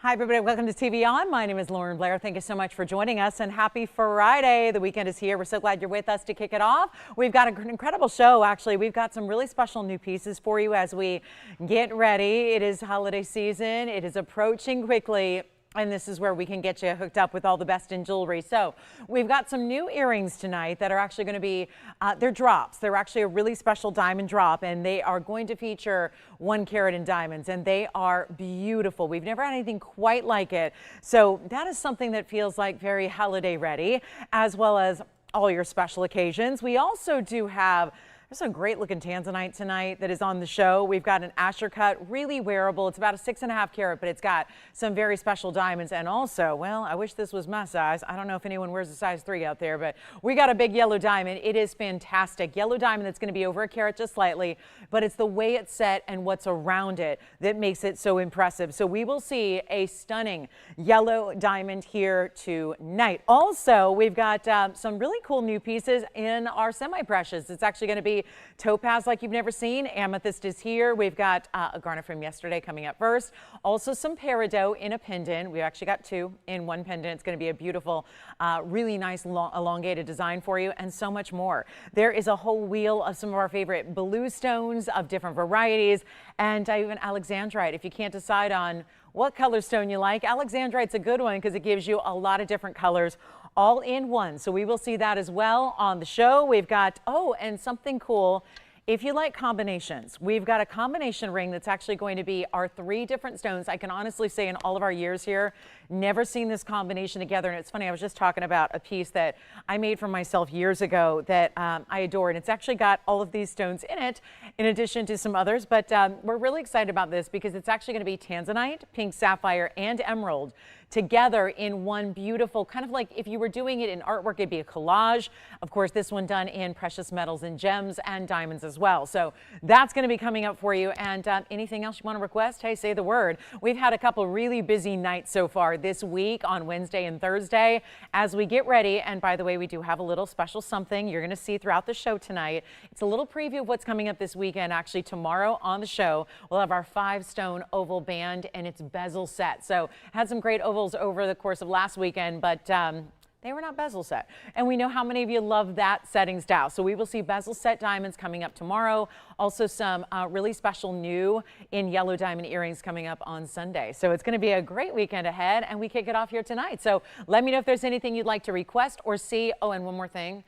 Hi, everybody. Welcome to TVON. My name is Blair. Thank you so much for joining us, and happy Friday. The weekend is here. We're so glad you're with us to kick it off. We've got an incredible show, actually. We've got some really special new pieces for you as we get ready. It is holiday season. It is approaching quickly. And this is where we can get you hooked up with all the best in jewelry. So we've got some new earrings tonight that are actually going to be, they're drops. They're actually a really special diamond drop, and they are going to feature 1 carat in diamonds, and they are beautiful. We've never had anything quite like it. So that is something that feels like very holiday ready, as well as all your special occasions. We also do have there's a great looking Tanzanite tonight that is on the show. We've got an Asher cut, really wearable. It's about a 6.5 carat, but it's got some very special diamonds. And also, well, I wish this was my size. I don't know if anyone wears a size 3 out there, but we got a big yellow diamond. It is fantastic. Yellow diamond that's going to be over a carat just slightly, but it's the way it's set and what's around it that makes it so impressive. So we will see a stunning yellow diamond here tonight. Also, we've got some really cool new pieces in our semi-precious. It's actually going to be topaz like you've never seen. Amethyst is here. We've got a garnet from yesterday coming up first. Also some peridot in a pendant. We've actually got 2 in 1 pendant. It's going to be a beautiful, really nice elongated design for you, and so much more. There is a whole wheel of some of our favorite blue stones of different varieties, and even Alexandrite. If you can't decide on what color stone you like, Alexandrite's a good one because it gives you a lot of different colors all in one. So we will see that as well on the show. We've got, oh, and something cool. If you like combinations, we've got a combination ring that's actually going to be our 3 different stones. I can honestly say in all of our years here, never seen this combination together. And it's funny, I was just talking about a piece that I made for myself years ago that I adore. And it's actually got all of these stones in it, in addition to some others. But we're really excited about this because it's actually going to be Tanzanite, pink sapphire, and emerald together in one beautiful, kind of like if you were doing it in artwork, it'd be a collage. Of course, this one done in precious metals and gems and diamonds as well. So that's going to be coming up for you. And anything else you want to request, hey, say the word. We've had a couple really busy nights so far this week on Wednesday and Thursday as we get ready. And by the way, we do have a little special something you're going to see throughout the show tonight. It's a little preview of what's coming up this weekend. Actually, tomorrow on the show, we'll have our 5-stone oval band and its bezel set. So had some great ovals over the course of last weekend, but they were not bezel set. And we know how many of you love that setting style. So we will see bezel set diamonds coming up tomorrow. Also some really special new in yellow diamond earrings coming up on Sunday. So it's going to be a great weekend ahead, and we kick it off here tonight. So let me know if there's anything you'd like to request or see. Oh, and one more thing.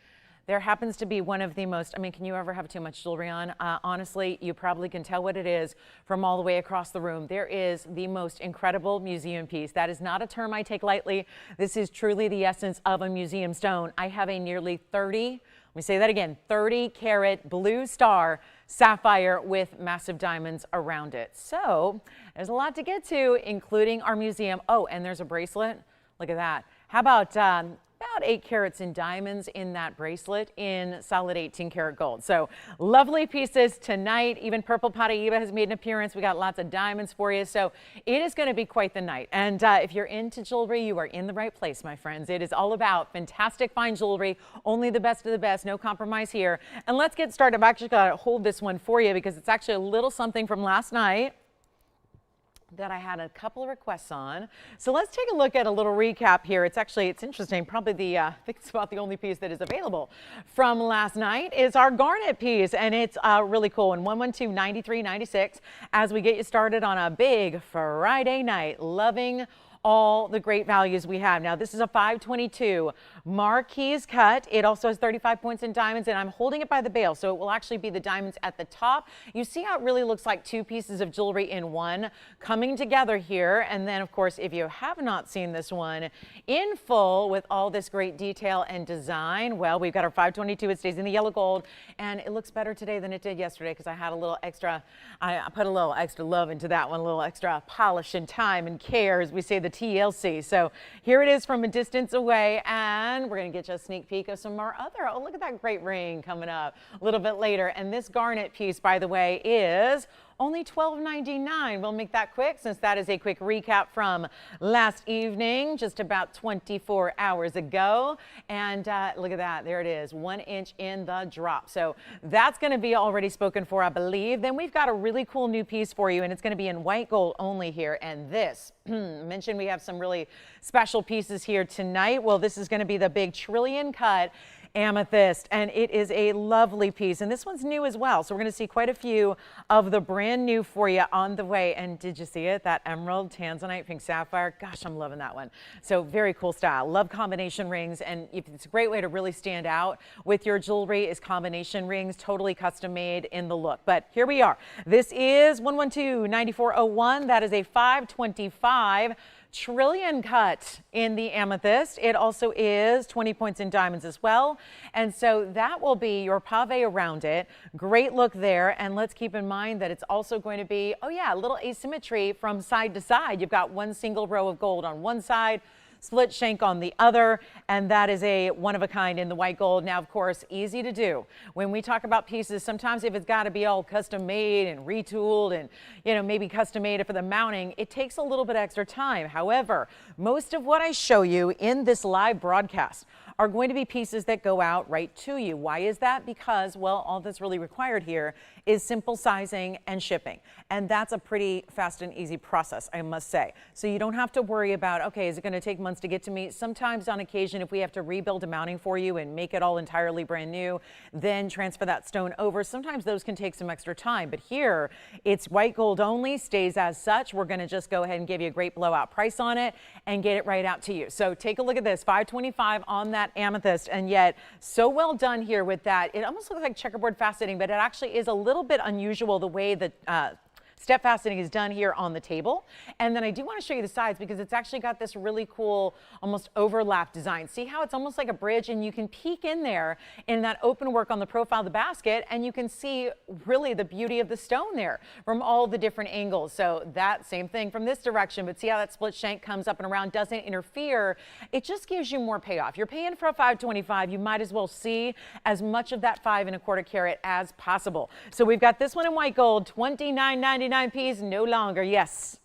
There happens to be one of the most, I mean, can you ever have too much jewelry on? Honestly, you probably can tell what it is from all the way across the room. There is the most incredible museum piece. That is not a term I take lightly. This is truly the essence of a museum stone. I have a nearly 30, let me say that again, 30 carat blue star sapphire with massive diamonds around it. So there's a lot to get to, including our museum. Oh, and there's a bracelet. Look at that. How about 8 carats in diamonds in that bracelet in solid 18 karat gold. So lovely pieces tonight. Even purple Paraiba has made an appearance. We got lots of diamonds for you. So it is going to be quite the night. And if you're into jewelry, you are in the right place, my friends. It is all about fantastic fine jewelry, only the best of the best, no compromise here. And let's get started. I've actually got to hold this one for you because it's actually a little something from last night that I had a couple of requests on. So let's take a look at a little recap here. It's interesting. Probably I think it's about the only piece that is available from last night is our garnet piece. And it's really cool. And 112-93-96 as we get you started on a big Friday night. Loving all the great values we have. Now, this is a 522 Marquise cut. It also has 35 points in diamonds, and I'm holding it by the bail, so it will actually be the diamonds at the top. You see how it really looks like 2 pieces of jewelry in one coming together here. And then, of course, if you have not seen this one in full with all this great detail and design, well, we've got our 522. It stays in the yellow gold, and it looks better today than it did yesterday because I had a little extra, I put a little extra love into that one, a little extra polish and time and care, as we say, the TLC. So here it is from a distance away, and we're going to get you a sneak peek of some of our other, oh, look at that great ring coming up a little bit later. And this garnet piece, by the way, is only $12.99. We'll make that quick since that is a quick recap from last evening, just about 24 hours ago. And look at that. There it is, 1 inch in the drop. So that's going to be already spoken for, I believe. Then we've got a really cool new piece for you, and it's going to be in white gold only here. And this, mentioned we have some really special pieces here tonight. Well, this is going to be the big trillion cut amethyst, and it is a lovely piece, and this one's new as well, so we're going to see quite a few of the brand new for you on the way. And did you see it, that emerald, tanzanite, pink sapphire? Gosh, I'm loving that one. So very cool style. Love combination rings, and it's a great way to really stand out with your jewelry is combination rings, totally custom made in the look. But here we are. This is 112-9401. That is a 525 trillion cut in the amethyst. It also is 20 points in diamonds as well. And so that will be your pave around it. Great look there. And let's keep in mind that it's also going to be, oh yeah, a little asymmetry from side to side. You've got one single row of gold on one side, split shank on the other, and that is a one of a kind in the white gold. Now, of course, easy to do. When we talk about pieces, sometimes if it's got to be all custom made and retooled and, you know, maybe custom made for the mounting, it takes a little bit extra time. However, most of what I show you in this live broadcast are going to be pieces that go out right to you. Why is that? Because, well, all that's really required here is simple sizing and shipping. And that's a pretty fast and easy process, I must say. So you don't have to worry about, okay, is it going to take months to get to me? Sometimes on occasion, if we have to rebuild a mounting for you and make it all entirely brand new, then transfer that stone over, sometimes those can take some extra time. But here, it's white gold only, stays as such. We're going to just go ahead and give you a great blowout price on it and get it right out to you. So take a look at this, $525 on that amethyst, and yet so well done here with that. It almost looks like checkerboard faceting, but it actually is a little bit unusual the way that step faceting is done here on the table. And then I do want to show you the sides because it's actually got this really cool almost overlap design. See how it's almost like a bridge, and you can peek in there in that open work on the profile of the basket, and you can see really the beauty of the stone there from all the different angles. So that same thing from this direction, but see how that split shank comes up and around, doesn't interfere. It just gives you more payoff. You're paying for a 525. You might as well see as much of that 5 1/4 carat as possible. So we've got this one in white gold, $29.99 piece, no longer. Yes.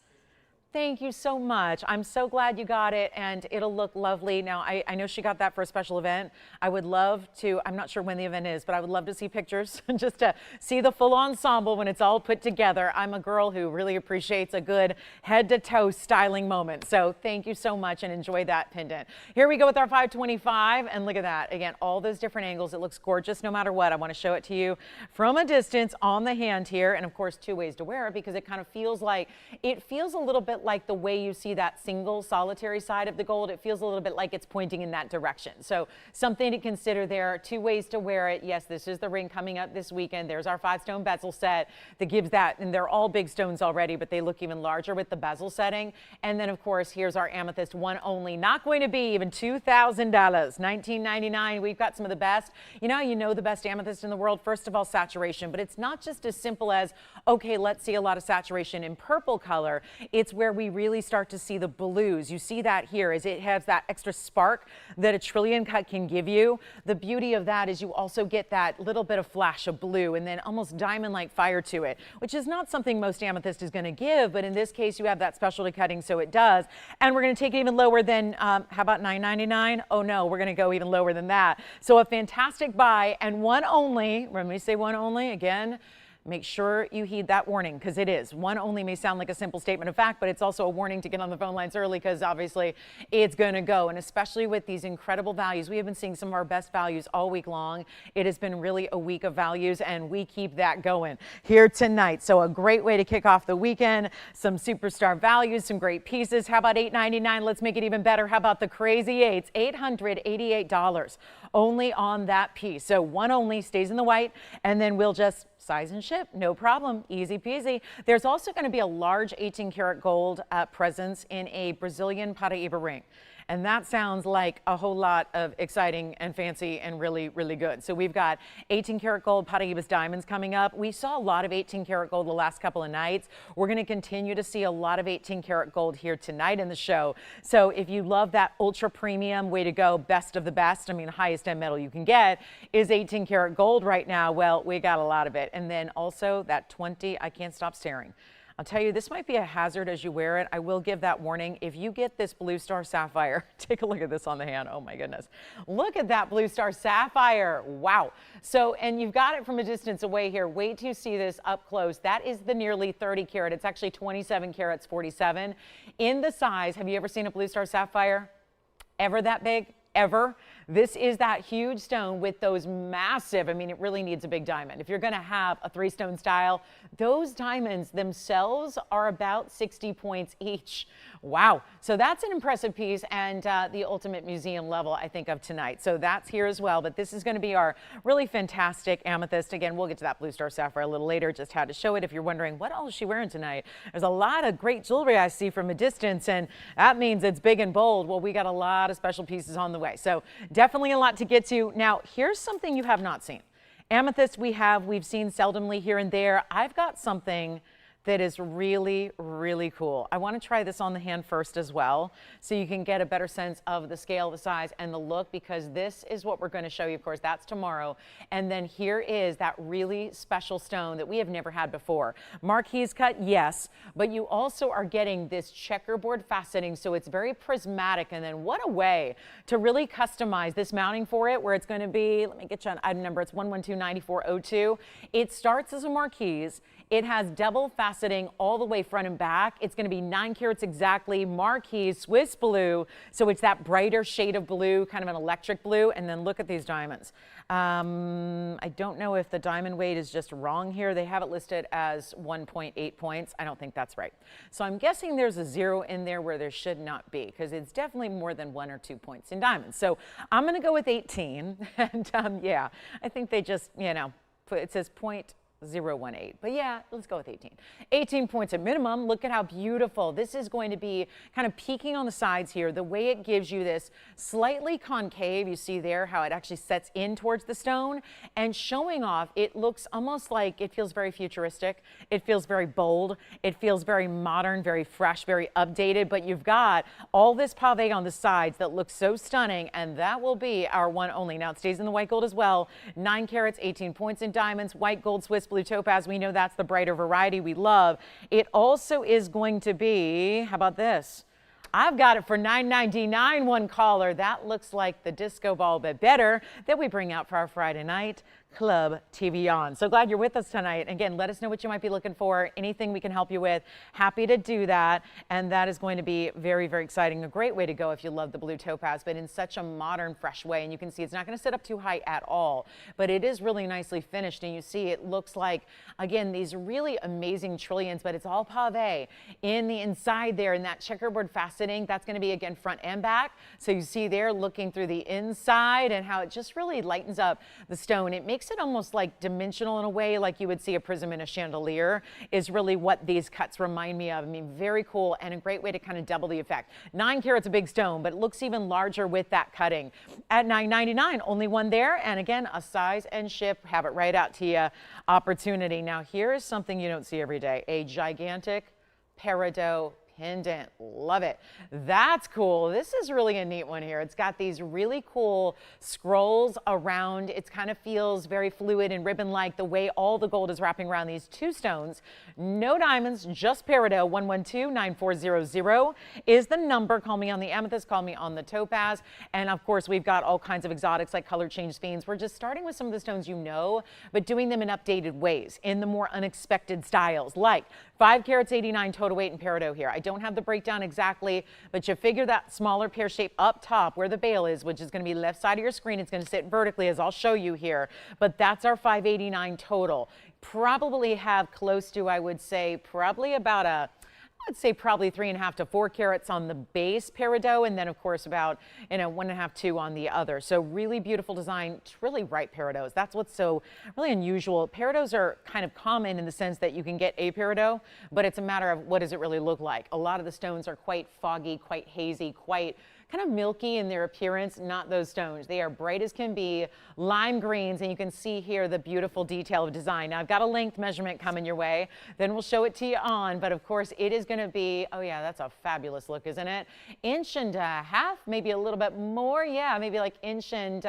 Thank you so much. I'm so glad you got it, and it'll look lovely. Now, I know she got that for a special event. I would love to, I'm not sure when the event is, but I would love to see pictures just to see the full ensemble when it's all put together. I'm a girl who really appreciates a good head-to-toe styling moment. So thank you so much, and enjoy that pendant. Here we go with our 525, and look at that. Again, all those different angles. It looks gorgeous no matter what. I want to show it to you from a distance on the hand here, and of course, 2 ways to wear it because it kind of feels like, it feels a little bit like the way you see that single solitary side of the gold. It feels a little bit like it's pointing in that direction. So something to consider there. 2 ways to wear it. Yes, this is the ring coming up this weekend. There's our 5-stone bezel set that gives that, and they're all big stones already, but they look even larger with the bezel setting. And then of course, here's our amethyst one only, not going to be even $2,000, $19.99. We've got some of the best. You know the best amethyst in the world. First of all, saturation, but it's not just as simple as, okay, let's see a lot of saturation in purple color. It's where we really start to see the blues. You see that here as it has that extra spark that a trillion cut can give you. The beauty of that is you also get that little bit of flash of blue and then almost diamond-like fire to it, which is not something most amethyst is going to give, but in this case you have that specialty cutting, so it does. And we're going to take it even lower than, how about $9.99? Oh no, we're going to go even lower than that. So a fantastic buy, and one only. When we say one only, again, make sure you heed that warning, because it is. One only may sound like a simple statement of fact, but it's also a warning to get on the phone lines early, because obviously it's going to go. And especially with these incredible values, we have been seeing some of our best values all week long. It has been really a week of values, and we keep that going here tonight. So a great way to kick off the weekend. Some superstar values, some great pieces. How about $8.99? Let's make it even better. How about the crazy eights? $888 only on that piece. So one only, stays in the white, and then we'll just size and ship, no problem, easy peasy. There's also going to be a large 18 karat gold presence in a Brazilian Paraiba ring. And that sounds like a whole lot of exciting and fancy and really, really good. So we've got 18 karat gold Paraiba's diamonds coming up. We saw a lot of 18 karat gold the last couple of nights. We're going to continue to see a lot of 18 karat gold here tonight in the show. So if you love that ultra premium, way to go, best of the best, I mean, highest end metal you can get is 18 karat gold right now. Well, we got a lot of it. it. And then also that 20, I can't stop staring. I'll tell you, this might be a hazard as you wear it. I will give that warning. If you get this blue star sapphire, take a look at this on the hand. Oh my goodness. Look at that blue star sapphire. Wow. So, and you've got it from a distance away here. Wait till you see this up close. That is the nearly 30 carat. It's actually 27 carats, 47. In the size, have you ever seen a blue star sapphire? Ever that big? Ever? This is that huge stone with those massive, I mean, it really needs a big diamond. If you're going to have a 3-stone style, those diamonds themselves are about 60 points each. Wow. So that's an impressive piece and the ultimate museum level, I think, of tonight. So that's here as well. But this is going to be our really fantastic amethyst. Again, we'll get to that blue star sapphire a little later. Just had to show it if you're wondering, what all is she wearing tonight? There's a lot of great jewelry I see from a distance, and that means it's big and bold. Well, we got a lot of special pieces on the way. So definitely a lot to get to. Now, here's something you have not seen. Amethyst we've seen seldomly here and there. I've got something that is really, really cool. I want to try this on the hand first as well, so you can get a better sense of the scale, the size, and the look, because this is what we're going to show you. Of course, that's tomorrow. And then here is that really special stone that we have never had before. Marquise cut, yes, but you also are getting this checkerboard faceting, so it's very prismatic. And then what a way to really customize this mounting for it, where it's going to be, let me get you an item number, it's 1129402. It starts as a marquise. It has double faceting all the way front and back. It's going to be 9 carats exactly, marquise, Swiss blue. So it's that brighter shade of blue, kind of an electric blue. And then look at these diamonds. I don't know if the diamond weight is just wrong here. They have it listed as 1.8 points. I don't think that's right. So I'm guessing there's a 0 in there where there should not be, because it's definitely more than 1 or 2 points in diamonds. So I'm going to go with 18. And yeah, I think they just, you know, it says 0.018, but yeah, let's go with 18. 18 points at minimum. Look at how beautiful. This is going to be kind of peeking on the sides here. The way it gives you this slightly concave, you see there how it actually sets in towards the stone and showing off. It looks almost like it feels very futuristic. It feels very bold. It feels very modern, very fresh, very updated, but you've got all this pave on the sides that looks so stunning, and that will be our one only. Now it stays in the white gold as well. 9 carats, 18 points in diamonds, white gold, Swiss blue, topaz. We know that's the brighter variety we love. It also is going to be, how about this? I've got it for $9.99, one caller. That looks like the disco ball, but better, that we bring out for our Friday night Club TVON. So glad you're with us tonight. Again, let us know what you might be looking for, anything we can help you with. Happy to do that. And that is going to be very, very exciting. A great way to go if you love the blue topaz, but in such a modern, fresh way. And you can see it's not going to sit up too high at all, but it is really nicely finished. And you see it looks like, again, these really amazing trillions, but it's all pave in the inside there, in that checkerboard faceting. That's going to be, again, front and back. So you see there looking through the inside and how it just really lightens up the stone. It makes it almost like dimensional in a way, like you would see a prism in a chandelier, is really what these cuts remind me of. I mean, very cool and a great way to kind of double the effect. 9 carats a big stone, but it looks even larger with that cutting. At $9.99, only one there. And again, a size and ship, have it right out to you opportunity. Now, here's something you don't see every day, a gigantic Peridot pendant. Love it. That's cool. This is really a neat one here. It's got these really cool scrolls around. It kind of feels very fluid and ribbon-like the way all the gold is wrapping around these 2 stones. No diamonds, just Peridot. 112-9400 is the number. Call me on the amethyst, call me on the topaz. And of course, we've got all kinds of exotics like color change sphene. We're just starting with some of the stones you know, but doing them in updated ways, in the more unexpected styles, like 5 carats 89 total weight in Peridot here. I don't have the breakdown exactly, but you figure that smaller pear shape up top where the bail is, which is going to be left side of your screen. It's going to sit vertically, as I'll show you here, but that's our 589 total. Probably have close to, I would say, probably about I'd say probably 3.5 to 4 carats on the base Peridot, and then of course about 1.5, 2 on the other. So really beautiful design. It's really bright Peridots. That's what's so really unusual. Peridots are kind of common in the sense that you can get a Peridot, but it's a matter of what does it really look like. A lot of the stones are quite foggy, quite hazy, quite kind of milky in their appearance. Not those stones. They are bright as can be, lime greens, and you can see here the beautiful detail of design. Now I've got a length measurement coming your way, then we'll show it to you on, but of course it is going to be, oh yeah, that's a fabulous look, isn't it? 1.5 inches, maybe a little bit more, yeah, maybe like 1 inch and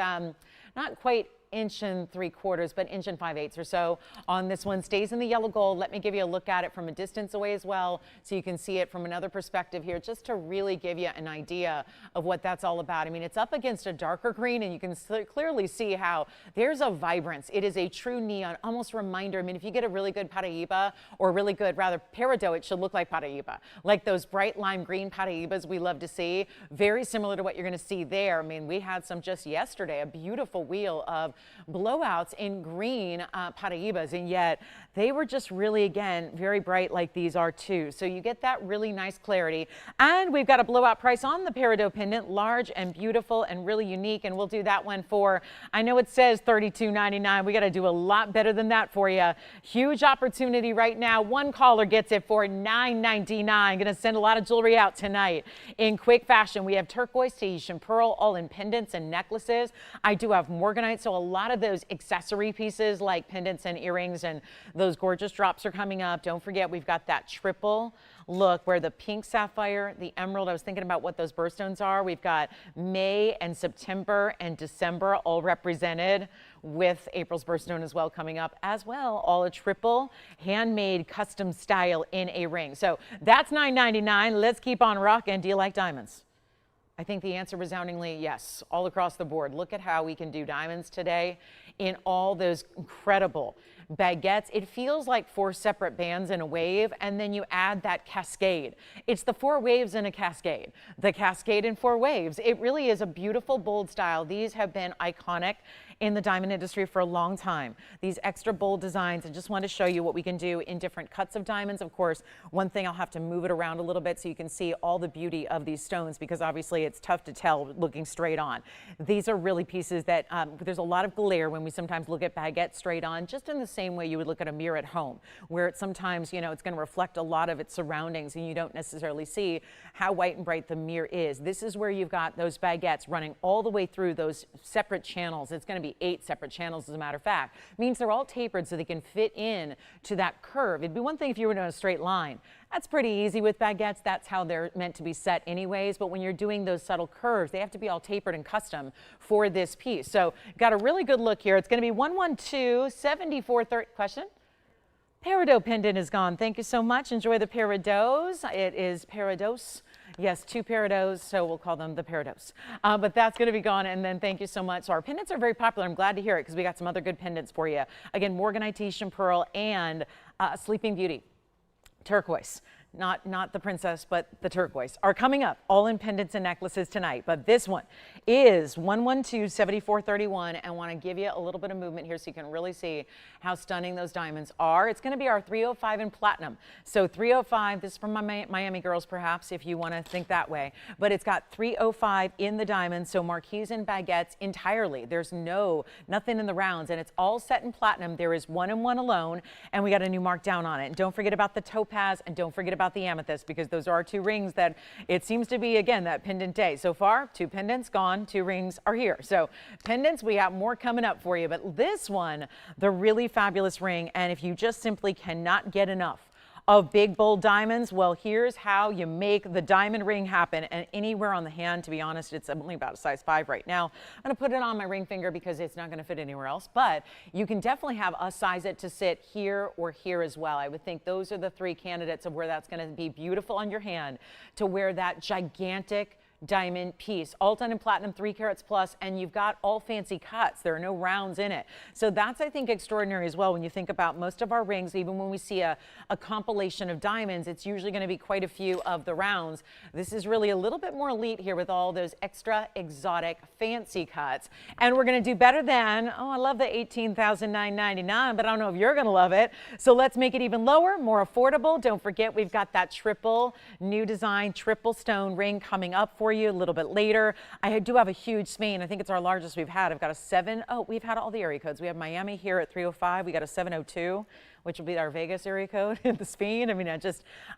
not quite 1.75 inches, but 1 5/8 or so on this one. Stays in the yellow gold. Let me give you a look at it from a distance away as well, so you can see it from another perspective here, just to really give you an idea of what that's all about. I mean, it's up against a darker green, and you can clearly see how there's a vibrance. It is a true neon, almost reminder. I mean, if you get a really good Paraiba, or really good, rather, Peridot, it should look like Paraiba, like those bright lime green Paraibas we love to see. Very similar to what you're going to see there. I mean, we had some just yesterday, a beautiful wheel of blowouts in green Paraibas, and yet they were just really, again, very bright like these are too. So you get that really nice clarity. And we've got a blowout price on the Peridot pendant, large and beautiful and really unique, and we'll do that one for, I know it says $32.99. We got to do a lot better than that for you. Huge opportunity right now. One caller gets it for $9.99. Going to send a lot of jewelry out tonight in quick fashion. We have turquoise, Tahitian pearl, all in pendants and necklaces. I do have Morganite, so a lot of those accessory pieces like pendants and earrings and those gorgeous drops are coming up. Don't forget, we've got that triple look where the pink sapphire, the emerald, I was thinking about what those birthstones are. We've got May and September and December all represented, with April's birthstone as well coming up as well. All a triple handmade custom style in a ring. So that's $9.99. Let's keep on rocking. Do you like diamonds? I think the answer resoundingly yes, all across the board. Look at how we can do diamonds today in all those incredible baguettes. It feels like 4 separate bands in a wave, and then you add that cascade. It's the 4 waves in a cascade. The cascade in 4 waves. It really is a beautiful, bold style. These have been iconic in the diamond industry for a long time. These extra bold designs. I just want to show you what we can do in different cuts of diamonds. Of course, one thing, I'll have to move it around a little bit so you can see all the beauty of these stones, because obviously it's tough to tell looking straight on. These are really pieces that there's a lot of glare when we sometimes look at baguettes straight on, just in the same way you would look at a mirror at home, where it's sometimes, you know, it's going to reflect a lot of its surroundings and you don't necessarily see how white and bright the mirror is. This is where you've got those baguettes running all the way through those separate channels. It's going to be 8 separate channels, as a matter of fact. It means they're all tapered so they can fit in to that curve. It'd be one thing if you were in a straight line. That's pretty easy with baguettes. That's how they're meant to be set anyways. But when you're doing those subtle curves, they have to be all tapered and custom for this piece. So got a really good look here. It's going to be 112-7430. Question? Peridot pendant is gone. Thank you so much. Enjoy the Peridots. It is Peridos. Yes, 2 Peridots, so we'll call them the Peridots. But that's going to be gone, and then thank you so much. So our pendants are very popular. I'm glad to hear it, because we got some other good pendants for you. Again, Morganite, Tahitian pearl, and Sleeping Beauty turquoise. Not the princess, but the turquoise, are coming up, all in pendants and necklaces tonight. But this one is 112-7431, and want to give you a little bit of movement here so you can really see how stunning those diamonds are. It's going to be our 305 in platinum. So 305, this is from my Miami girls, perhaps, if you want to think that way. But it's got 305 in the diamonds, so marquise and baguettes entirely. There's nothing in the rounds, and it's all set in platinum. There is 1 and 1 alone, and we got a new mark down on it. And don't forget about the topaz, and don't forget about the amethyst, because those are our 2 rings that it seems to be, again, that pendant day. So far, 2 pendants gone, 2 rings are here. So pendants, we have more coming up for you. But this one, the really fabulous ring, and if you just simply cannot get enough of big, bold diamonds, well, here's how you make the diamond ring happen. And anywhere on the hand, to be honest, it's only about a size 5 right now. I'm going to put it on my ring finger because it's not going to fit anywhere else, but you can definitely have us size it to sit here or here as well. I would think those are the 3 candidates of where that's going to be beautiful on your hand, to wear that gigantic diamond piece, all done in platinum, 3 carats plus, and you've got all fancy cuts. There are no rounds in it. So that's, I think, extraordinary as well when you think about most of our rings. Even when we see a compilation of diamonds, it's usually going to be quite a few of the rounds. This is really a little bit more elite here with all those extra exotic fancy cuts. And we're going to do better than, oh, I love the $18,999, but I don't know if you're going to love it. So let's make it even lower, more affordable. Don't forget, we've got that triple new design, triple stone ring coming up for you a little bit later. I do have a huge sphene. I think it's our largest we've had. I've got a 7. Oh, we've had all the area codes. We have Miami here at 305. We got a 702. which will be our Vegas area code in the sphene. I mean,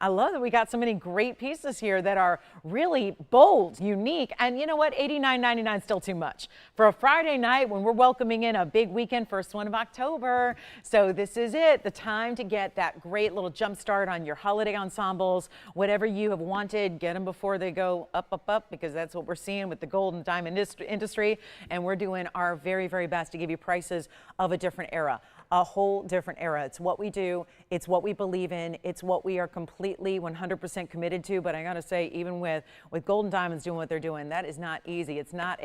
I love that we got so many great pieces here that are really bold, unique. And you know what? $89.99 is still too much for a Friday night when we're welcoming in a big weekend, first one of October. So this is it, the time to get that great little jump start on your holiday ensembles. Whatever you have wanted, get them before they go up, up, up, because that's what we're seeing with the gold and diamond industry. And we're doing our very, very best to give you prices of a different era. A whole different era. It's what we do. It's what we believe in. It's what we are completely 100% committed to. But I got to say, even with gold and diamonds doing what they're doing, that is not easy. It's not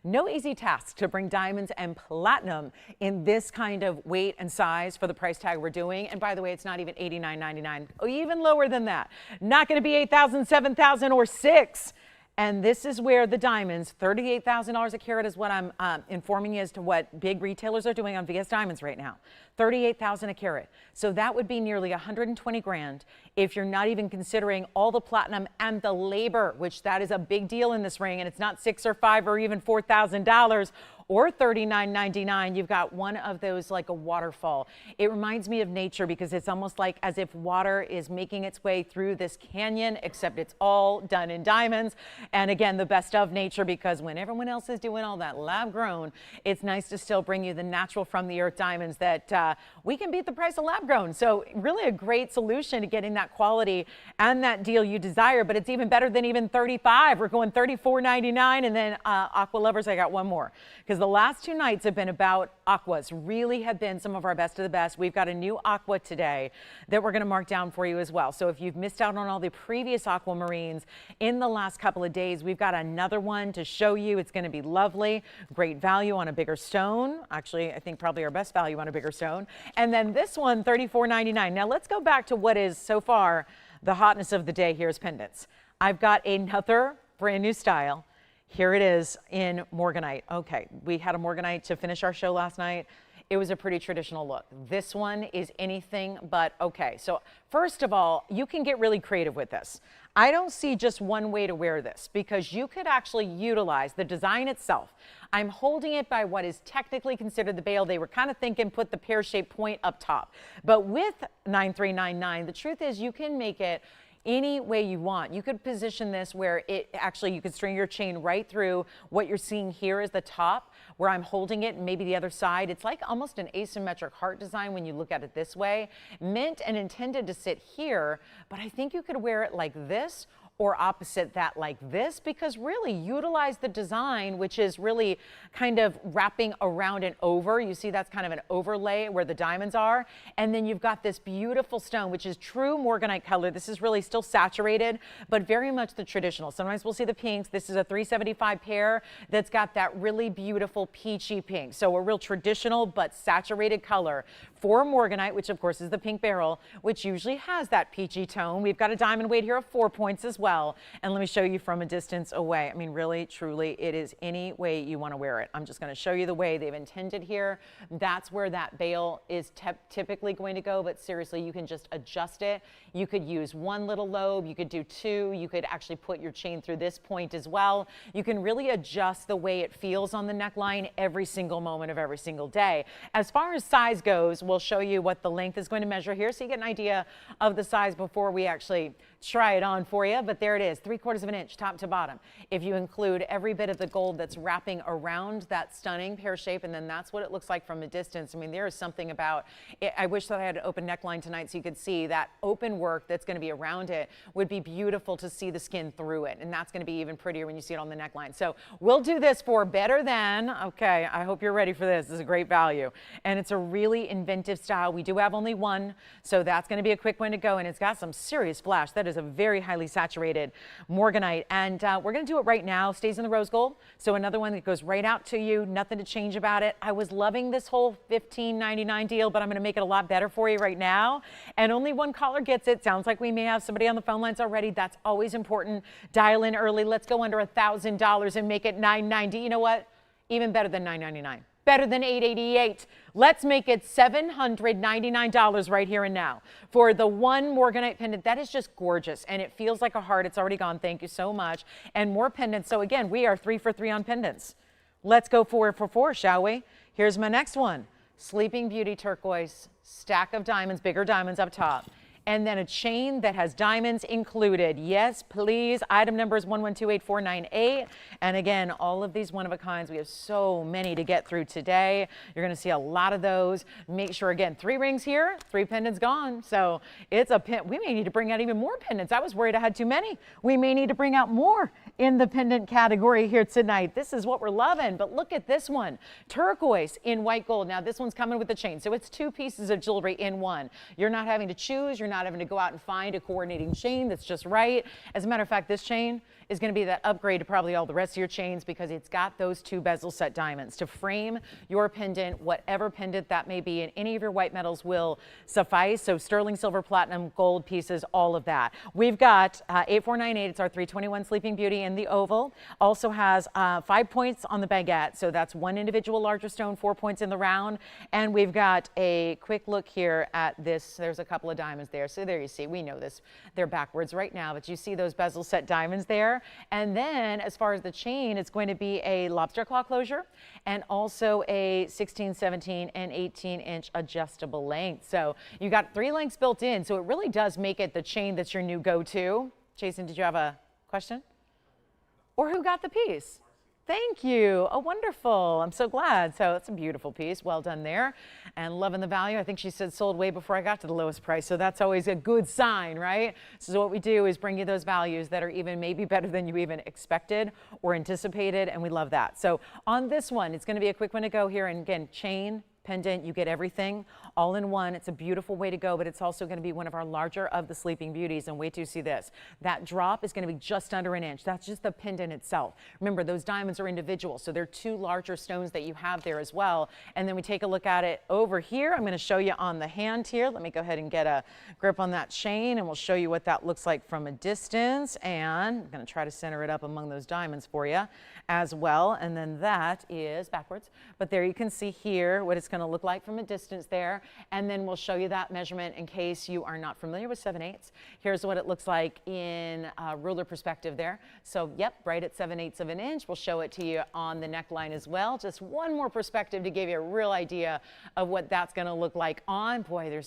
no easy task to bring diamonds and platinum in this kind of weight and size for the price tag we're doing. And by the way, it's not even $89.99, or even lower than that. Not going to be $8,000, $7,000, or $6,000. And this is where the diamonds, $38,000 a carat is what I'm informing you as to what big retailers are doing on VS Diamonds right now. $38,000 a carat. So that would be nearly 120 grand if you're not even considering all the platinum and the labor, which that is a big deal in this ring. And it's not $6,000 or $5,000 or even $4,000 or $39.99. You've got one of those like a waterfall. It reminds me of nature because it's almost like as if water is making its way through this canyon, except it's all done in diamonds. And again, the best of nature, because when everyone else is doing all that lab grown, it's nice to still bring you the natural from the earth diamonds that we can beat the price of lab grown. So really a great solution to getting that quality and that deal you desire, but it's even better than even $35. We're going $34.99. And then aqua lovers, I got one more, because the last two nights have been about aquas, really have been some of our best of the best. We've got a new aqua today that we're going to mark down for you as well. So if you've missed out on all the previous aquamarines in the last couple of days, we've got another one to show you. It's going to be lovely, great value on a bigger stone. Actually, I think probably our best value on a bigger stone. And then this one, $34.99. Now let's go back to what is so far the hotness of the day here is pendants. I've got another brand new style. Here it is in Morganite. Okay, we had a Morganite to finish our show last night. It was a pretty traditional look. This one is anything but okay. So first of all, you can get really creative with this. I don't see just one way to wear this because you could actually utilize the design itself. I'm holding it by what is technically considered the bail. They were kind of thinking put the pear-shaped point up top. But with 9399, the truth is you can make it any way you want. You could position this where it actually, you could string your chain right through. What you're seeing here is the top where I'm holding it, and maybe the other side. It's like almost an asymmetric heart design when you look at it this way. Meant and intended to sit here, but I think you could wear it like this or opposite that like this, because really utilize the design, which is really kind of wrapping around and over. You see that's kind of an overlay where the diamonds are. And then you've got this beautiful stone, which is true Morganite color. This is really still saturated, but very much the traditional. Sometimes we'll see the pinks. This is a 375 pair that's got that really beautiful peachy pink. So a real traditional but saturated color for Morganite, which of course is the pink beryl, which usually has that peachy tone. We've got a diamond weight here of 4 points as well. And let me show you from a distance away. I mean, really, truly, it is any way you want to wear it. I'm just going to show you the way they've intended here. That's where that bail is typically going to go, but seriously, you can just adjust it. You could use one little lobe, you could do two, you could actually put your chain through this point as well. You can really adjust the way it feels on the neckline every single moment of every single day. As far as size goes, we'll show you what the length is going to measure here so you get an idea of the size before we actually try it on for you. But there it is, 3/4 of an inch top to bottom. If you include every bit of the gold that's wrapping around that stunning pear shape, and then that's what it looks like from a distance. I mean, there is something about it. I wish that I had an open neckline tonight so you could see that open work that's going to be around it. Would be beautiful to see the skin through it, and that's going to be even prettier when you see it on the neckline. So we'll do this for better than, okay, I hope you're ready for this. This is a great value, and it's a really inventive style. We do have only one, so that's going to be a quick one to go, and it's got some serious flash. That is a very highly saturated Morganite, and we're going to do it right now. Stays in the rose gold, so another one that goes right out to you, nothing to change about it. I was loving this whole $15.99 deal, but I'm going to make it a lot better for you right now, and only one caller gets it. Sounds like we may have somebody on the phone lines already. That's always important. Dial in early. Let's go under $1,000 and make it $990. You know what? Even better than $999. Better than $888. Let's make it $799 right here and now for the one Morganite pendant. That is just gorgeous, and it feels like a heart. It's already gone. Thank you so much. And more pendants. So again, we are 3 for 3 on pendants. Let's go 4 for 4, shall we? Here's my next one. Sleeping Beauty turquoise. stack of diamonds, bigger diamonds up top. And then a chain that has diamonds included. Yes, please. Item number is 112848. And again, all of these one-of-a-kinds. We have so many to get through today. You're going to see a lot of those. Make sure, again, 3 rings here, 3 pendants gone. So it's a pin. We may need to bring out even more pendants. I was worried I had too many. We may need to bring out more in the pendant category here tonight. This is what we're loving. But look at this one. Turquoise in white gold. Now, this one's coming with the chain. So it's 2 pieces of jewelry in one. You're not having to choose. You're not having to go out and find a coordinating chain that's just right. As a matter of fact, this chain is going to be that upgrade to probably all the rest of your chains because it's got those 2 bezel set diamonds to frame your pendant, whatever pendant that may be, and any of your white metals will suffice. So sterling, silver, platinum, gold pieces, all of that. We've got 8498. It's our 321 Sleeping Beauty in the oval. Also has 5 points on the baguette. So that's 1 individual larger stone, 4 points in the round. And we've got a quick look here at this. There's a couple of diamonds there. So there you see, we know this. They're backwards right now, but you see those bezel set diamonds there. And then as far as the chain, it's going to be a lobster claw closure and also a 16, 17, and 18-inch adjustable length. So you got 3 lengths built in. So it really does make it the chain that's your new go-to. Jason, did you have a question? Or who got the piece? Thank you. Oh, wonderful. I'm so glad. So it's a beautiful piece. Well done there. And loving the value. I think she said sold way before I got to the lowest price. So that's always a good sign, right? So what we do is bring you those values that are even maybe better than you even expected or anticipated. And we love that. So on this one, it's going to be a quick one to go here. And again, chain, pendant, you get everything all in one. It's a beautiful way to go, but it's also going to be one of our larger of the Sleeping Beauties. And wait till you see this. That drop is going to be just under an inch. That's just the pendant itself. Remember, those diamonds are individual, so they're 2 larger stones that you have there as well. And then we take a look at it over here. I'm going to show you on the hand here. Let me go ahead and get a grip on that chain, and we'll show you what that looks like from a distance. And I'm going to try to center it up among those diamonds for you as well. And then that is backwards. But there you can see here what it's going to look like from a distance there. And then we'll show you that measurement in case you are not familiar with 7/8. Here's what it looks like in ruler perspective there. So yep, right at 7/8 of an inch. We'll show it to you on the neckline as well. Just one more perspective to give you a real idea of what that's going to look like on. Boy,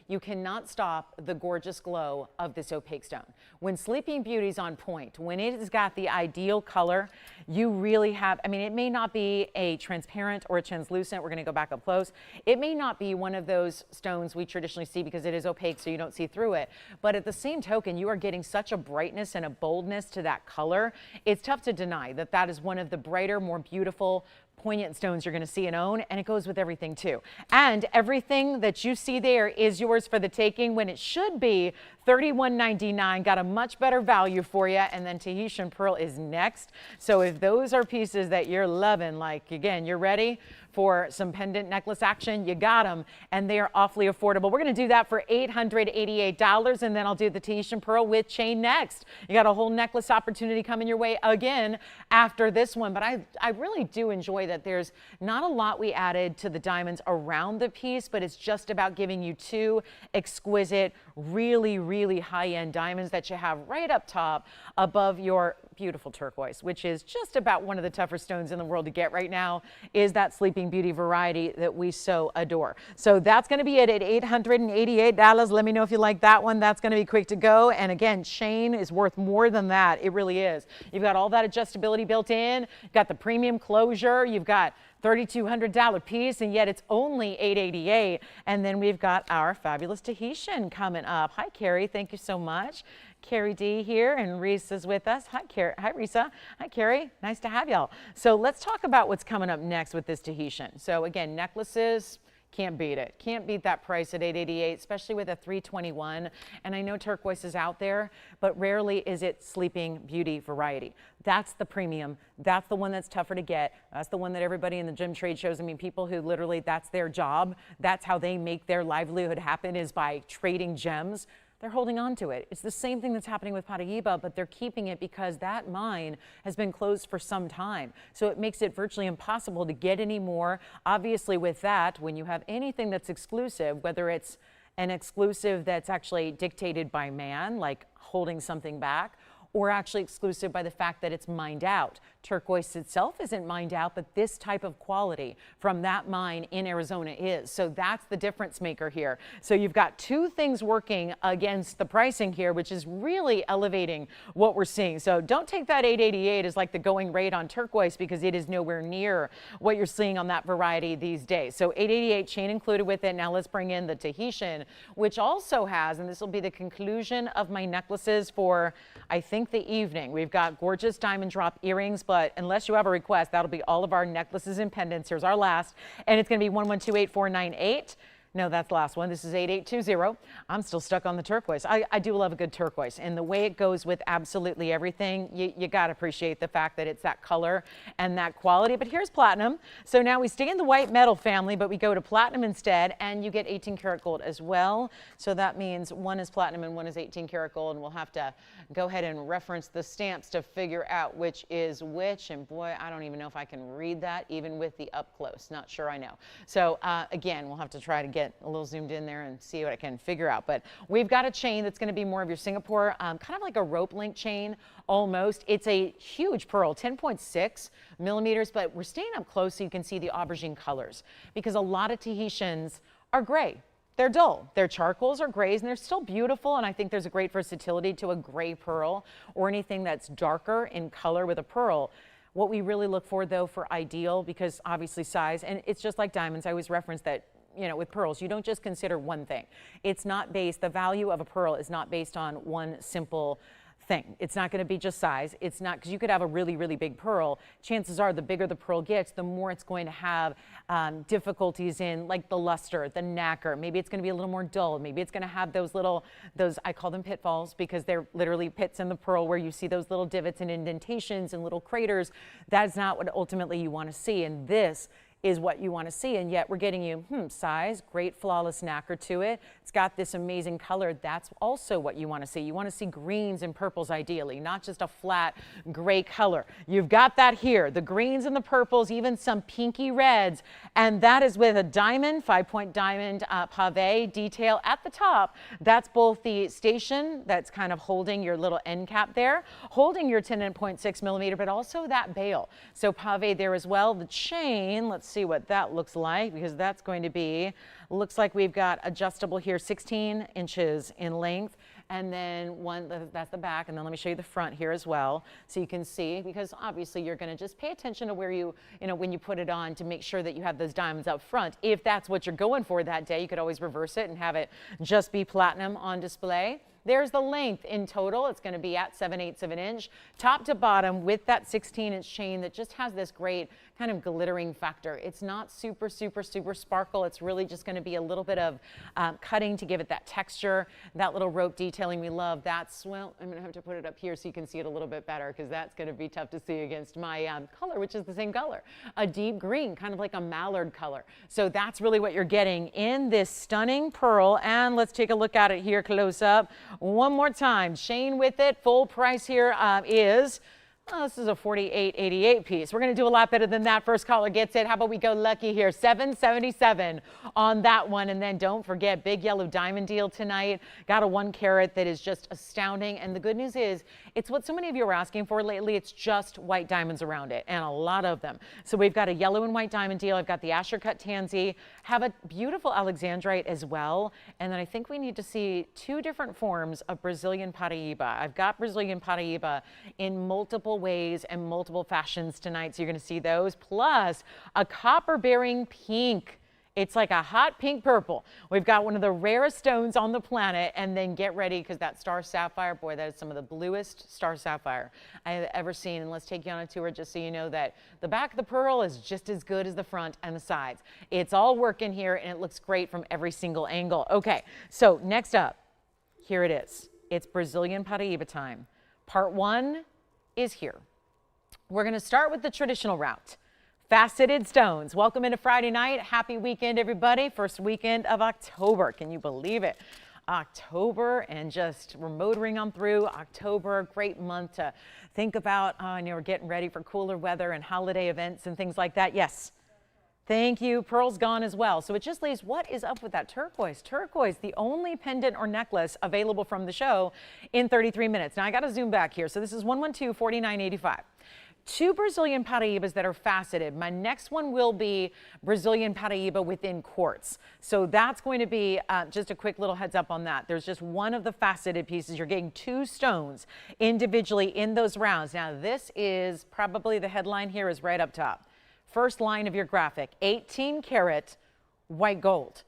you cannot stop the gorgeous glow of this opaque stone. When Sleeping Beauty's on point, when it has got the ideal color, you really have, I mean, it may not be a transparent or a translucent. We're going to go back up close. It may not be one of those stones we traditionally see because it is opaque, so you don't see through it. But at the same token, you are getting such a brightness and a boldness to that color. It's tough to deny that that is one of the brighter, more beautiful, poignant stones you're going to see and own, and it goes with everything too. And everything that you see there is yours for the taking when it should be $31.99. Got a much better value for you. And then Tahitian Pearl is next. So if those are pieces that you're loving, like again, you're ready for some pendant necklace action, you got them, and they are awfully affordable. We're going to do that for $888, and then I'll do the Tahitian Pearl with chain next. You got a whole necklace opportunity coming your way again after this one, but I really do enjoy that there's not a lot we added to the diamonds around the piece, but it's just about giving you 2 exquisite, really, really high-end diamonds that you have right up top above your beautiful turquoise, which is just about one of the tougher stones in the world to get right now, is that Sleeping Beauty variety that we so adore. So that's going to be it at $888. Let me know if you like that one. That's going to be quick to go. And again, chain is worth more than that. It really is. You've got all that adjustability built in. You've got the premium closure. You've got $3,200 piece, and yet it's only $888. And then we've got our fabulous Tahitian coming up. Hi, Carrie. Thank you so much. Carrie D here, and Reese is with us. Hi, Carrie. Hi, Risa. Hi, Carrie. Nice to have y'all. So let's talk about what's coming up next with this Tahitian. So again, necklaces, can't beat it. Can't beat that price at $888, especially with a 321. And I know turquoise is out there, but rarely is it Sleeping Beauty variety. That's the premium. That's the one that's tougher to get. That's the one that everybody in the gem trade shows. I mean, people who literally, that's their job. That's how they make their livelihood happen, is by trading gems. They're holding on to it. It's the same thing that's happening with Paraiba, but they're keeping it because that mine has been closed for some time. So it makes it virtually impossible to get any more. Obviously with that, when you have anything that's exclusive, whether it's an exclusive that's actually dictated by man, like holding something back, or actually exclusive by the fact that it's mined out. Turquoise itself isn't mined out, but this type of quality from that mine in Arizona is. So that's the difference maker here. So you've got two things working against the pricing here, which is really elevating what we're seeing. So don't take that 888 as like the going rate on turquoise, because it is nowhere near what you're seeing on that variety these days. So 888 chain included with it. Now let's bring in the Tahitian, which also has, and this will be the conclusion of my necklaces for, I think, the evening. We've got gorgeous diamond drop earrings, but unless you have a request, that'll be all of our necklaces and pendants. Here's our last, and it's going to be 1128,498. No, that's the last one. This is 8820. I'm still stuck on the turquoise. I do love a good turquoise, and the way it goes with absolutely everything, you got to appreciate the fact that it's that color and that quality. But here's platinum. So now we stay in the white metal family, but we go to platinum instead, and you get 18 karat gold as well. So that means one is platinum and one is 18 karat gold, and we'll have to go ahead and reference the stamps to figure out which is which. And boy, I don't even know if I can read that even with the up close. Not sure I know. So again, we'll have to try to get a little zoomed in there and see what I can figure out. But we've got a chain that's going to be more of your Singapore, kind of like a rope link chain almost. It's a huge pearl, 10.6 millimeters, but we're staying up close so you can see the aubergine colors, because a lot of Tahitians are gray. They're dull. Their charcoals are grays, and they're still beautiful, and I think there's a great versatility to a gray pearl or anything that's darker in color with a pearl. What we really look for, though, for ideal, because obviously size, and it's just like diamonds, I always reference that, you know, with pearls, you don't just consider one thing. It's not based, the value of a pearl is not based on one simple thing. It's not going to be just size. It's not, because you could have a really, really big pearl. Chances are the bigger the pearl gets, the more it's going to have difficulties in like the luster, the nacre. Maybe it's going to be a little more dull. Maybe it's going to have those little, I call them pitfalls, because they're literally pits in the pearl where you see those little divots and indentations and little craters. That's not what ultimately you want to see. And this is what you want to see, and yet we're getting you size, great flawless nacre to it. It's got this amazing color. That's also what you want to see. You want to see greens and purples ideally, not just a flat gray color. You've got that here, the greens and the purples, even some pinky reds, and that is with a diamond, 5-point diamond pave detail at the top. That's both the station that's kind of holding your little end cap there, holding your 10.6 millimeter, but also that bail. So pave there as well. The chain, let's see what that looks like, because that's going to be, looks like we've got adjustable here, 16 inches in length, and then one, that's the back, and then let me show you the front here as well, so you can see, because obviously you're going to just pay attention to where you know, when you put it on, to make sure that you have those diamonds up front. If that's what you're going for that day, you could always reverse it and have it just be platinum on display. There's the length in total. It's going to be at 7/8 of an inch, top to bottom, with that 16-inch chain that just has this great kind of glittering factor. It's not super, super, super sparkle. It's really just going to be a little bit of cutting to give it that texture, that little rope detailing we love. That's, well, I'm going to have to put it up here so you can see it a little bit better, because that's going to be tough to see against my color, which is the same color, a deep green, kind of like a mallard color. So that's really what you're getting in this stunning pearl. And let's take a look at it here close up. One more time, chain with it. Full price here is, oh, this is a $48.88 piece. We're going to do a lot better than that. First caller gets it. How about we go lucky here? $777 on that one. And then don't forget, big yellow diamond deal tonight. Got a 1 carat that is just astounding. And the good news is, it's what so many of you are asking for lately. It's just white diamonds around it, and a lot of them. So we've got a yellow and white diamond deal. I've got the Asher cut tansy. Have a beautiful Alexandrite as well. And then I think we need to see 2 different forms of Brazilian Paraiba. I've got Brazilian Paraiba in multiple ways and multiple fashions tonight, so you're going to see those, plus a copper bearing pink. It's like a hot pink purple. We've got one of the rarest stones on the planet, and then get ready, because that star sapphire, boy, that is some of the bluest star sapphire I have ever seen. And let's take you on a tour just so you know that the back of the pearl is just as good as the front and the sides. It's all working here, and it looks great from every single angle. Okay, so next up, here it is. It's Brazilian Paraiba time. Part 1 is here. We're going to start with the traditional route. Faceted stones. Welcome into Friday night. Happy weekend, everybody. First weekend of October. Can you believe it? October, and just we're motoring on through October. Great month to think about. I know we're getting ready for cooler weather and holiday events and things like that. Yes. Thank you. Pearl's gone as well. So it just leaves, what is up with that turquoise? Turquoise, the only pendant or necklace available from the show in 33 minutes. Now I got to zoom back here. So this is 112-4985. 2 Brazilian Paraibas that are faceted. My next one will be Brazilian Paraiba within quartz. So that's going to be just a quick little heads up on that. There's just one of the faceted pieces. You're getting 2 stones individually in those rounds. Now this is probably the headline here is right up top. First line of your graphic, 18 karat white gold.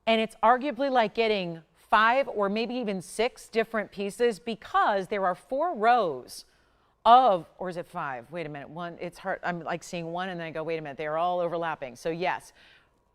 And it's arguably like getting 5 or maybe even 6 different pieces because there are 4 rows of, or is it 5? Wait a minute, one, it's hard. I'm like seeing one and then I go, wait a minute, they're all overlapping. So yes,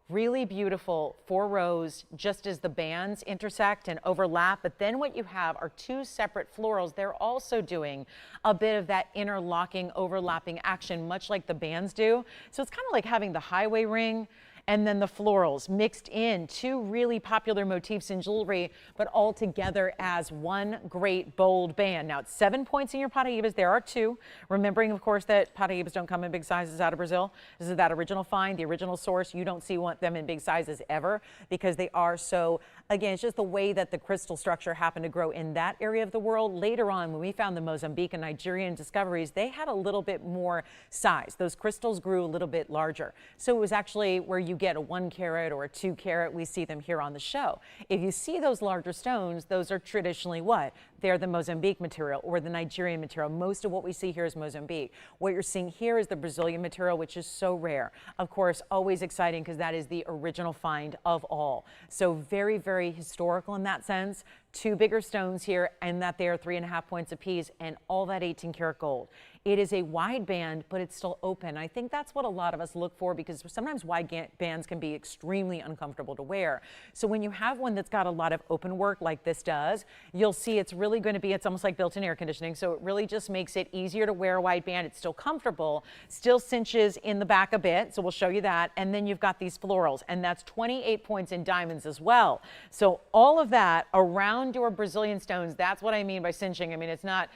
really beautiful 4 rows just as the bands intersect and overlap. But then what you have are 2 separate florals. They're also doing a bit of that interlocking, overlapping action, much like the bands do. So it's kind of like having the highway ring and then the florals mixed in, 2 really popular motifs in jewelry, but all together as one great bold band. Now it's 7 points in your Paraibas. There are 2. Remembering, of course, that Paraibas don't come in big sizes out of Brazil. This is that original find, the original source. You don't see them in big sizes ever because they are so, again, it's just the way that the crystal structure happened to grow in that area of the world. Later on, when we found the Mozambique and Nigerian discoveries, they had a little bit more size. Those crystals grew a little bit larger. So it was actually where you get a 1 carat or a 2 carat. We see them here on the show. If you see those larger stones, those are traditionally what? They're the Mozambique material or the Nigerian material. Most of what we see here is Mozambique. What you're seeing here is the Brazilian material, which is so rare. Of course, always exciting because that is the original find of all. So very, very historical in that sense. 2 bigger stones here and that they are 3.5 points apiece and all that 18 karat gold. It is a wide band, but it's still open. I think that's what a lot of us look for because sometimes wide bands can be extremely uncomfortable to wear. So when you have one that's got a lot of open work like this does, you'll see it's really going to be, it's almost like built-in air conditioning. So it really just makes it easier to wear a wide band. It's still comfortable, still cinches in the back a bit. So we'll show you that. And then you've got these florals and that's 28 points in diamonds as well. So all of that around your Brazilian stones, that's what I mean by cinching. I mean, it's not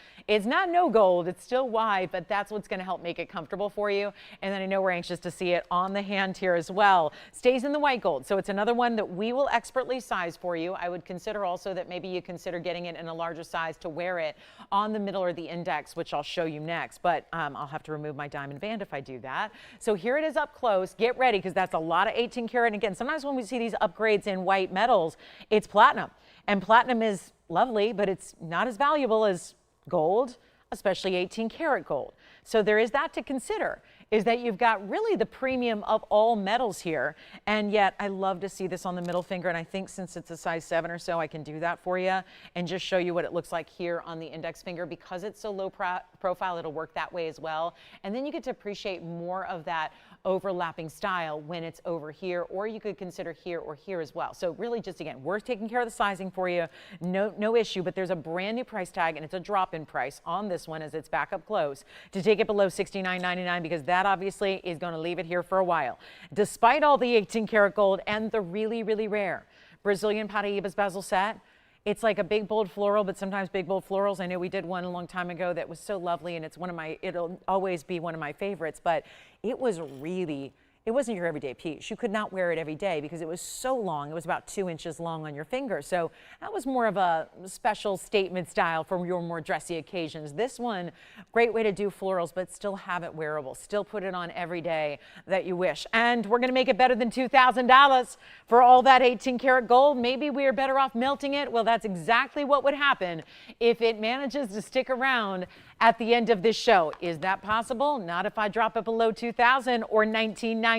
no gold, it's still wide, but that's what's going to help make it comfortable for you. And then I know we're anxious to see it on the hand here as well. Stays in the white gold. So it's another one that we will expertly size for you. I would consider also that maybe you consider getting it in a larger size to wear it on the middle or the index, which I'll show you next. But I'll have to remove my diamond band if I do that. So here it is up close. Get ready because that's a lot of 18 karat. And again, sometimes when we see these upgrades in white metals, it's platinum. And platinum is lovely, but it's not as valuable as gold, especially 18 karat gold. So there is that to consider, is that you've got really the premium of all metals here. And yet I love to see this on the middle finger. And I think since it's a size 7 or so, I can do that for you and just show you what it looks like here on the index finger. Because it's so low profile, it'll work that way as well. And then you get to appreciate more of that overlapping style when it's over here, or you could consider here or here as well. So really just, again, we're taking care of the sizing for you. No issue, but there's a brand new price tag and it's a drop in price on this one as it's back up close to take it below $69.99 because that obviously is going to leave it here for a while. Despite all the 18 karat gold and the really, really rare Brazilian Paraibas bezel set, it's like a big bold floral, but sometimes big bold florals. I know we did one a long time ago that was so lovely and it's one of my, it'll always be one of my favorites, but it was really, it wasn't your everyday piece. You could not wear it every day because it was so long. It was about 2 inches long on your finger. So that was more of a special statement style for your more dressy occasions. This one, great way to do florals, but still have it wearable. Still put it on every day that you wish. And we're going to make it better than $2,000 for all that 18 karat gold. Maybe we are better off melting it. Well, that's exactly what would happen if it manages to stick around at the end of this show. Is that possible? Not if I drop it below $2,000 or $19.99.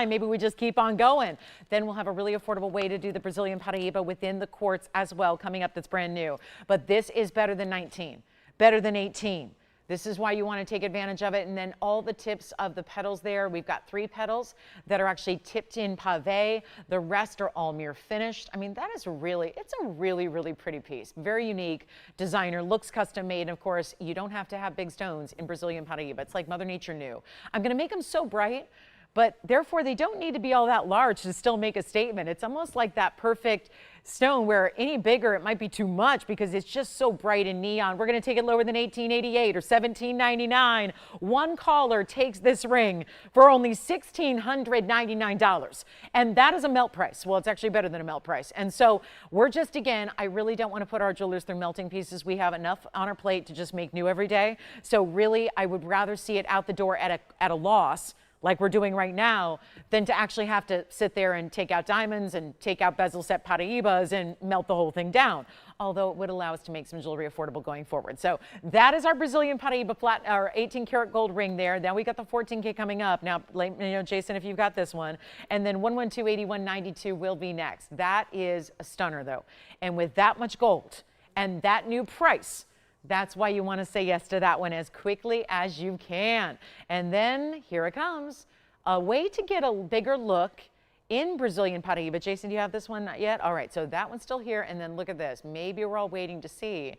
Maybe we just keep on going. Then we'll have a really affordable way to do the Brazilian Paraiba within the quartz as well coming up that's brand new. But this is better than 19, better than 18. This is why you want to take advantage of it. And then all the tips of the petals there. We've got 3 petals that are actually tipped in pave. The rest are all mirror finished. I mean, that is really, it's a really, really pretty piece. Very unique. Designer, looks custom made. And of course, you don't have to have big stones in Brazilian Paraiba. It's like Mother Nature knew. I'm going to make them so bright, but therefore they don't need to be all that large to still make a statement. It's almost like that perfect stone where any bigger it might be too much because it's just so bright and neon. We're going to take it lower than $1888 or $1799. One caller takes this ring for only $1,699, and that is a melt price. Well, it's actually better than a melt price. And so we're just, again, I really don't want to put our jewelers through melting pieces. We have enough on our plate to just make new every day. So really, I would rather see it out the door at a loss, like we're doing right now, than to actually have to sit there and take out diamonds and take out bezel set Paraibas and melt the whole thing down. Although it would allow us to make some jewelry affordable going forward. So that is our Brazilian Paraiba flat, our 18 karat gold ring there. Now we got the 14K coming up. Now, you know, Jason, if you've got this one. And then 1128192 will be next. That is a stunner though. And with that much gold and that new price, that's why you want to say yes to that one as quickly as you can. And then here it comes, a way to get a bigger look in Brazilian Paraiba. Jason, do you have this one? Not yet? All right, so that one's still here. And then look at this. Maybe we're all waiting to see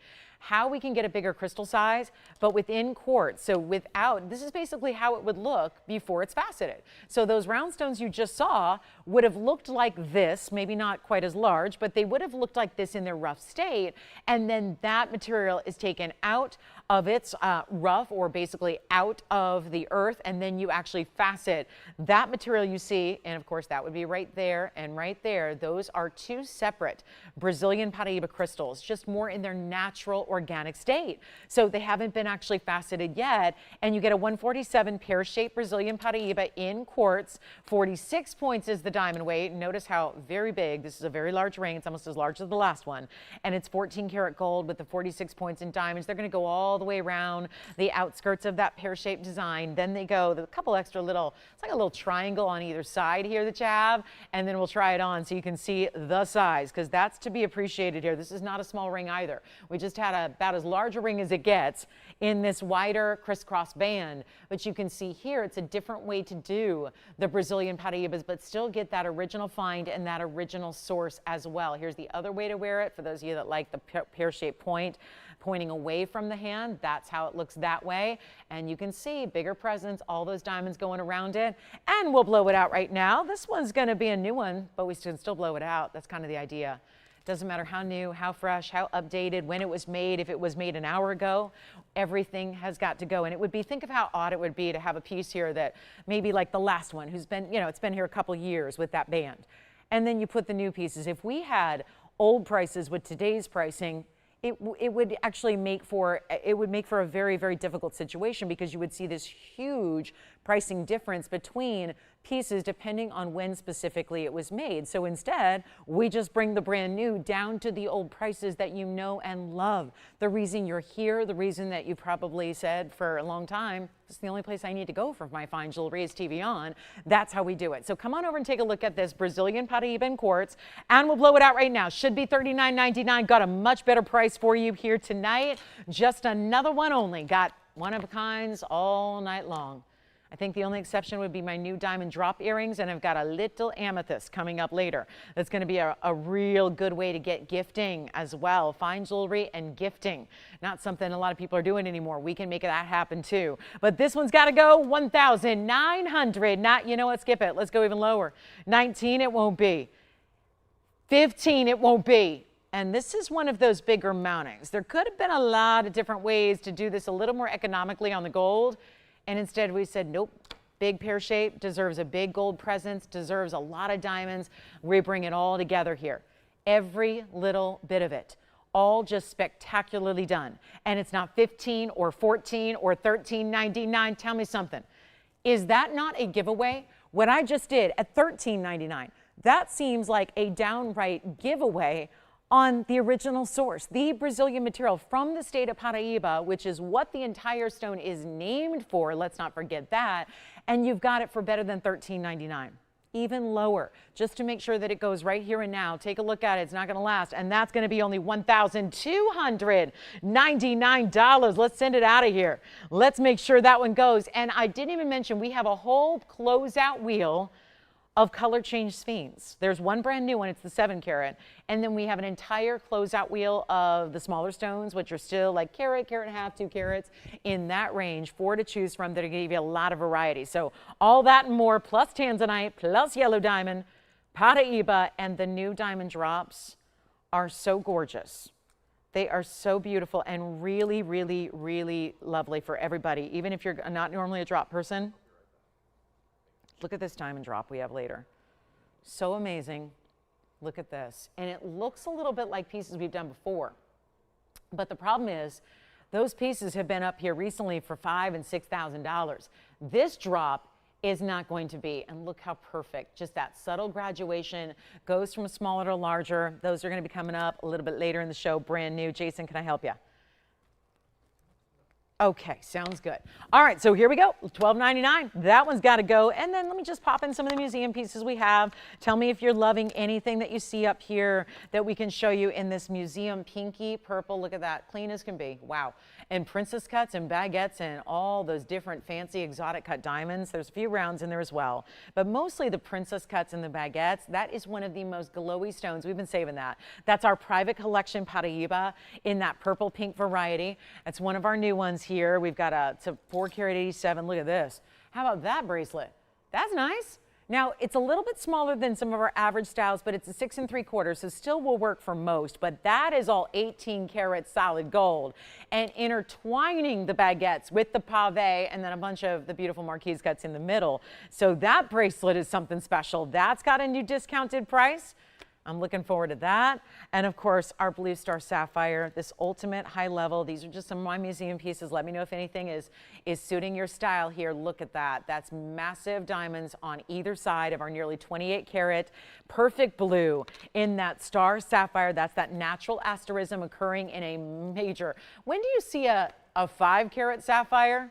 how we can get a bigger crystal size, but within quartz. So without, this is basically how it would look before it's faceted. So those round stones you just saw would have looked like this, maybe not quite as large, but they would have looked like this in their rough state. And then that material is taken out of its rough, or basically out of the earth, and then you actually facet that material you see. And of course that would be right there and right there. Those are two separate Brazilian Paraiba crystals, just more in their natural organic state. So they haven't been actually faceted yet. And you get a 147 pear-shaped Brazilian Paraiba in quartz. 46 points is the diamond weight. Notice how very big. This is a very large ring. It's almost as large as the last one. And it's 14 karat gold with the 46 points in diamonds. They're going to go all the way around the outskirts of that pear-shaped design. Then they go a couple extra little, it's like a little triangle on either side here that you have. And then we'll try it on so you can see the size, because that's to be appreciated here. This is not a small ring either. We just had about as large a ring as it gets in this wider crisscross band. But you can see here it's a different way to do the Brazilian Paraibas, but still get that original find and that original source as well. Here's the other way to wear it for those of you that like the pear-shaped point pointing away from the hand. That's how it looks that way. And you can see bigger presence, all those diamonds going around it. And we'll blow it out right now. This one's going to be a new one, but we can still blow it out. That's kind of the idea. Doesn't matter how new, how fresh, how updated, when it was made. If it was made an hour ago, everything has got to go. And it would be, think of how odd it would be to have a piece here that maybe like the last one who's been, you know, it's been here a couple years with that band. And then you put the new pieces. If we had old prices with today's pricing, it would actually make for a very, very difficult situation, because you would see this huge pricing difference between pieces depending on when specifically it was made. So instead, we just bring the brand new down to the old prices that you know and love. The reason you're here, the reason that you probably said for a long time, this is the only place I need to go for my fine jewelry is TVON. That's how we do it. So come on over and take a look at this Brazilian Paraiba in quartz, and we'll blow it out right now. Should be $39.99. Got a much better price for you here tonight. Just another one only. Got one of a kinds all night long. I think the only exception would be my new diamond drop earrings, and I've got a little amethyst coming up later. That's going to be a real good way to get gifting as well. Fine jewelry and gifting. Not something a lot of people are doing anymore. We can make that happen too. But this one's got to go 1,900. Not, you know what, skip it. Let's go even lower. 19 it won't be. 15 it won't be. And this is one of those bigger mountings. There could have been a lot of different ways to do this a little more economically on the gold. And instead we said, nope, big pear shape, deserves a big gold presence, deserves a lot of diamonds. We bring it all together here. Every little bit of it, all just spectacularly done. And it's not 15 or 14 or 13.99. Tell me something. Is that not a giveaway? What I just did at 13.99, that seems like a downright giveaway on the original source, the Brazilian material from the state of Paraiba, which is what the entire stone is named for. Let's not forget that. And you've got it for better than $13.99. Even lower, just to make sure that it goes right here and now. Take a look at it. It's not going to last. And that's going to be only $1,299. Let's send it out of here. Let's make sure that one goes. And I didn't even mention we have a whole closeout wheel of color change sphenes. There's one brand new one, it's the 7 carat. And then we have an entire closeout wheel of the smaller stones, which are still like carat, carat and a half, 2 carats, in that range, 4 to choose from that are gonna give you a lot of variety. So all that and more, plus Tanzanite, plus yellow diamond, Paraiba, and the new diamond drops are so gorgeous. They are so beautiful and really, really, really lovely for everybody. Even if you're not normally a drop person, look at this diamond drop we have later. So amazing. Look at this. And it looks a little bit like pieces we've done before. But the problem is those pieces have been up here recently for $5,000 and $6,000. This drop is not going to be, and look how perfect. Just that subtle graduation goes from smaller to larger. Those are going to be coming up a little bit later in the show, brand new. Jason, can I help you? Okay, sounds good. All right, so here we go, $12.99. That one's got to go. And then let me just pop in some of the museum pieces we have. Tell me if you're loving anything that you see up here that we can show you in this museum pinky purple. Look at that, clean as can be. Wow. And princess cuts and baguettes and all those different fancy exotic cut diamonds. There's a few rounds in there as well, but mostly the princess cuts and the baguettes. That is one of the most glowy stones. We've been saving that. That's our private collection Paraiba in that purple pink variety. That's one of our new ones here. We've got it's a 4 carat 87. Look at this. How about that bracelet? That's nice. Now it's a little bit smaller than some of our average styles, but it's a 6 3/4, so still will work for most. But that is all 18 karat solid gold, and intertwining the baguettes with the pave and then a bunch of the beautiful marquise cuts in the middle. So that bracelet is something special. That's got a new discounted price. I'm looking forward to that. And of course, our Blue Star Sapphire, this ultimate high level. These are just some of my museum pieces. Let me know if anything is suiting your style here. Look at that. That's massive diamonds on either side of our nearly 28 karat perfect blue in that Star Sapphire. That's that natural asterism occurring in a major. When do you see a 5 carat sapphire?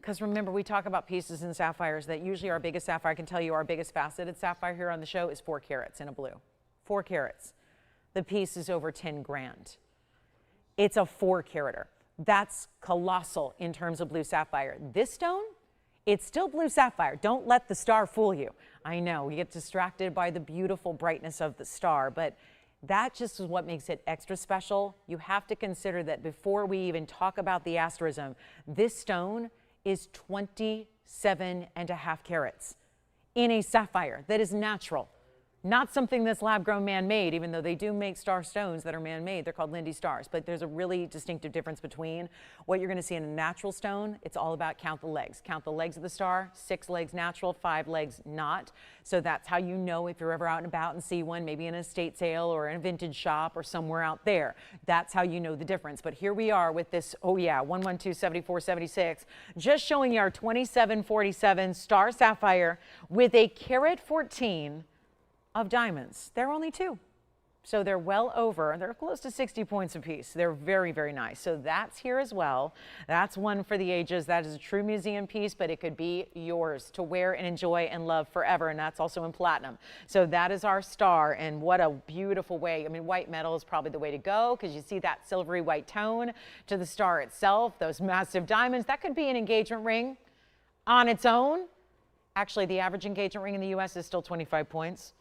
Because remember, we talk about pieces in sapphires that usually our biggest sapphire, I can tell you our biggest faceted sapphire here on the show is 4 carats in a blue. 4 carats. The piece is over 10 grand. It's a 4 carater. That's colossal in terms of blue sapphire. This stone, it's still blue sapphire. Don't let the star fool you. I know, we get distracted by the beautiful brightness of the star, but that just is what makes it extra special. You have to consider that before we even talk about the asterism, this stone is 27.5 carats in a sapphire that is natural, not something that's lab-grown man-made, even though they do make star stones that are man-made. They're called Lindy stars, but there's a really distinctive difference between what you're going to see in a natural stone. It's all about count the legs. Count the legs of the star, 6 legs natural, 5 legs not. So that's how you know if you're ever out and about and see one, maybe in an estate sale or in a vintage shop or somewhere out there. That's how you know the difference. But here we are with this, oh yeah, 1127476, just showing you our 2747 Star Sapphire with a carat 14 of diamonds. They're only 2. So they're well over, they're close to 60 points apiece. They're very, very nice. So that's here as well. That's one for the ages. That is a true museum piece, but it could be yours to wear and enjoy and love forever. And that's also in platinum. So that is our star, and what a beautiful way. I mean, white metal is probably the way to go because you see that silvery white tone to the star itself, those massive diamonds. That could be an engagement ring on its own. Actually, the average engagement ring in the US is still 25 points.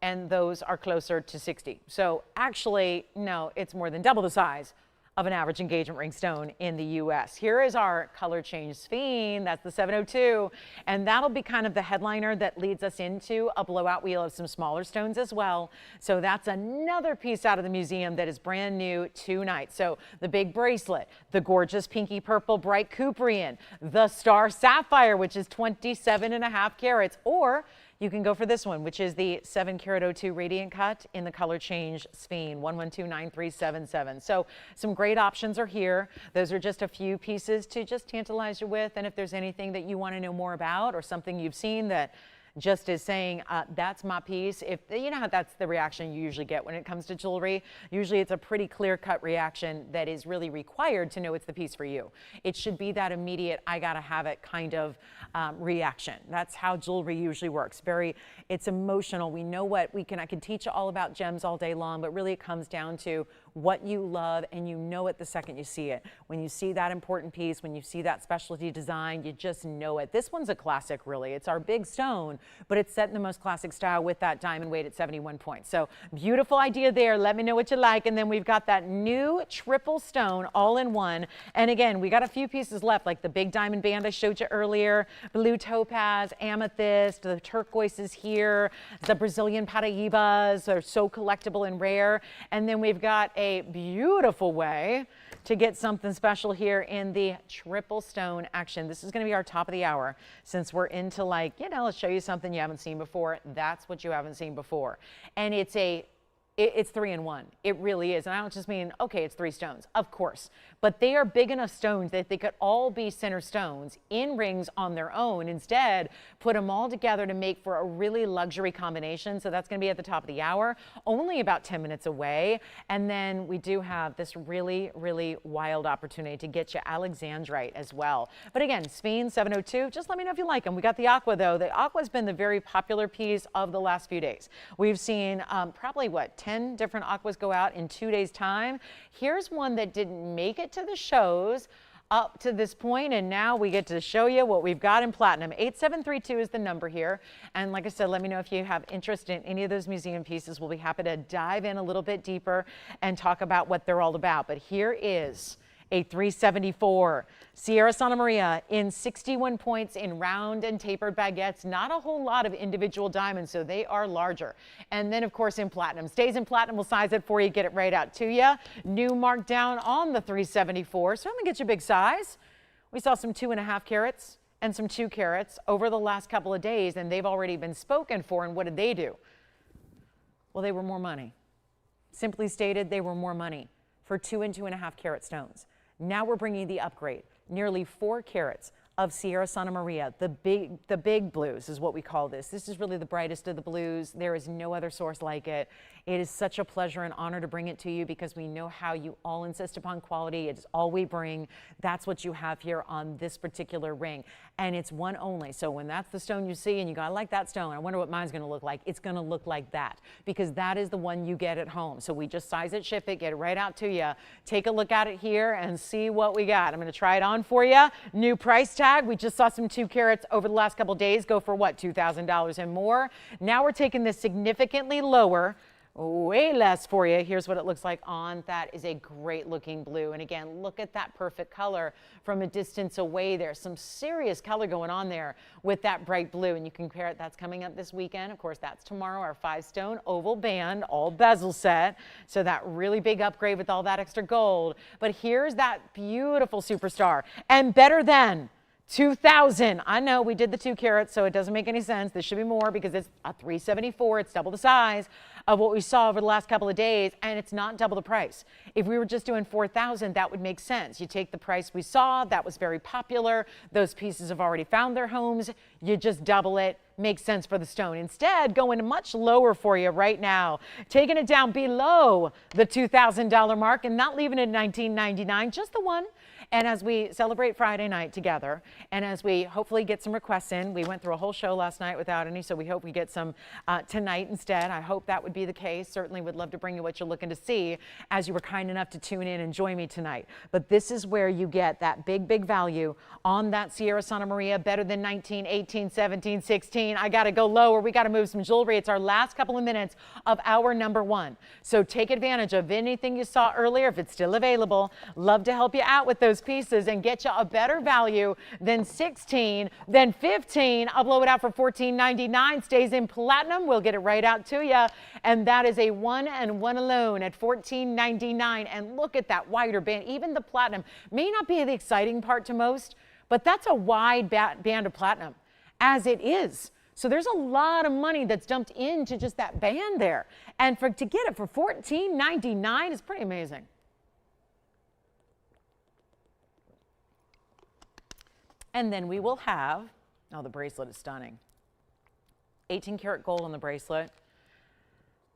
And those are closer to 60. So actually, no, it's more than double the size of an average engagement ring stone in the US. Here is our color change sphene. That's the 702. And that'll be kind of the headliner that leads us into a blowout wheel of some smaller stones as well. So that's another piece out of the museum that is brand new tonight. So the big bracelet, the gorgeous pinky purple bright Cuprian, the Star Sapphire, which is 27.5 carats, or you can go for this one, which is the 7 carat 02 radiant cut in the color change sphene, 1129377. So some great options are here. Those are just a few pieces to just tantalize you with. And if there's anything that you want to know more about or something you've seen that just is saying, that's my piece. If you know how that's the reaction you usually get when it comes to jewelry. Usually it's a pretty clear-cut reaction that is really required to know it's the piece for you. It should be that immediate, I gotta have it kind of reaction. That's how jewelry usually works. It's emotional. We know what I can teach you all about gems all day long, but really it comes down to what you love, and you know it the second you see it. When you see that important piece, when you see that specialty design, you just know it. This one's a classic, really. It's our big stone, but it's set in the most classic style with that diamond weight at 71 points. So beautiful idea there. Let me know what you like. And then we've got that new triple stone all in one. And again, we got a few pieces left, like the big diamond band I showed you earlier, blue topaz, amethyst, the turquoises here, the Brazilian Paraibas are so collectible and rare. And then we've got a beautiful way to get something special here in the triple stone action. This is going to be our top of the hour, since we're into, like, you know, let's show you something you haven't seen before. That's what you haven't seen before. And it's 3-in-1. It really is. And I don't just mean, okay, it's 3 stones, of course, but they are big enough stones that they could all be center stones in rings on their own. Instead, put them all together to make for a really luxury combination. So that's going to be at the top of the hour, only about 10 minutes away. And then we do have this really, really wild opportunity to get you Alexandrite as well. But again, sphene 702, just let me know if you like them. We got the aqua though. The aqua has been the very popular piece of the last few days. We've seen probably what, 10 different aquas go out in 2 days time. Here's one that didn't make it to the shows up to this point, and now we get to show you what we've got in platinum. 8732 is the number here. And like I said, let me know if you have interest in any of those museum pieces. We'll be happy to dive in a little bit deeper and talk about what they're all about. But here is a 374 Sierra Santa Maria in 61 points in round and tapered baguettes. Not a whole lot of individual diamonds, so they are larger. And then, of course, in platinum. Stays in platinum. We'll size it for you, get it right out to you. New mark down on the 374. So I'm going to get you a big size. We saw some 2.5 carats and some 2 carats over the last couple of days, and they've already been spoken for. And what did they do? Well, they were more money. Simply stated, they were more money for 2 and 2.5 carat stones. Now we're bringing the upgrade, nearly 4 carats of Sierra Santa Maria. The big blues is what we call this. This is really the brightest of the blues. There is no other source like it. It is such a pleasure and honor to bring it to you because we know how you all insist upon quality. It is all we bring. That's what you have here on this particular ring. And it's one only. So when that's the stone you see and you go, I like that stone, I wonder what mine's going to look like. It's going to look like that because that is the one you get at home. So we just size it, ship it, get it right out to you. Take a look at it here and see what we got. I'm going to try it on for you. New price tag. We just saw some 2 carats over the last couple of days go for what, $2,000 and more. Now we're taking this significantly lower, way less for you. Here's what it looks like on. That is a great looking blue. And again, look at that perfect color from a distance away. There's some serious color going on there with that bright blue. And you can compare it. That's coming up this weekend. Of course, that's tomorrow, our 5-stone oval band, all bezel set. So that really big upgrade with all that extra gold. But here's that beautiful superstar and better than 2,000. I know we did the 2 carats, so it doesn't make any sense. This should be more because it's a 374. It's double the size of what we saw over the last couple of days, and it's not double the price. If we were just doing 4,000, that would make sense. You take the price we saw, that was very popular. Those pieces have already found their homes. You just double it. Makes sense for the stone. Instead, going much lower for you right now, taking it down below the $2,000 mark and not leaving it at $1,999, just the one. And as we celebrate Friday night together, and as we hopefully get some requests in, we went through a whole show last night without any, so we hope we get some tonight instead. I hope that would be the case. Certainly would love to bring you what you're looking to see as you were kind enough to tune in and join me tonight. But this is where you get that big, big value on that Sierra Santa Maria, better than 19, 18, 17, 16. I got to go lower. We got to move some jewelry. It's our last couple of minutes of hour number 1. So take advantage of anything you saw earlier if it's still available. Love to help you out with those pieces and get you a better value than 16, then 15. I'll blow it out for $14.99. Stays in platinum. We'll get it right out to you. And that is a 1 and 1 alone at $14.99. And look at that wider band. Even the platinum may not be the exciting part to most, but that's a wide band of platinum as it is. So there's a lot of money that's dumped into just that band there. And to get it for $14.99 is pretty amazing. And then we will have, oh, the bracelet is stunning. 18 karat gold on the bracelet,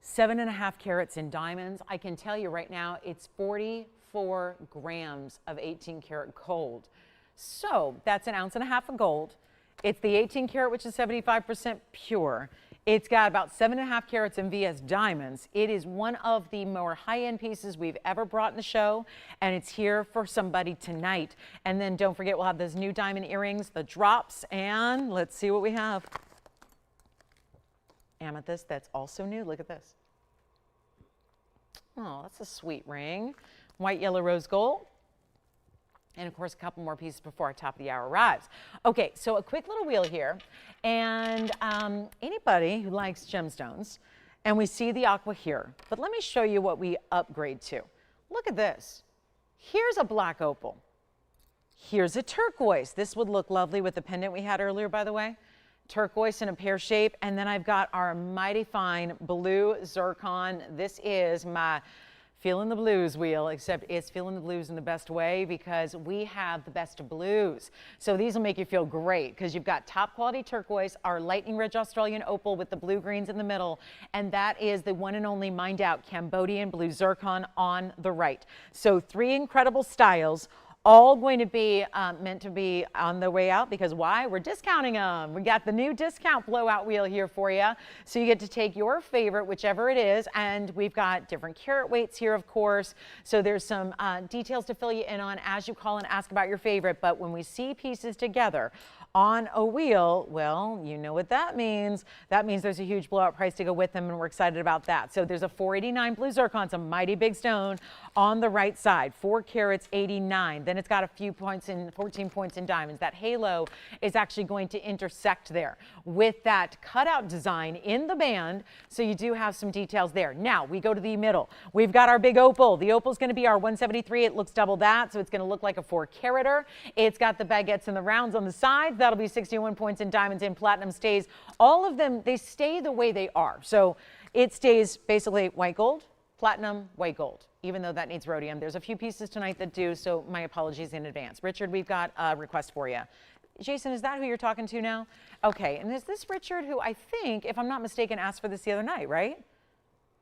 7.5 carats in diamonds. I can tell you right now, it's 44 grams of 18 karat gold. So that's 1.5 ounces of gold. It's the 18 karat, which is 75% pure. It's got about 7.5 carats in VS diamonds. It is one of the more high-end pieces we've ever brought in the show, and it's here for somebody tonight. And then don't forget, we'll have those new diamond earrings, the drops, and let's see what we have. Amethyst, that's also new. Look at this. Oh, that's a sweet ring. White, yellow, rose gold. And of course, a couple more pieces before our top of the hour arrives. Okay, so a quick little wheel here. And anybody who likes gemstones, and we see the aqua here, but let me show you what we upgrade to. Look at this. Here's a black opal. Here's a turquoise. This would look lovely with the pendant we had earlier, by the way. Turquoise in a pear shape. And then I've got our mighty fine blue zircon. This is my Feeling the Blues wheel, except it's feeling the blues in the best way because we have the best of blues. So these will make you feel great because you've got top quality turquoise, our lightning ridge Australian opal with the blue greens in the middle, and that is the one and only mined out Cambodian blue zircon on the right. So 3 incredible styles, all going to be meant to be on the way out because why? We're discounting them. We got the new discount blowout wheel here for you. So you get to take your favorite, whichever it is, and we've got different carat weights here, of course. So there's some details to fill you in on as you call and ask about your favorite. But when we see pieces together on a wheel, well, you know what that means. That means there's a huge blowout price to go with them, and we're excited about that. So there's a 489 blue zircon, it's a mighty big stone on the right side, 4 carats 89. Then it's got a few points in 14 points in diamonds. That halo is actually going to intersect there with that cutout design in the band. So you do have some details there. Now we go to the middle. We've got our big opal. The opal is going to be our 173. It looks double that, so it's going to look like a 4-carater. It's got the baguettes and the rounds on the sides. That'll be 61 points in diamonds, and platinum stays. All of them, they stay the way they are. So it stays basically white gold, platinum, white gold, even though that needs rhodium. There's a few pieces tonight that do, so my apologies in advance. Richard, we've got a request for you. Jason, is that who you're talking to now? Okay, and is this Richard who I think, if I'm not mistaken, asked for this the other night, right?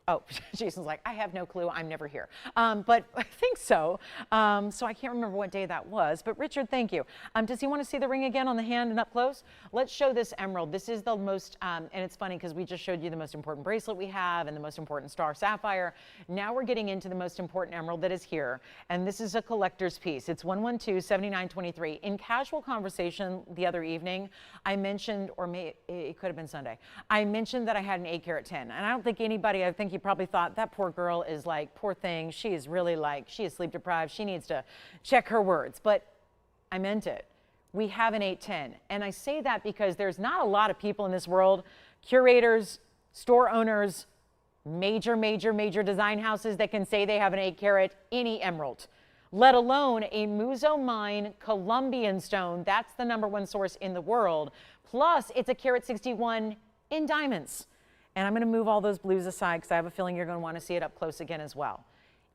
Oh, Jason's like, I have no clue. I'm never here. But I think so. So I can't remember what day that was. But Richard, thank you. Does he want to see the ring again on the hand and up close? Let's show this emerald. This is the most, and it's funny because we just showed you the most important bracelet we have and the most important star sapphire. Now we're getting into the most important emerald that is here. And this is a collector's piece. It's 112-7923. In casual conversation the other evening, I mentioned, or it could have been Sunday, I mentioned that I had an 8-carat 10. And I don't think anybody, I think you probably thought that poor girl is like, poor thing, she is really like, she is sleep deprived, she needs to check her words. But I meant it. We have an 810. And I say that because there's not a lot of people in this world, curators, store owners, major design houses that can say they have an 8-carat any emerald, let alone a Muso Mine Colombian stone. That's the #1 source in the world. Plus it's a carat 61 in diamonds. And I'm going to move all those blues aside because I have a feeling you're going to want to see it up close again as well.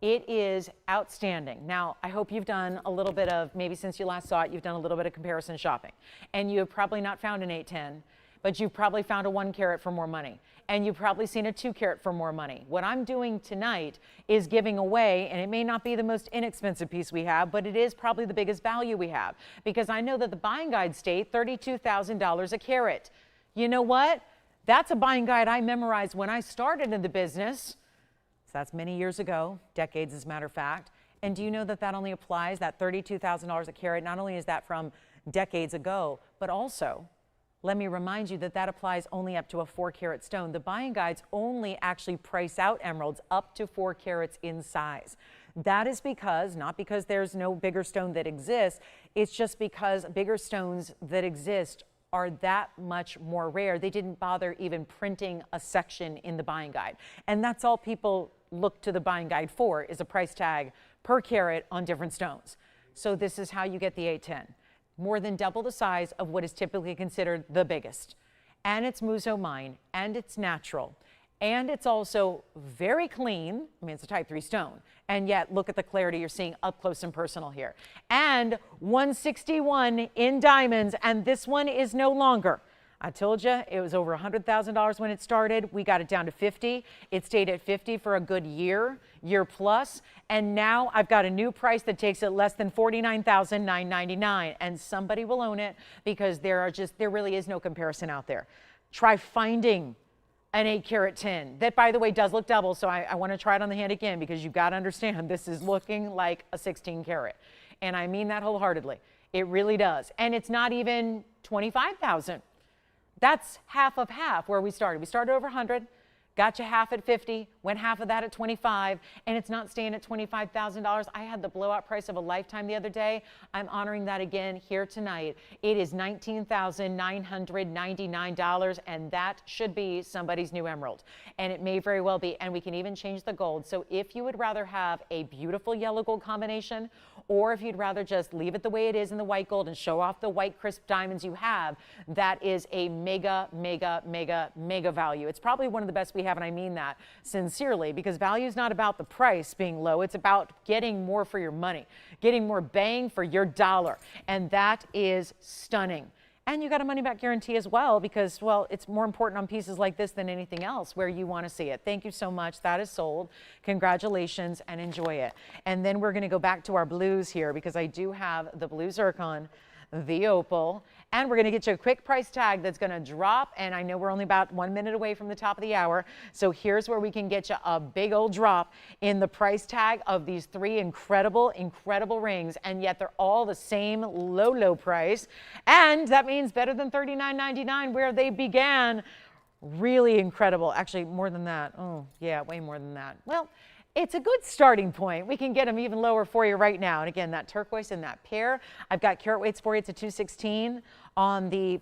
It is outstanding. Now, I hope you've done a little bit of, maybe since you last saw it, you've done a little bit of comparison shopping. And you have probably not found an 810, but you've probably found a 1-carat for more money. And you've probably seen a 2-carat for more money. What I'm doing tonight is giving away, and it may not be the most inexpensive piece we have, but it is probably the biggest value we have. Because I know that the buying guides state $32,000 a carat. You know what? That's a buying guide I memorized when I started in the business. So that's many years ago, decades as a matter of fact. And do you know that that only applies, that $32,000 a carat, not only is that from decades ago, but also, let me remind you that that applies only up to a 4-carat stone. The buying guides only actually price out emeralds up to 4 carats in size. That is because, not because there's no bigger stone that exists, it's just because bigger stones that exist are that much more rare. They didn't bother even printing a section in the buying guide. And that's all people look to the buying guide for, is a price tag per carat on different stones. So this is how you get the 810. More than double the size of what is typically considered the biggest. And it's Muso Mine, and it's natural. And it's also very clean. I mean, it's a type 3 stone. And yet, look at the clarity you're seeing up close and personal here. And 161 in diamonds, and this one is no longer. I told you it was over $100,000 when it started. We got it down to 50. It stayed at 50 for a good year plus. And now I've got a new price that takes it less than $49,999. And somebody will own it because there really is no comparison out there. Try finding an 8-carat tin that, by the way, does look double. So I want to try it on the hand again, because you've got to understand this is looking like a 16-carat. And I mean that wholeheartedly. It really does. And it's not even 25,000. That's half of half where we started. We started over 100. Got you half at 50, went half of that at 25, and it's not staying at $25,000. I had the blowout price of a lifetime the other day. I'm honoring that again here tonight. It is $19,999, and that should be somebody's new emerald. And it may very well be, and we can even change the gold. So if you would rather have a beautiful yellow gold combination, or if you'd rather just leave it the way it is in the white gold and show off the white crisp diamonds you have, that is a mega, mega, mega, mega value. It's probably one of the best we have, and I mean that sincerely, because value is not about the price being low. It's about getting more for your money, getting more bang for your dollar, and that is stunning. And you got a money back guarantee as well, because, well, it's more important on pieces like this than anything else where you want to see it. Thank you so much. That is sold. Congratulations, and enjoy it. And then we're going to go back to our blues here, because I do have the blue zircon, the opal, and we're going to get you a quick price tag that's going to drop. And I know we're only about 1 minute away from the top of the hour. So here's where we can get you a big old drop in the price tag of these 3 incredible, incredible rings. And yet they're all the same low, low price. And that means better than $39.99 where they began. Really incredible. Actually, more than that. Oh, yeah, way more than that. Well, it's a good starting point. We can get them even lower for you right now. And again, that turquoise and that pear. I've got carat weights for you. It's a 216 on the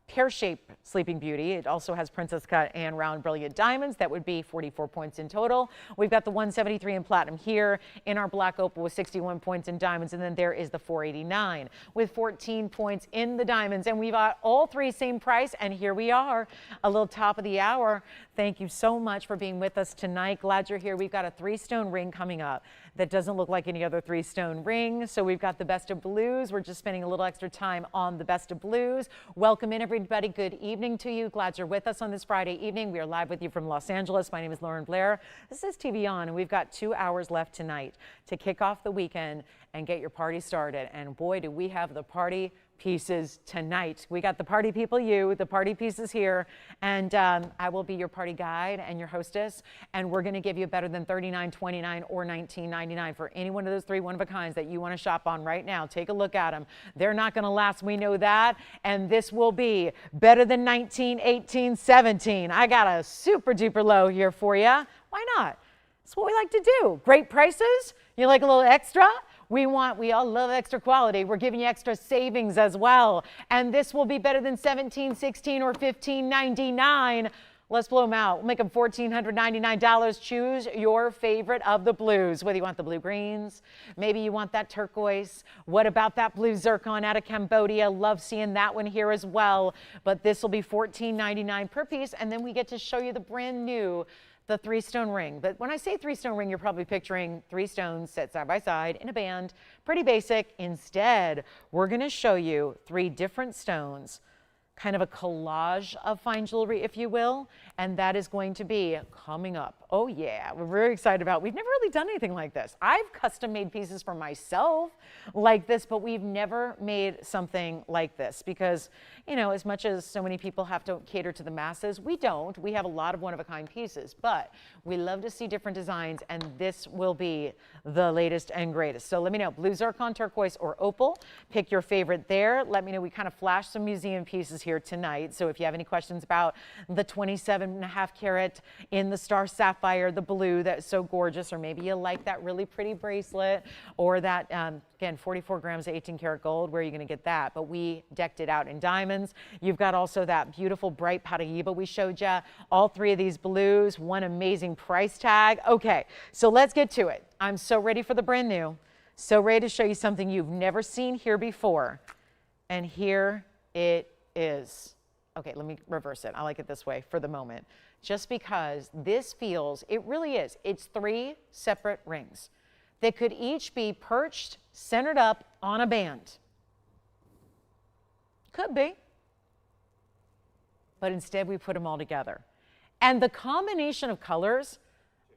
pear-shaped Sleeping Beauty. It also has princess cut and round brilliant diamonds. That would be 44 points in total. We've got the 173 in platinum here in our black opal with 61 points in diamonds. And then there is the 489 with 14 points in the diamonds. And we've got all 3 same price. And here we are, a little top of the hour. Thank you so much for being with us tonight. Glad you're here. We've got a 3-stone ring coming up that doesn't look like any other 3-stone ring. So we've got the best of blues. We're just spending a little extra time on the best of blues. Welcome in, everybody. Good evening to you. Glad you're with us on this Friday evening. We are live with you from Los Angeles. My name is Lauren Blair. This is TVON, and we've got 2 hours left tonight to kick off the weekend and get your party started. And boy, do we have the party pieces tonight. We got the party people, the party pieces here, and I will be your party guide and your hostess, and we're going to give you better than $39.29 or $19.99 for any one of those 3 one-of-a-kinds that you want to shop on right now. Take a look at them. They're not going to last, we know that, and this will be better than $19, $18, $17. I got a super duper low here for you. Why not? It's what we like to do. Great prices. You like a little extra? We all love extra quality. We're giving you extra savings as well. And this will be better than $17, $16, or $15.99. Let's blow them out. We'll make them $1,499. Choose your favorite of the blues, whether you want the blue greens, maybe you want that turquoise. What about that blue zircon out of Cambodia? Love seeing that one here as well. But this will be $14.99 per piece. And then we get to show you the brand new, the 3-stone ring. But when I say 3-stone ring, you're probably picturing 3 stones set side by side in a band. Pretty basic. Instead, we're going to show you 3 different stones, kind of a collage of fine jewelry, if you will, and that is going to be coming up. Oh yeah, we're very excited about. We've never really done anything like this. I've custom made pieces for myself like this, but we've never made something like this because, you know, as much as so many people have to cater to the masses, we don't. We have a lot of one-of-a-kind pieces, but we love to see different designs, and this will be the latest and greatest. So let me know, blue zircon, turquoise, or opal. Pick your favorite there. Let me know. We kind of flashed some museum pieces here tonight, so if you have any questions about the 27.5 carat in the star sapphire, the blue that's so gorgeous, or maybe you like that really pretty bracelet, or that, again, 44 grams of 18 karat gold, where are you going to get that? But we decked it out in diamonds. You've got also that beautiful bright Paraiba we showed you. All 3 of these blues, one amazing price tag. Okay, so let's get to it. I'm so ready for the brand new, so ready to show you something you've never seen here before, and here it is. Okay, let me reverse it. I like it this way for the moment, just because this feels, it really is. It's 3 separate rings that could each be perched, centered up on a band. Could be. But instead we put them all together. And the combination of colors,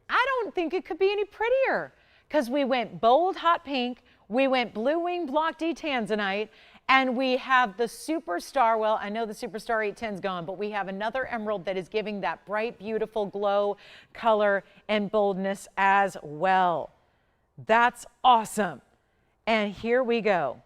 I don't think it could be any prettier, because we went bold hot pink, we went blue wing block D Tanzanite, And we have the Superstar. Well, I know the Superstar 810's gone, but we have another emerald that is giving that bright, beautiful glow, color, and boldness as well. That's awesome. And here we go.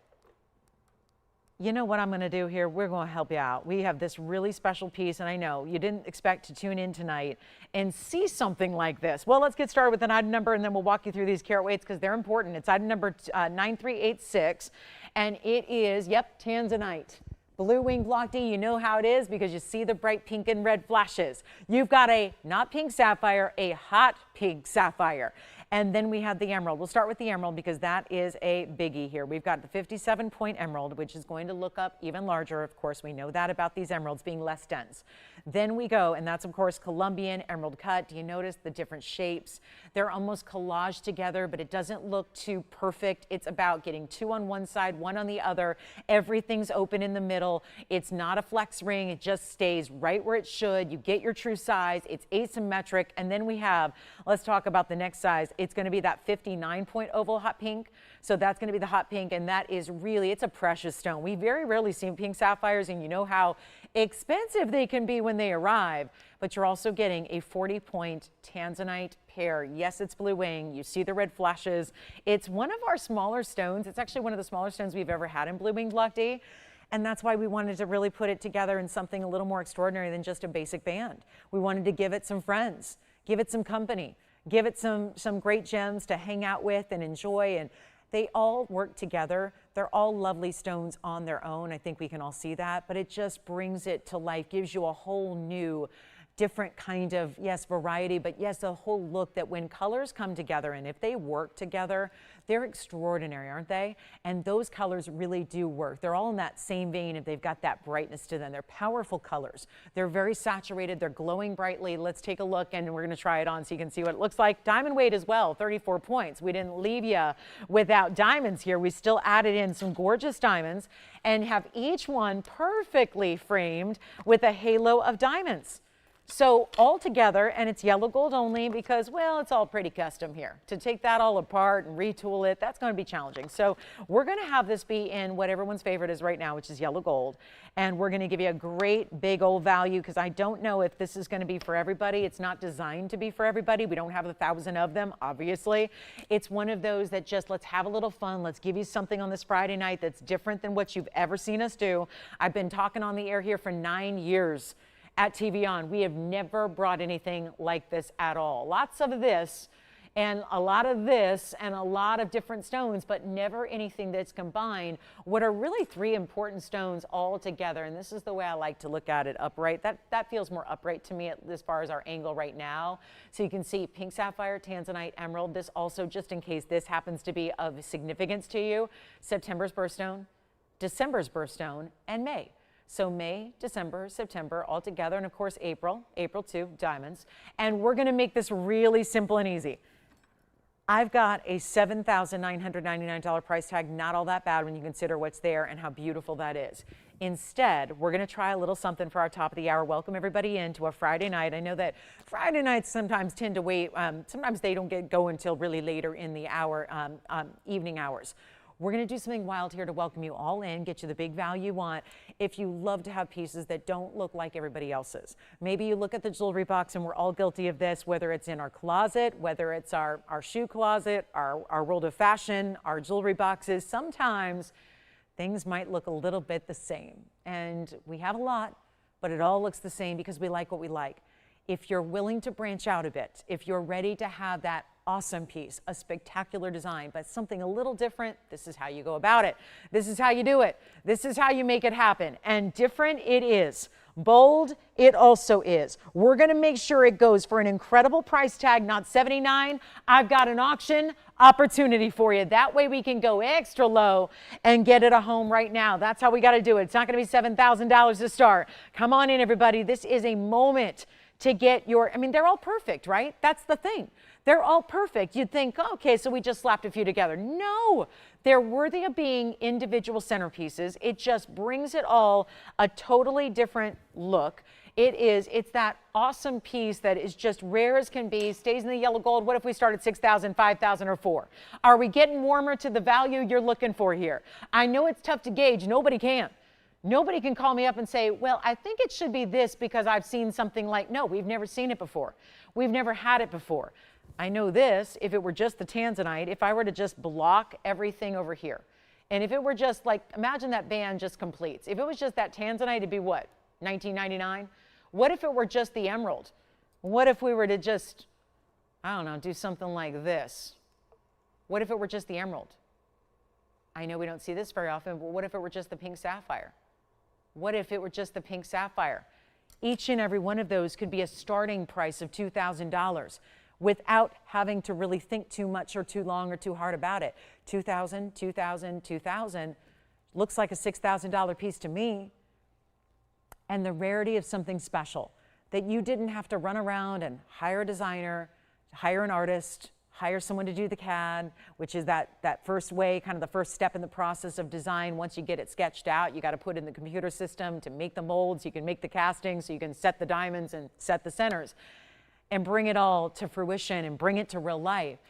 You know what I'm going to do here? We're going to help you out. We have this really special piece, and I know you didn't expect to tune in tonight and see something like this. Well, let's get started with an item number, and then we'll walk you through these carat weights because they're important. It's item number 9386, and it is, yep, Tanzanite. Blue wing block D, you know how it is because you see the bright pink and red flashes. You've got a not pink sapphire, a hot pink sapphire. And then we have the emerald. We'll start with the emerald because that is a biggie here. We've got the 57-point emerald, which is going to look up even larger. Of course, we know that about these emeralds being less dense. Then we go, and that's, of course, Colombian emerald cut. Do you notice the different shapes? They're almost collaged together, but it doesn't look too perfect. It's about getting two on one side, one on the other. Everything's open in the middle. It's not a flex ring. It just stays right where it should. You get your true size. It's asymmetric. And then we have, let's talk about the next size. It's going to be that 59-point oval hot pink. So that's going to be the hot pink, and that is really, it's a precious stone. We very rarely see pink sapphires, and you know how expensive they can be when they arrive, but you're also getting a 40-point Tanzanite pair. Yes, it's blue wing. You see the red flashes. It's one of our smaller stones. It's actually one of the smaller stones we've ever had in blue wing block D. And that's why we wanted to really put it together in something a little more extraordinary than just a basic band. We wanted to give it some friends, give it some company, give it some great gems to hang out with and enjoy. And they all work together. They're all lovely stones on their own. I think we can all see that, but it just brings it to life, gives you a whole new, different kind of, yes, variety, but yes, a whole look that when colors come together and if they work together, they're extraordinary, aren't they? And those colors really do work. They're all in that same vein if they've got that brightness to them. They're powerful colors. They're very saturated. They're glowing brightly. Let's take a look and we're going to try it on so you can see what it looks like. Diamond weight as well, 34 points. We didn't leave you without diamonds here. We still added in some gorgeous diamonds and have each one perfectly framed with a halo of diamonds. So all together, and it's yellow gold only because, well, it's all pretty custom here. To take that all apart and retool it, that's going to be challenging. So we're going to have this be in what everyone's favorite is right now, which is yellow gold. And we're going to give you a great big old value because I don't know if this is going to be for everybody. It's not designed to be for everybody. We don't have 1,000 of them, obviously. It's one of those that just let's have a little fun. Let's give you something on this Friday night that's different than what you've ever seen us do. I've been talking on the air here for 9 years. At TVON, we have never brought anything like this at all. Lots of this and a lot of this and a lot of different stones, but never anything that's combined what are really three important stones all together. And this is the way I like to look at it upright. That feels more upright to me as far as our angle right now. So you can see pink sapphire, Tanzanite, emerald. This also, just in case this happens to be of significance to you, September's birthstone, December's birthstone, and May. So May, December, September all together, and of course April too, diamonds. And we're going to make this really simple and easy. I've got a $7,999 price tag, not all that bad when you consider what's there and how beautiful that is. Instead, we're going to try a little something for our top of the hour. Welcome everybody into a Friday night. I know that Friday nights sometimes tend to wait. Sometimes they don't go until really later in the hour, evening hours. We're going to do something wild here to welcome you all in, get you the big value you want. If you love to have pieces that don't look like everybody else's. Maybe you look at the jewelry box, and we're all guilty of this, whether it's in our closet, whether it's our shoe closet, our world of fashion, our jewelry boxes. Sometimes things might look a little bit the same. And we have a lot, but it all looks the same because we like what we like. If you're willing to branch out a bit, if you're ready to have that awesome piece, a spectacular design, but something a little different, this is how you go about it. This is how you do it. This is how you make it happen. And different it is. Bold it also is. We're going to make sure it goes for an incredible price tag, not $79. I've got an auction opportunity for you. That way we can go extra low and get it a home right now. That's how we got to do it. It's not going to be $7,000 to start. Come on in, everybody. This is a moment to get your, I mean, they're all perfect, right? That's the thing. They're all perfect. You'd think, okay, so we just slapped a few together. No, They're worthy of being individual centerpieces. It just brings it all a totally different look. It's that awesome piece that is just rare as can be, stays in the yellow gold. What if we start at 6,000, 5,000, or 4? Are we getting warmer to the value you're looking for here? I know it's tough to gauge. Nobody can. Nobody can call me up and say, well, I think it should be this because I've seen something like, no, we've never seen it before. We've never had it before. I know this, if it were just the Tanzanite, if I were to just block everything over here, and if it were just like, imagine that band just completes. If it was just that Tanzanite, it'd be what, $19.99? What if it were just the emerald? What if we were to just, I don't know, do something like this? What if it were just the emerald? I know we don't see this very often, but what if it were just the pink sapphire? What if it were just the pink sapphire? Each and every one of those could be a starting price of $2,000 without having to really think too much or too long or too hard about it. $2,000, $2,000, $2,000 looks like a $6,000 piece to me. And the rarity of something special that you didn't have to run around and hire a designer, hire an artist, hire someone to do the CAD, which is that first way, kind of the first step in the process of design. Once you get it sketched out, you got to put it in the computer system to make the molds. You can make the castings, so you can set the diamonds and set the centers and bring it all to fruition and bring it to real life.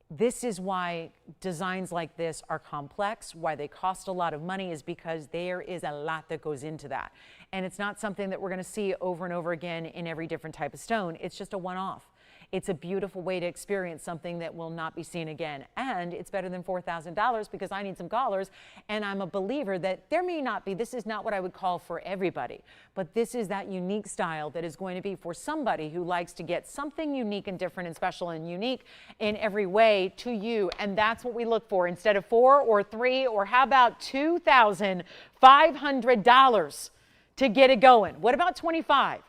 This is why designs like this are complex, why they cost a lot of money, is because there is a lot that goes into that. And it's not something that we're going to see over and over again in every different type of stone. It's just a one-off. It's a beautiful way to experience something that will not be seen again. And it's better than $4,000 because I need some collars. And I'm a believer that there may not be, this is not what I would call for everybody, but this is that unique style that is going to be for somebody who likes to get something unique and different and special and unique in every way to you. And that's what we look for instead of 4 or 3 or how about $2,500 to get it going. What about 25?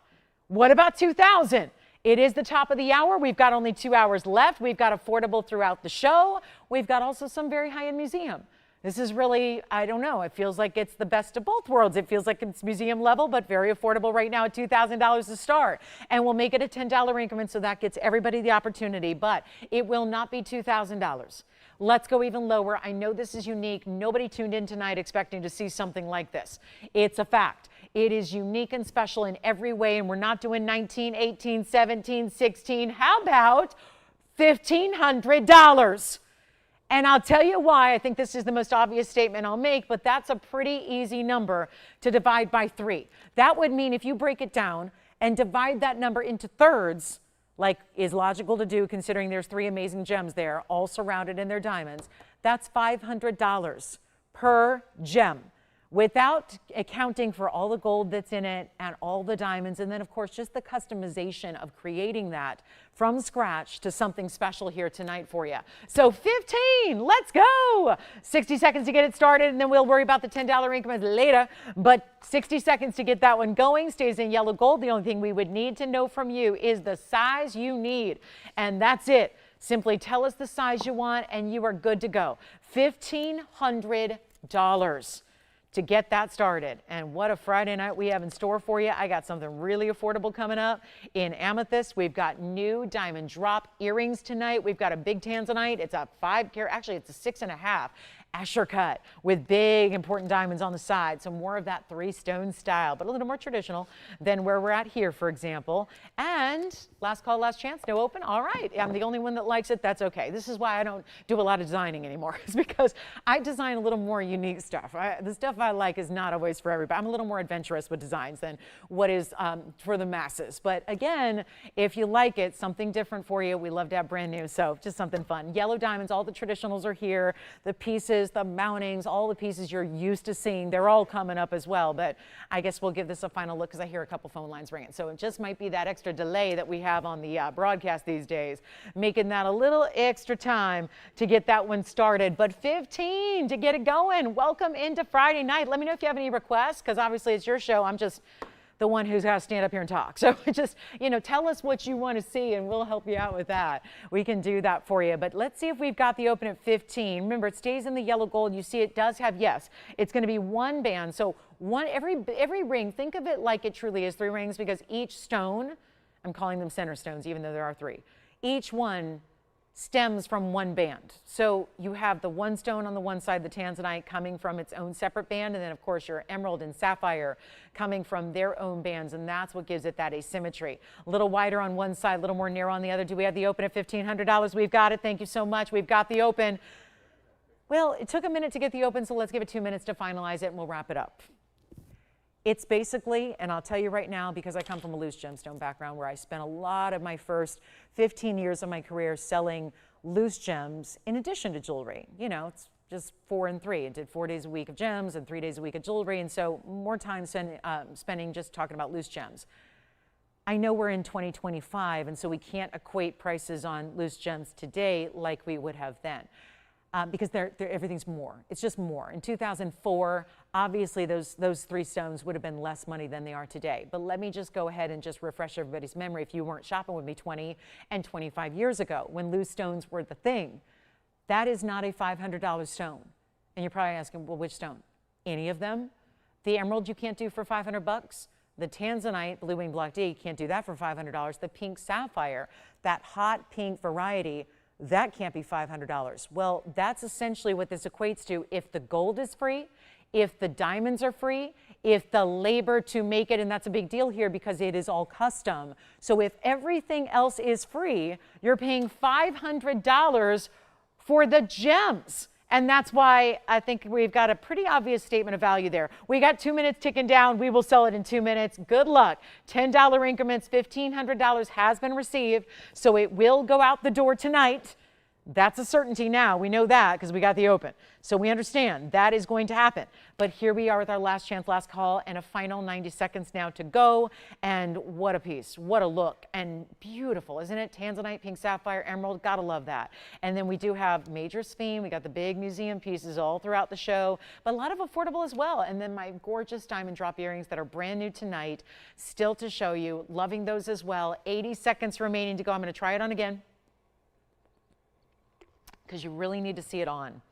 What about 2,000? It is the top of the hour. We've got only 2 hours left. We've got affordable throughout the show. We've got also some very high-end museum. This is really, I don't know, it feels like it's the best of both worlds. It feels like it's museum level, but very affordable right now at $2,000 to start. And we'll make it a $10 increment so that gets everybody the opportunity, but it will not be $2,000. Let's go even lower. I know this is unique. Nobody tuned in tonight expecting to see something like this. It's a fact. It is unique and special in every way, and we're not doing 19, 18, 17, 16. How about $1,500? And I'll tell you why. I think this is the most obvious statement I'll make, but that's a pretty easy number to divide by 3. That would mean if you break it down and divide that number into thirds, like is logical to do considering there's 3 amazing gems there, all surrounded in their diamonds, that's $500 per gem, without accounting for all the gold that's in it and all the diamonds. And then, of course, just the customization of creating that from scratch to something special here tonight for you. So 15, let's go. 60 seconds to get it started, and then we'll worry about the $10 increments later. But 60 seconds to get that one going. Stays in yellow gold. The only thing we would need to know from you is the size you need. And that's it. Simply tell us the size you want, and you are good to go. $1,500. to get that started. And what a Friday night we have in store for you. I got something really affordable coming up in Amethyst. We've got new diamond drop earrings tonight. We've got a big Tanzanite. It's a 5 carat, actually it's a 6.5 Asher cut with big important diamonds on the side. So more of that 3-stone style, but a little more traditional than where we're at here, for example. And last call, last chance, no open. All right, I'm the only one that likes it. That's okay. This is why I don't do a lot of designing anymore. It's because I design a little more unique stuff. The stuff I like is not always for everybody. I'm a little more adventurous with designs than what is for the masses. But again, if you like it, something different for you. We love to have brand new, so just something fun. Yellow diamonds, all the traditionals are here. The pieces, the mountings, all the pieces you're used to seeing, they're all coming up as well. But I guess we'll give this a final look because I hear a couple phone lines ringing. So it just might be that extra delay that we have on the broadcast these days, making that a little extra time to get that one started. But 15 to get it going. Welcome into Friday night. Let me know if you have any requests, because obviously it's your show. I'm just the one who's got to stand up here and talk. So just, you know, tell us what you want to see and we'll help you out with that. We can do that for you. But let's see if we've got the open at 15. Remember, it stays in the yellow gold. You see it does have, yes, it's going to be one band. So every ring, think of it like it truly is 3 rings, because each stone, I'm calling them center stones, even though there are 3. Each one stems from one band. So you have the one stone on the one side, the Tanzanite, coming from its own separate band, and then of course your emerald and sapphire coming from their own bands, and that's what gives it that asymmetry. A little wider on one side, a little more narrow on the other. Do we have the open at $1,500? We've got it. Thank you so much. We've got the open. Well, it took a minute to get the open, so let's give it 2 minutes to finalize it, and we'll wrap it up. It's basically, and I'll tell you right now, because I come from a loose gemstone background where I spent a lot of my first 15 years of my career selling loose gems in addition to jewelry. You know, it's just 4 and 3. I did 4 days a week of gems and 3 days a week of jewelry, and so more time spending just talking about loose gems. I know we're in 2025, and so we can't equate prices on loose gems today like we would have then. Because everything's more. It's just more. In 2004, obviously those 3 stones would have been less money than they are today. But let me just go ahead and just refresh everybody's memory if you weren't shopping with me 20 and 25 years ago when loose stones were the thing. That is not a $500 stone. And you're probably asking, well, which stone? Any of them? The emerald you can't do for 500 bucks. The Tanzanite, Blue Wing Block D, can't do that for $500. The pink sapphire, that hot pink variety, that can't be $500. Well, that's essentially what this equates to. If the gold is free, if the diamonds are free, if the labor to make it, and that's a big deal here because it is all custom. So if everything else is free, you're paying $500 for the gems. And that's why I think we've got a pretty obvious statement of value there. We got 2 minutes ticking down. We will sell it in 2 minutes. Good luck. $10 increments, $1,500 has been received. So it will go out the door tonight. That's a certainty now. We know that because we got the open. So we understand that is going to happen. But here we are with our last chance, last call, and a final 90 seconds now to go. And what a piece. What a look. And beautiful, isn't it? Tanzanite, pink sapphire, emerald. Gotta love that. And then we do have major sphene. We got the big museum pieces all throughout the show, but a lot of affordable as well. And then my gorgeous diamond drop earrings that are brand new tonight, still to show you. Loving those as well. 80 seconds remaining to go. I'm going to try it on again, because you really need to see it on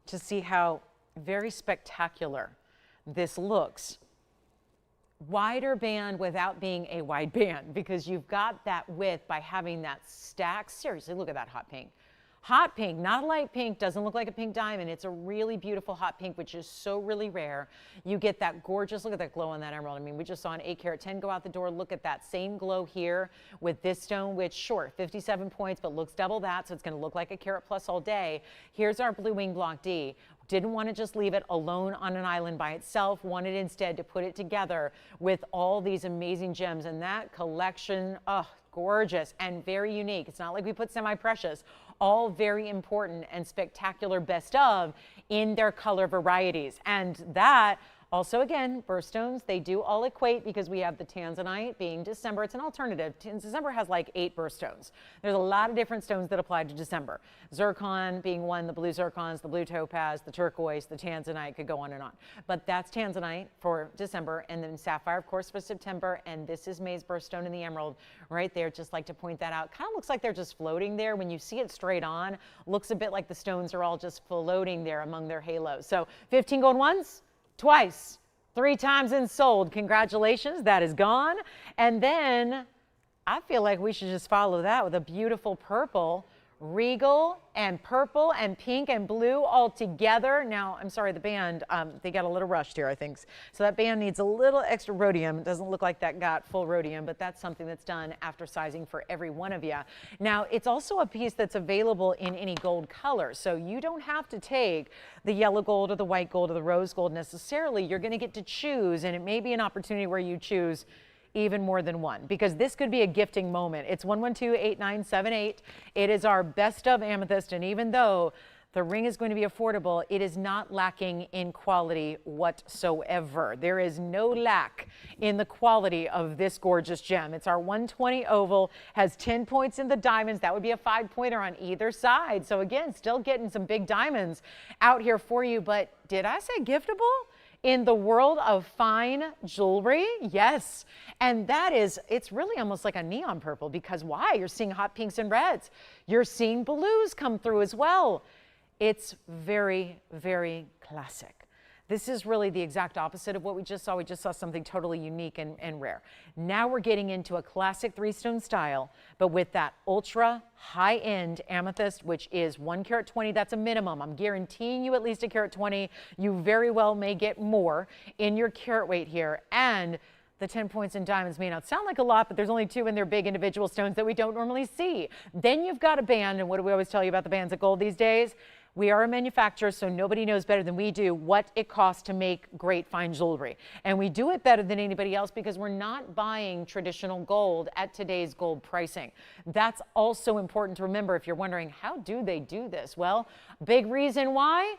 to see how very spectacular this looks. Wider band without being a wide band, because you've got that width by having that stack. Seriously, look at that hot pink. Hot pink, not a light pink, doesn't look like a pink diamond. It's a really beautiful hot pink, which is so really rare. You get that gorgeous, look at that glow on that emerald. I mean, we just saw an 8 carat 10 go out the door. Look at that same glow here with this stone, which sure, 57 points, but looks double that. So it's gonna look like a carat plus all day. Here's our Blue Wing Block D. Didn't want to just leave it alone on an island by itself, wanted instead to put it together with all these amazing gems. And that collection, oh, gorgeous and very unique. It's not like we put semi-precious, all very important and spectacular best of in their color varieties. And that also, again, birthstones, they do all equate because we have the Tanzanite being December. It's an alternative. December has like 8 birthstones. There's a lot of different stones that apply to December. Zircon being one, the blue zircons, the blue topaz, the turquoise, the Tanzanite, could go on and on. But that's Tanzanite for December, and then sapphire, of course, for September. And this is May's birthstone in the emerald right there. Just like to point that out. Kind of looks like they're just floating there. When you see it straight on, looks a bit like the stones are all just floating there among their halos. So 15 going once, twice, 3 times and sold. Congratulations, that is gone. And then I feel like we should just follow that with a beautiful purple, regal and purple and pink and blue all together. Now, I'm sorry, the band, they got a little rushed here, I think. So that band needs a little extra rhodium. It doesn't look like that got full rhodium, but that's something that's done after sizing for every one of you. Now, it's also a piece that's available in any gold color. So you don't have to take the yellow gold or the white gold or the rose gold necessarily. You're going to get to choose, and it may be an opportunity where you choose even more than one, because this could be a gifting moment. It's 112-8978. It is our best of amethyst, and even though the ring is going to be affordable, it is not lacking in quality whatsoever. There is no lack in the quality of this gorgeous gem. It's our 120 oval, has 10 points in the diamonds. That would be a 5-pointer on either side. So again, still getting some big diamonds out here for you. But did I say giftable? In the world of fine jewelry, yes. And that is, it's really almost like a neon purple, because why? You're seeing hot pinks and reds. You're seeing blues come through as well. It's very, very classic. This is really the exact opposite of what we just saw. We just saw something totally unique and rare. Now we're getting into a classic 3-stone style, but with that ultra high-end amethyst, which is 1 carat 20. That's a minimum. I'm guaranteeing you at least a carat 20. You very well may get more in your carat weight here. And the 10 points in diamonds may not sound like a lot, but there's only 2 in their big individual stones that we don't normally see. Then you've got a band, and what do we always tell you about the bands of gold these days? We are a manufacturer, so nobody knows better than we do what it costs to make great fine jewelry. And we do it better than anybody else because we're not buying traditional gold at today's gold pricing. That's also important to remember if you're wondering, how do they do this? Well, big reason why?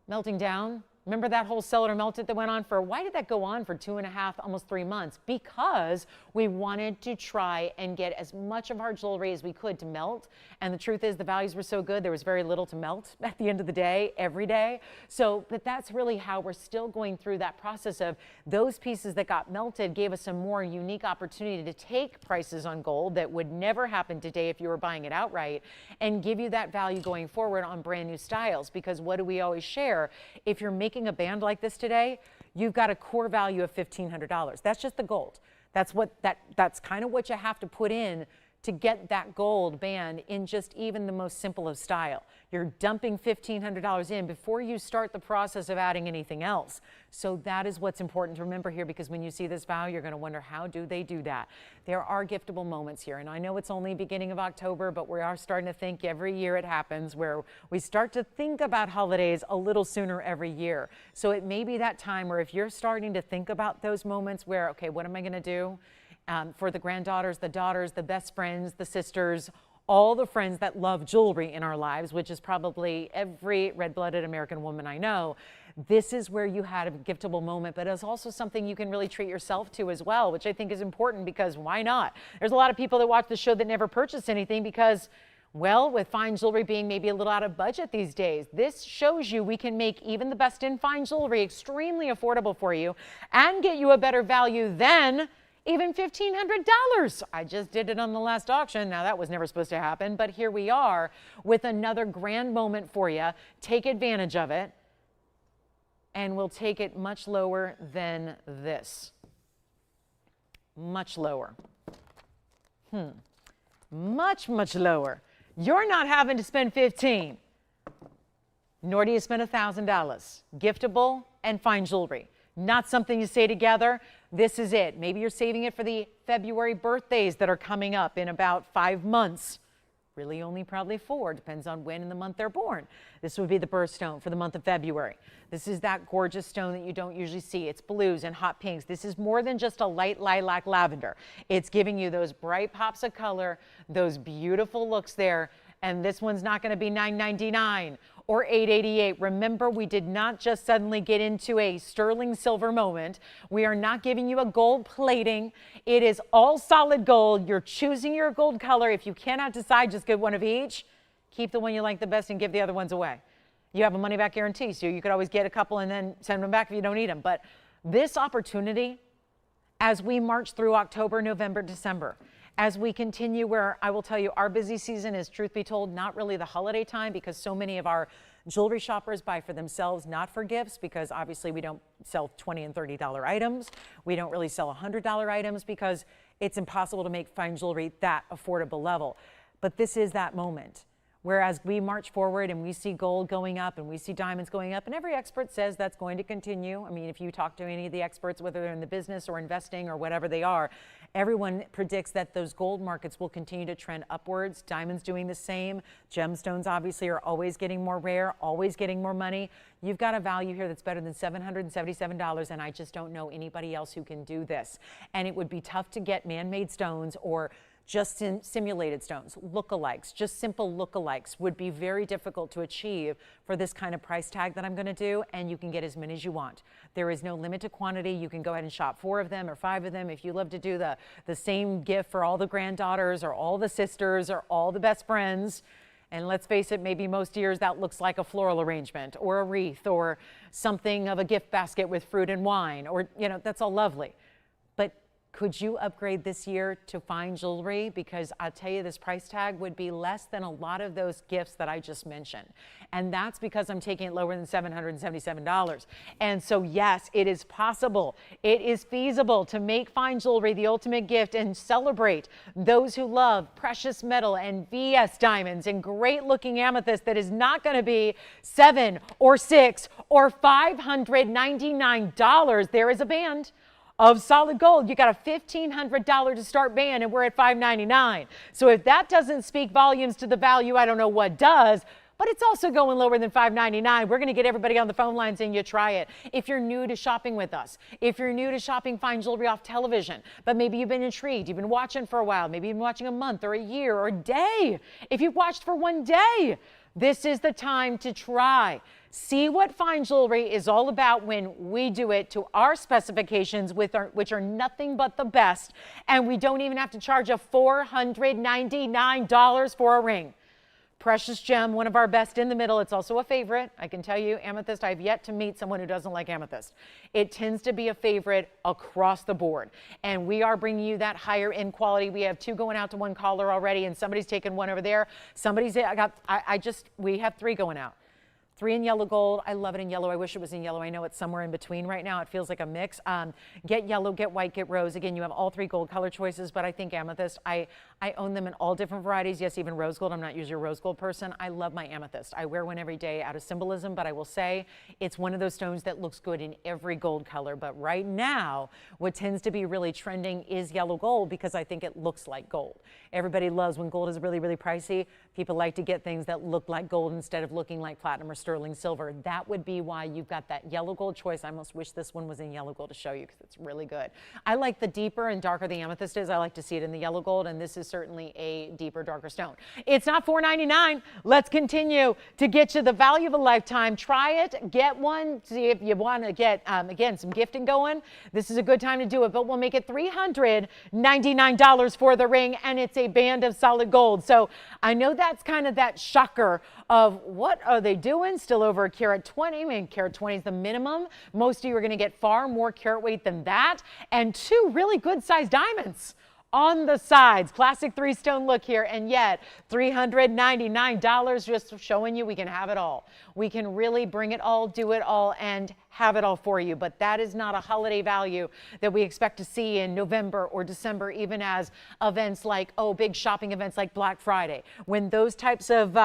Melting down. Remember that whole cellular melted that went on for, why did that go on for 2.5, almost 3 months? Because we wanted to try and get as much of our jewelry as we could to melt. And the truth is the values were so good, there was very little to melt at the end of the day, every day. So, but that's really how we're still going through that process of those pieces that got melted gave us a more unique opportunity to take prices on gold that would never happen today if you were buying it outright and give you that value going forward on brand new styles. Because what do we always share? If you're making a band like this today, you've got a core value of $1,500. That's just the gold. That's kind of what you have to put in to get that gold band in just even the most simple of style. You're dumping $1,500 in before you start the process of adding anything else. So that is what's important to remember here, because when you see this value, you're going to wonder, how do they do that? There are giftable moments here, and I know it's only beginning of October, but we are starting to think every year it happens where we start to think about holidays a little sooner every year. So it may be that time where if you're starting to think about those moments where, okay, what am I going to do? For the granddaughters, the daughters, the best friends, the sisters, all the friends that love jewelry in our lives, which is probably every red-blooded American woman I know. This is where you had a giftable moment, but it's also something you can really treat yourself to as well, which I think is important, because why not? There's a lot of people that watch the show that never purchase anything because, well, with fine jewelry being maybe a little out of budget these days, this shows you we can make even the best in fine jewelry extremely affordable for you and get you a better value than even $1,500. I just did it on the last auction. Now that was never supposed to happen, but here we are with another grand moment for you. Take advantage of it, and we'll take it much lower than this. Much lower. Much, much lower. You're not having to spend $15,000, nor do you spend $1,000. Giftable and fine jewelry. Not something you say together. This is it. Maybe you're saving it for the February birthdays that are coming up in about 5 months. Really only probably 4, depends on when in the month they're born. This would be the birthstone for the month of February. This is that gorgeous stone that you don't usually see. It's blues and hot pinks. This is more than just a light lilac lavender. It's giving you those bright pops of color, those beautiful looks there. And this one's not going to be $9.99 or $8.88. Remember, we did not just suddenly get into a sterling silver moment. We are not giving you a gold plating. It is all solid gold. You're choosing your gold color. If you cannot decide, just get one of each. Keep the one you like the best and give the other ones away. You have a money back guarantee, so you could always get a couple and then send them back if you don't need them. But this opportunity, as we march through October, November, December, as we continue, where I will tell you our busy season is, truth be told, not really the holiday time, because so many of our jewelry shoppers buy for themselves, not for gifts, because obviously we don't sell $20 and $30 items. We don't really sell $100 items because it's impossible to make fine jewelry that affordable level. But this is that moment. Whereas we march forward and we see gold going up and we see diamonds going up, and every expert says that's going to continue. I mean, if you talk to any of the experts, whether they're in the business or investing or whatever they are, everyone predicts that those gold markets will continue to trend upwards. Diamonds doing the same. Gemstones obviously are always getting more rare, always getting more money. You've got a value here that's better than $777, and I just don't know anybody else who can do this. And it would be tough to get man-made stones or just in simulated stones. Lookalikes, just simple lookalikes would be very difficult to achieve for this kind of price tag that I'm going to do, and you can get as many as you want. There is no limit to quantity. You can go ahead and shop 4 of them or 5 of them. If you love to do the same gift for all the granddaughters or all the sisters or all the best friends, and let's face it, maybe most years that looks like a floral arrangement or a wreath or something of a gift basket with fruit and wine, or, you know, that's all lovely. But Could you upgrade this year to fine jewelry? Because I'll tell you, this price tag would be less than a lot of those gifts that I just mentioned. And that's because I'm taking it lower than $777. And so yes, it is possible. It is feasible to make fine jewelry the ultimate gift and celebrate those who love precious metal and VS diamonds and great looking amethyst that is not going to be $7 or $6 or $599. There is a band of solid gold. You got a $1,500 to start band, and we're at $599. So if that doesn't speak volumes to the value, I don't know what does. But it's also going lower than $599. We're going to get everybody on the phone lines and you try it. If you're new to shopping with us, if you're new to shopping fine jewelry off television, but maybe you've been intrigued, you've been watching for a while, maybe you've been watching a month or a year or a day. If you've watched for one day, this is the time to try. See what fine jewelry is all about when we do it to our specifications, which are nothing but the best. And we don't even have to charge a $499 for a ring. Precious gem, one of our best in the middle. It's also a favorite. I can tell you, amethyst, I've yet to meet someone who doesn't like amethyst. It tends to be a favorite across the board. And we are bringing you that higher end quality. We have 2 going out to 1 caller already, and somebody's taken 1 over there. We have 3 going out. 3 in yellow gold. I love it in yellow. I wish it was in yellow. I know it's somewhere in between right now. It feels like a mix. Get yellow, get white, get rose. Again, you have all 3 gold color choices, but I think amethyst, I own them in all different varieties. Yes, even rose gold. I'm not usually a rose gold person. I love my amethyst. I wear one every day out of symbolism, but I will say it's one of those stones that looks good in every gold color. But right now, what tends to be really trending is yellow gold because I think it looks like gold. Everybody loves when gold is really, really pricey. People like to get things that look like gold instead of looking like platinum or sterling silver. That would be why you've got that yellow gold choice. I almost wish this one was in yellow gold to show you because it's really good. I like the deeper and darker the amethyst is. I like to see it in the yellow gold, and this is certainly a deeper, darker stone. It's not $499. Let's continue to get you the value of a lifetime. Try it, get one, see if you want to get, again, some gifting going. This is a good time to do it, but we'll make it $399 for the ring, and it's a band of solid gold. So I know that's kind of that shocker of what are they doing? Still over a carat 20. I mean, carat 20 is the minimum. Most of you are going to get far more carat weight than that. And 2 really good sized diamonds on the sides. Classic 3-stone look here. And yet $399, just showing you we can have it all. We can really bring it all, do it all, and have it all for you. But that is not a holiday value that we expect to see in November or December, even as events like, big shopping events like Black Friday. When those types of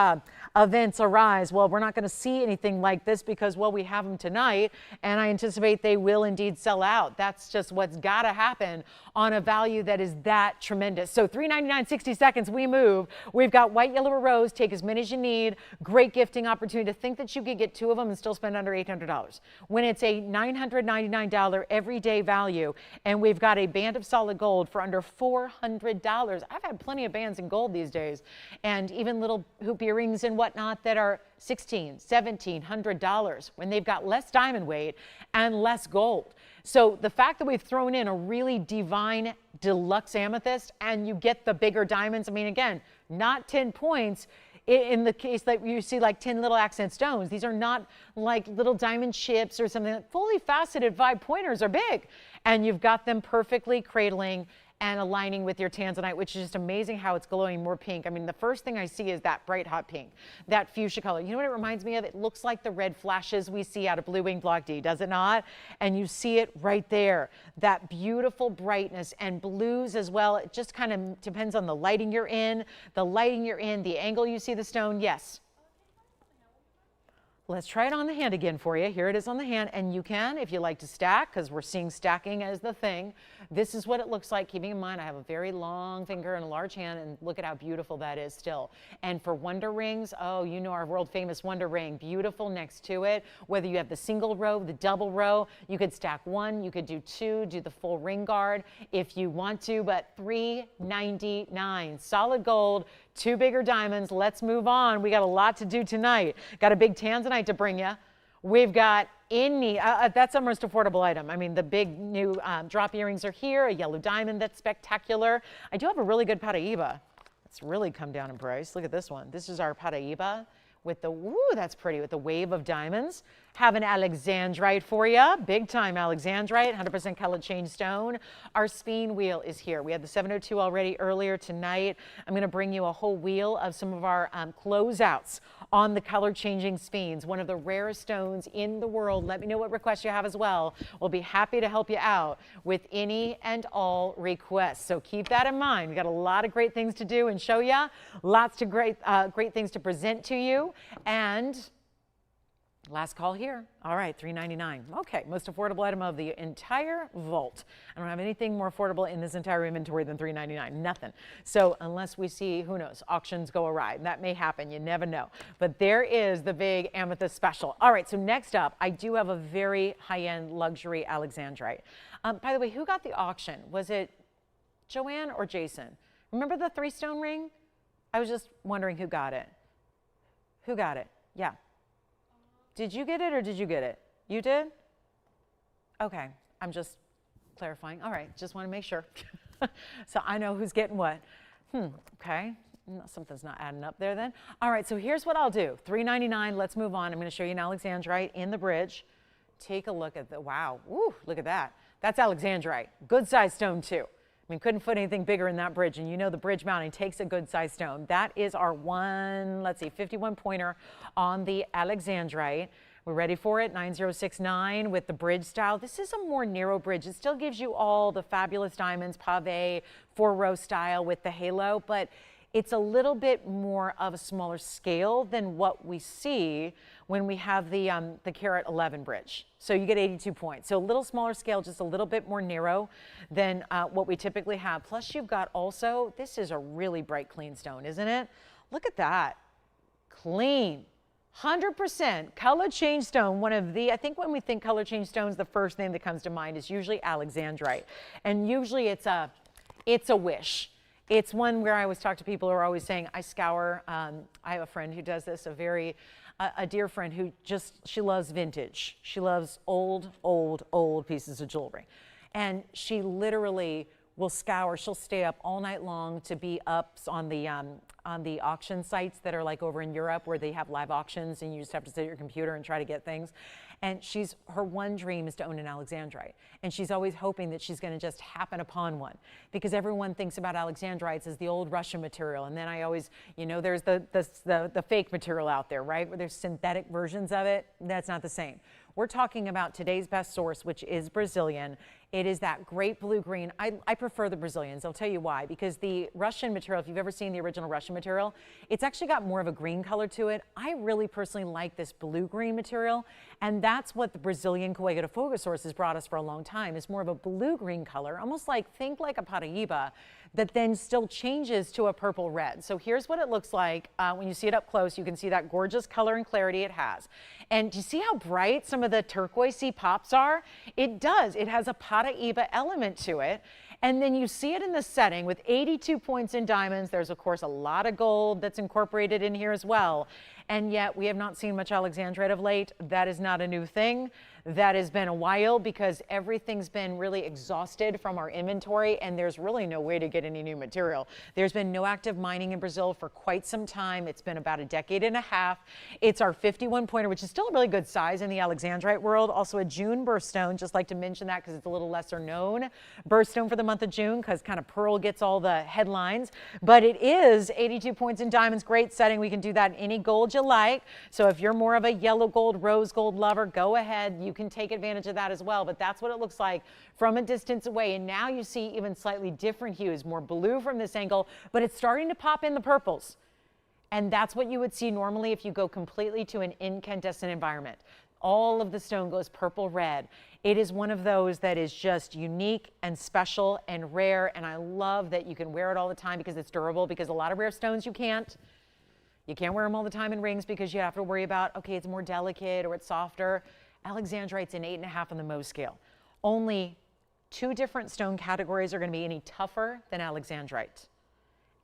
events arise, well, we're not going to see anything like this because, well, we have them tonight, and I anticipate they will indeed sell out. That's just what's got to happen on a value that is that tremendous. So $399, 60 seconds, we move. We've got white, yellow, or rose. Take as many as you need. Great gifting opportunity. To think that you could get 2 of them and still spend under $800. When it's a $999 everyday value, and we've got a band of solid gold for under $400. I've had plenty of bands in gold these days, and even little hoop earrings and whatnot that are $1,600, $1,700 when they've got less diamond weight and less gold. So the fact that we've thrown in a really divine deluxe amethyst and you get the bigger diamonds, I mean, again, not 10 points. In the case that you see like 10 little accent stones, these are not like little diamond chips or something. Fully faceted 5-pointers are big, and you've got them perfectly cradling and aligning with your Tanzanite, which is just amazing how it's glowing more pink. I mean, the first thing I see is that bright hot pink, that fuchsia color. You know what it reminds me of? It looks like the red flashes we see out of Blue Wing Block D, does it not? And you see it right there, that beautiful brightness, and blues as well. It just kind of depends on the lighting you're in, the angle you see the stone. Yes. Let's try it on the hand again for you. Here it is on the hand, and you can, if you like to stack, because we're seeing stacking as the thing. This is what it looks like, keeping in mind I have a very long finger and a large hand, and look at how beautiful that is still. And for wonder rings, oh, you know our world famous wonder ring, beautiful next to it. Whether you have the single row, the double row, you could stack 1, you could do 2, do the full ring guard if you want to, but $399, solid gold, 2 bigger diamonds. Let's move on. We got a lot to do tonight. Got a big Tanzanite to bring you. We've got that's our most affordable item. I mean, the big new drop earrings are here, a yellow diamond that's spectacular. I do have a really good Paraiba. It's really come down in price. Look at this one. This is our Paraiba with the, woo, that's pretty, with the wave of diamonds. Have an Alexandrite for you, big time Alexandrite, 100% color change stone. Our sphene wheel is here. We had the 702 already earlier tonight. I'm going to bring you a whole wheel of some of our closeouts on the color changing sphenes, one of the rarest stones in the world. Let me know what requests you have as well. We'll be happy to help you out with any and all requests. So keep that in mind. We've got a lot of great things to do and show you, lots of great things to present to you. And last call here. All right, $3.99. Okay, most affordable item of the entire vault. I don't have anything more affordable in this entire inventory than $3.99. Nothing. So unless we see, who knows, auctions go awry. That may happen. You never know. But there is the big Amethyst special. All right, so next up, I do have a very high-end luxury Alexandrite. By the way, who got the auction? Was it Joanne or Jason? Remember the 3-stone ring? I was just wondering who got it. Who got it? Yeah. Did you get it or did you get it? You did? Okay, I'm just clarifying. All right, just want to make sure. So I know who's getting what. Okay, something's not adding up there then. All right, so here's what I'll do. $3.99, let's move on. I'm going to show you an Alexandrite in the bridge. Take a look at the, wow, woo, look at that. That's Alexandrite, good size stone too. I mean, couldn't put anything bigger in that bridge, and you know the bridge mounting takes a good size stone. That is our 51 pointer on the Alexandrite. We're ready for it, 9069 with the bridge style. This is a more narrow bridge. It still gives you all the fabulous diamonds, pave, 4-row style with the halo, but it's a little bit more of a smaller scale than what we see when we have the carat 11 bridge. So you get 82 points. So a little smaller scale, just a little bit more narrow than what we typically have. Plus you've got also, this is a really bright clean stone, isn't it? Look at that, clean. 100% color change stone. One of the, I think when we think color change stones, the first thing that comes to mind is usually Alexandrite. And usually it's a wish. It's one where I always talk to people who are always saying, I scour. I have a friend who does this, a dear friend who she loves vintage. She loves old pieces of jewelry. And she literally will scour. She'll stay up all night long to be up on the auction sites that are like over in Europe where they have live auctions and you just have to sit at your computer and try to get things. And her one dream is to own an Alexandrite. And she's always hoping that she's going to just happen upon one because everyone thinks about Alexandrites as the old Russian material. And then I always, you know, there's the fake material out there, right? Where there's synthetic versions of it. That's not the same. We're talking about today's best source, which is Brazilian. It is that great blue-green. I prefer the Brazilians. I'll tell you why. Because the Russian material, if you've ever seen the original Russian material, it's actually got more of a green color to it. I really personally like this blue-green material. And that's what the Brazilian Coega de Fogo source has brought us for a long time. It's more of a blue-green color, almost like, think like a Paraiba, that then still changes to a purple red. So here's what it looks like when you see it up close. You can see that gorgeous color and clarity it has. And do you see how bright some of the turquoisey pops are? It does. It has a Paraiba element to it. And then you see it in the setting with 82 points in diamonds. There's, of course, a lot of gold that's incorporated in here as well. And yet we have not seen much Alexandrite of late. That is not a new thing. That has been a while because everything's been really exhausted from our inventory and there's really no way to get any new material. There's been no active mining in Brazil for quite some time. It's been about a decade and a half. It's our 51 pointer, which is still a really good size in the Alexandrite world. Also a June birthstone, just like to mention that because it's a little lesser known birthstone for the month of June because kind of pearl gets all the headlines. But it is 82 points in diamonds, great setting. We can do that in any gold you like. So if you're more of a yellow gold, rose gold lover, go ahead. You can take advantage of that as well, but that's what it looks like from a distance away. And now you see even slightly different hues, more blue from this angle, but it's starting to pop in the purples. And that's what you would see normally if you go completely to an incandescent environment. All of the stone goes purple red. It is one of those that is just unique and special and rare. And I love that you can wear it all the time because it's durable, because a lot of rare stones you can't. You can't wear them all the time in rings because you have to worry about, okay, it's more delicate or it's softer. Alexandrite's an 8.5 on the Mohs scale. Only 2 different stone categories are going to be any tougher than Alexandrite.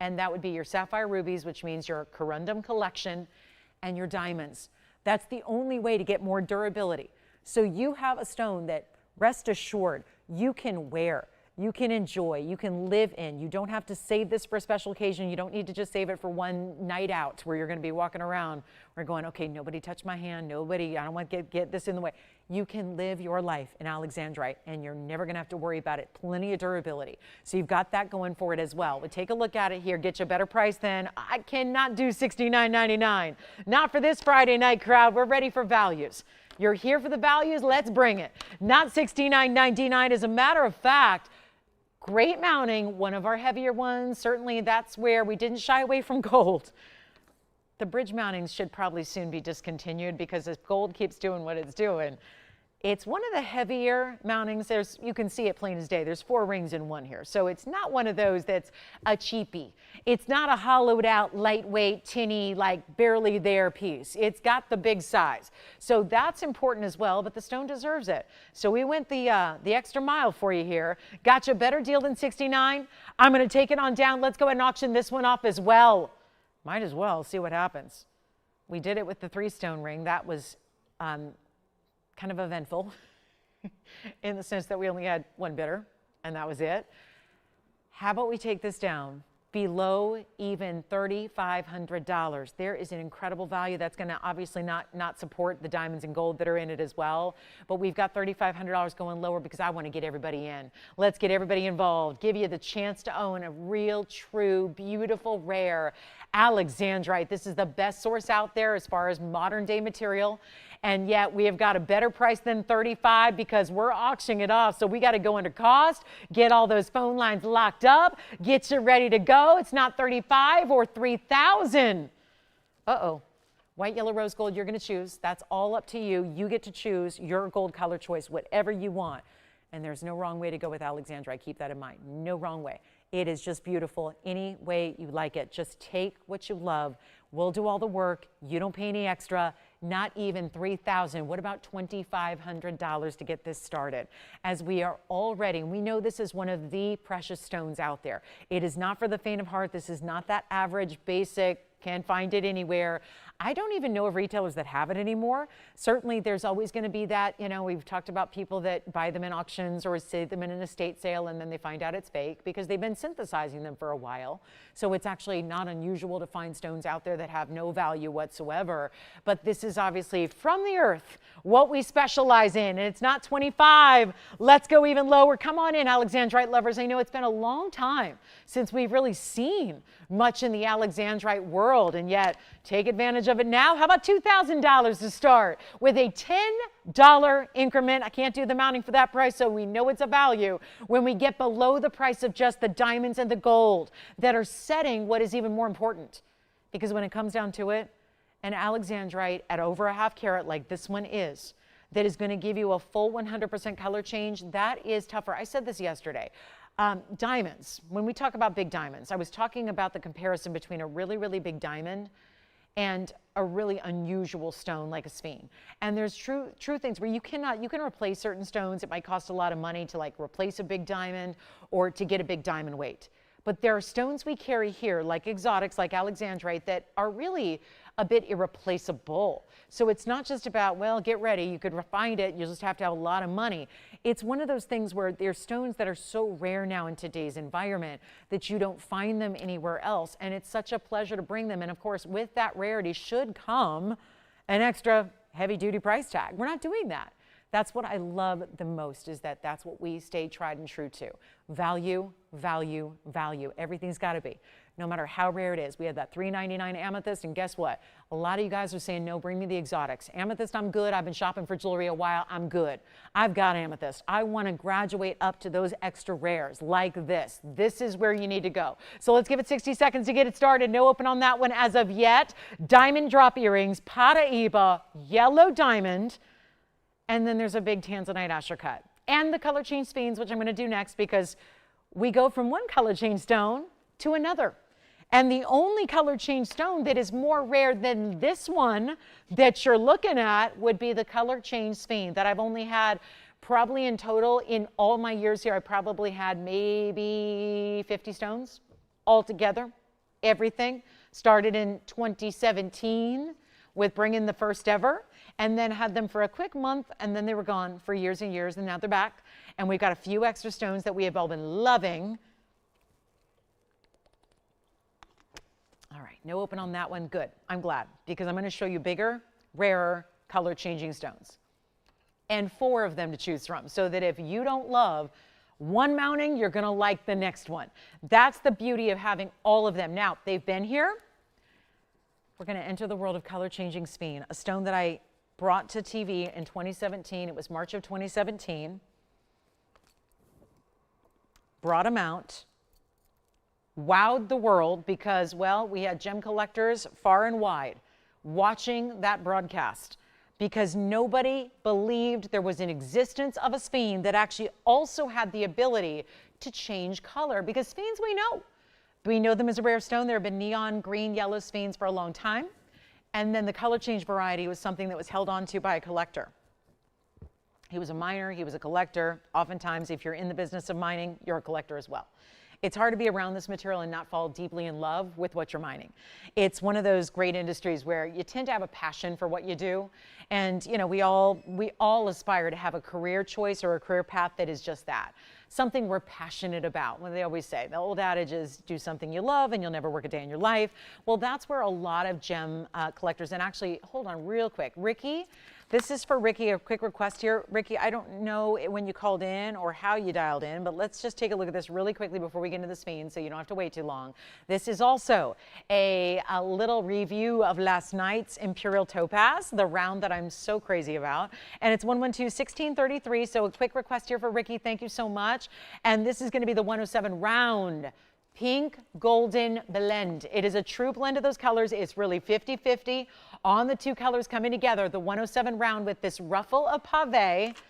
And that would be your sapphire rubies, which means your corundum collection, and your diamonds. That's the only way to get more durability. So you have a stone that, rest assured, you can wear. you can enjoy, you can live in. You don't have to save this for a special occasion. You don't need to just save it for one night out where you're going to be walking around. We're going, okay, nobody touch my hand. Nobody, I don't want to get this in the way. You can live your life in Alexandrite and you're never going to have to worry about it. Plenty of durability. So you've got that going for it as well. But take a look at it here. Get you a better price than I cannot do $69.99. Not for this Friday night crowd. We're ready for values. You're here for the values. Let's bring it. Not $69.99. As a matter of fact, great mounting, one of our heavier ones. Certainly that's where we didn't shy away from gold. The bridge mountings should probably soon be discontinued because if gold keeps doing what it's doing, it's one of the heavier mountings. You can see it plain as day. There's 4 rings in one here. So it's not one of those that's a cheapie. It's not a hollowed out, lightweight, tinny, like barely there piece. It's got the big size. So that's important as well, but the stone deserves it. So we went the extra mile for you here. Got you a better deal than $69. I'm going to take it on down. Let's go ahead and auction this one off as well. Might as well see what happens. We did it with the 3-stone ring. That was kind of eventful in the sense that we only had one bidder and that was it. How about we take this down below even $3,500? There is an incredible value that's going to obviously not support the diamonds and gold that are in it as well, but we've got $3,500 going lower because I want to get everybody in. Let's get everybody involved, give you the chance to own a real, true, beautiful, rare Alexandrite. This is the best source out there as far as modern day material. And yet we have got a better price than $35 because we're auctioning it off. So we got to go under cost, get all those phone lines locked up, get you ready to go. It's not $35 or $3,000. Uh-oh. White, yellow, rose gold, you're going to choose. That's all up to you. You get to choose your gold color choice, whatever you want. And there's no wrong way to go with Alexandrite. Keep that in mind. No wrong way. It is just beautiful any way you like it. Just take what you love. We'll do all the work. You don't pay any extra. Not even $3,000. What about $2,500 to get this started? As we are already, we know this is one of the precious stones out there. It is not for the faint of heart. This is not that average, basic, can't find it anywhere. I don't even know of retailers that have it anymore. Certainly there's always going to be that, you know, we've talked about people that buy them in auctions or see them in an estate sale and then they find out it's fake because they've been synthesizing them for a while. So it's actually not unusual to find stones out there that have no value whatsoever. But this is obviously from the earth, what we specialize in. And it's not 25. Let's go even lower. Come on in, Alexandrite lovers. I know it's been a long time since we've really seen much in the Alexandrite world, and yet take advantage of it now. How about $2,000 to start with a $10 increment? I can't do the mounting for that price, so we know it's a value when we get below the price of just the diamonds and the gold that are setting what is even more important. Because when it comes down to it, an Alexandrite at over a ½ carat like this one is, that is going to give you a full 100% color change, that is tougher. I said this yesterday. Diamonds, when we talk about big diamonds, I was talking about the comparison between a really, really big diamond and a really unusual stone like a sphene. And there's true things where you can replace certain stones. It might cost a lot of money to like replace a big diamond or to get a big diamond weight. But there are stones we carry here, like exotics, like Alexandrite, that are really a bit irreplaceable. So it's not just about, well, get ready, you could find it, you just have to have a lot of money. It's one of those things where there's stones that are so rare now in today's environment that you don't find them anywhere else. And it's such a pleasure to bring them. And of course, with that rarity should come an extra heavy-duty price tag. We're not doing that. That's what I love the most, is that that's what we stay tried and true to. Value, value, value. Everything's got to be, no matter how rare it is. We had that $3.99 amethyst, and guess what? A lot of you guys are saying, no, bring me the exotics. Amethyst, I'm good. I've been shopping for jewelry a while. I'm good. I've got amethyst. I want to graduate up to those extra rares like this. This is where you need to go. So let's give it 60 seconds to get it started. No open on that one as of yet. Diamond drop earrings, Paraiba, yellow diamond, and then there's a big Tanzanite Asher cut. And the color change sphenes, which I'm going to do next, because we go from one color change stone to another. And the only color change stone that is more rare than this one that you're looking at would be the color change sphene that I've only had probably in total in all my years here. I probably had maybe 50 stones altogether. Everything started in 2017 with bringing the first ever, and then had them for a quick month, and then they were gone for years and years, and now they're back. And we've got a few extra stones that we have all been loving. All right, no open on that one. Good. I'm glad, because I'm going to show you bigger, rarer, color-changing stones. And 4 of them to choose from, so that if you don't love one mounting, you're going to like the next one. That's the beauty of having all of them. Now, they've been here. We're going to enter the world of color-changing sphene, a stone that I brought to TV in 2017. It was March of 2017. Brought them out. Wowed the world because, well, we had gem collectors far and wide watching that broadcast because nobody believed there was an existence of a sphene that actually also had the ability to change color, because sphenes we know them as a rare stone. There have been neon green, yellow sphenes for a long time, and then the color change variety was something that was held on to by a collector. He was a miner, he was a collector. Oftentimes, if you're in the business of mining, you're a collector as well. It's hard to be around this material and not fall deeply in love with what you're mining. It's one of those great industries where you tend to have a passion for what you do. And you know, we all aspire to have a career choice or a career path that is just that. Something we're passionate about. Well, they always say, the old adage is do something you love and you'll never work a day in your life. Well, that's where a lot of gem collectors, and actually, hold on real quick. Ricky, this is for Ricky, a quick request here. Ricky, I don't know when you called in or how you dialed in, but let's just take a look at this really quickly before we get into the sphene so you don't have to wait too long. This is also a little review of last night's Imperial topaz, the round that I'm so crazy about. And it's 112-1633, so a quick request here for Ricky. Thank you so much. And this is going to be the 107 round. Pink golden blend. It is a true blend of those colors. It's really 50-50 on the 2 colors coming together. The 107 round with this ruffle of pave.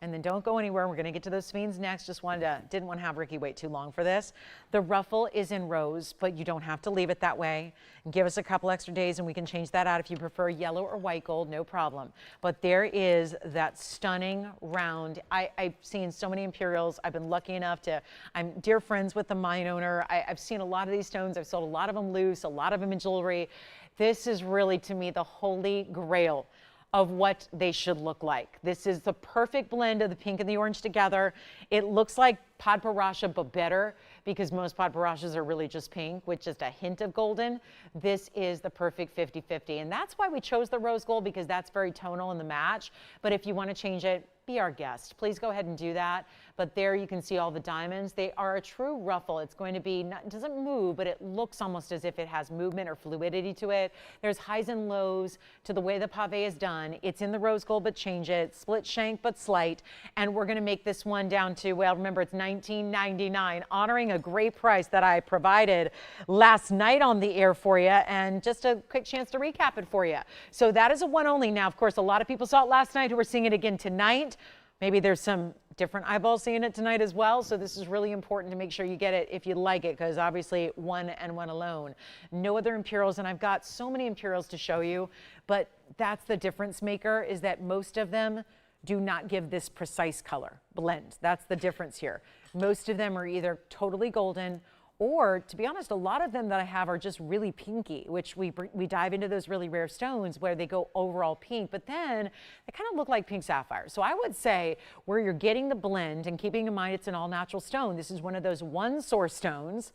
And then don't go anywhere. We're going to get to those sphenes next. Just didn't want to have Ricky wait too long for this. The ruffle is in rose, but you don't have to leave it that way. Give us a couple extra days and we can change that out if you prefer yellow or white gold, no problem. But there is that stunning round. I've seen so many Imperials. I've been lucky enough I'm dear friends with the mine owner. I've seen a lot of these stones. I've sold a lot of them loose, a lot of them in jewelry. This is really, to me, the holy grail of what they should look like. This is the perfect blend of the pink and the orange together. It looks like Padparassha, but better, because most Padparassas are really just pink with just a hint of golden. This is the perfect 50-50, and that's why we chose the rose gold, because that's very tonal in the match. But if you want to change it, be our guest. Please go ahead and do that. But there you can see all the diamonds. They are a true ruffle. It's going to be, it doesn't move, but it looks almost as if it has movement or fluidity to it. There's highs and lows to the way the pave is done. It's in the rose gold, but change it. Split shank, but slight. And we're going to make this one down to, well, remember, it's $19.99, honoring a great price that I provided last night on the air for you, and just a quick chance to recap it for you. So that is a one only. Now, of course, a lot of people saw it last night who are seeing it again tonight. Maybe there's some different eyeballs seeing it tonight as well. So this is really important to make sure you get it if you like it, because obviously one and one alone. No other Imperials, and I've got so many Imperials to show you, but that's the difference maker, is that most of them do not give this precise color blend. That's the difference here. Most of them are either totally golden, or, to be honest, a lot of them that I have are just really pinky, which we dive into those really rare stones where they go overall pink, but then they kind of look like pink sapphire. So I would say where you're getting the blend, and keeping in mind it's an all-natural stone, this is one of those one-source stones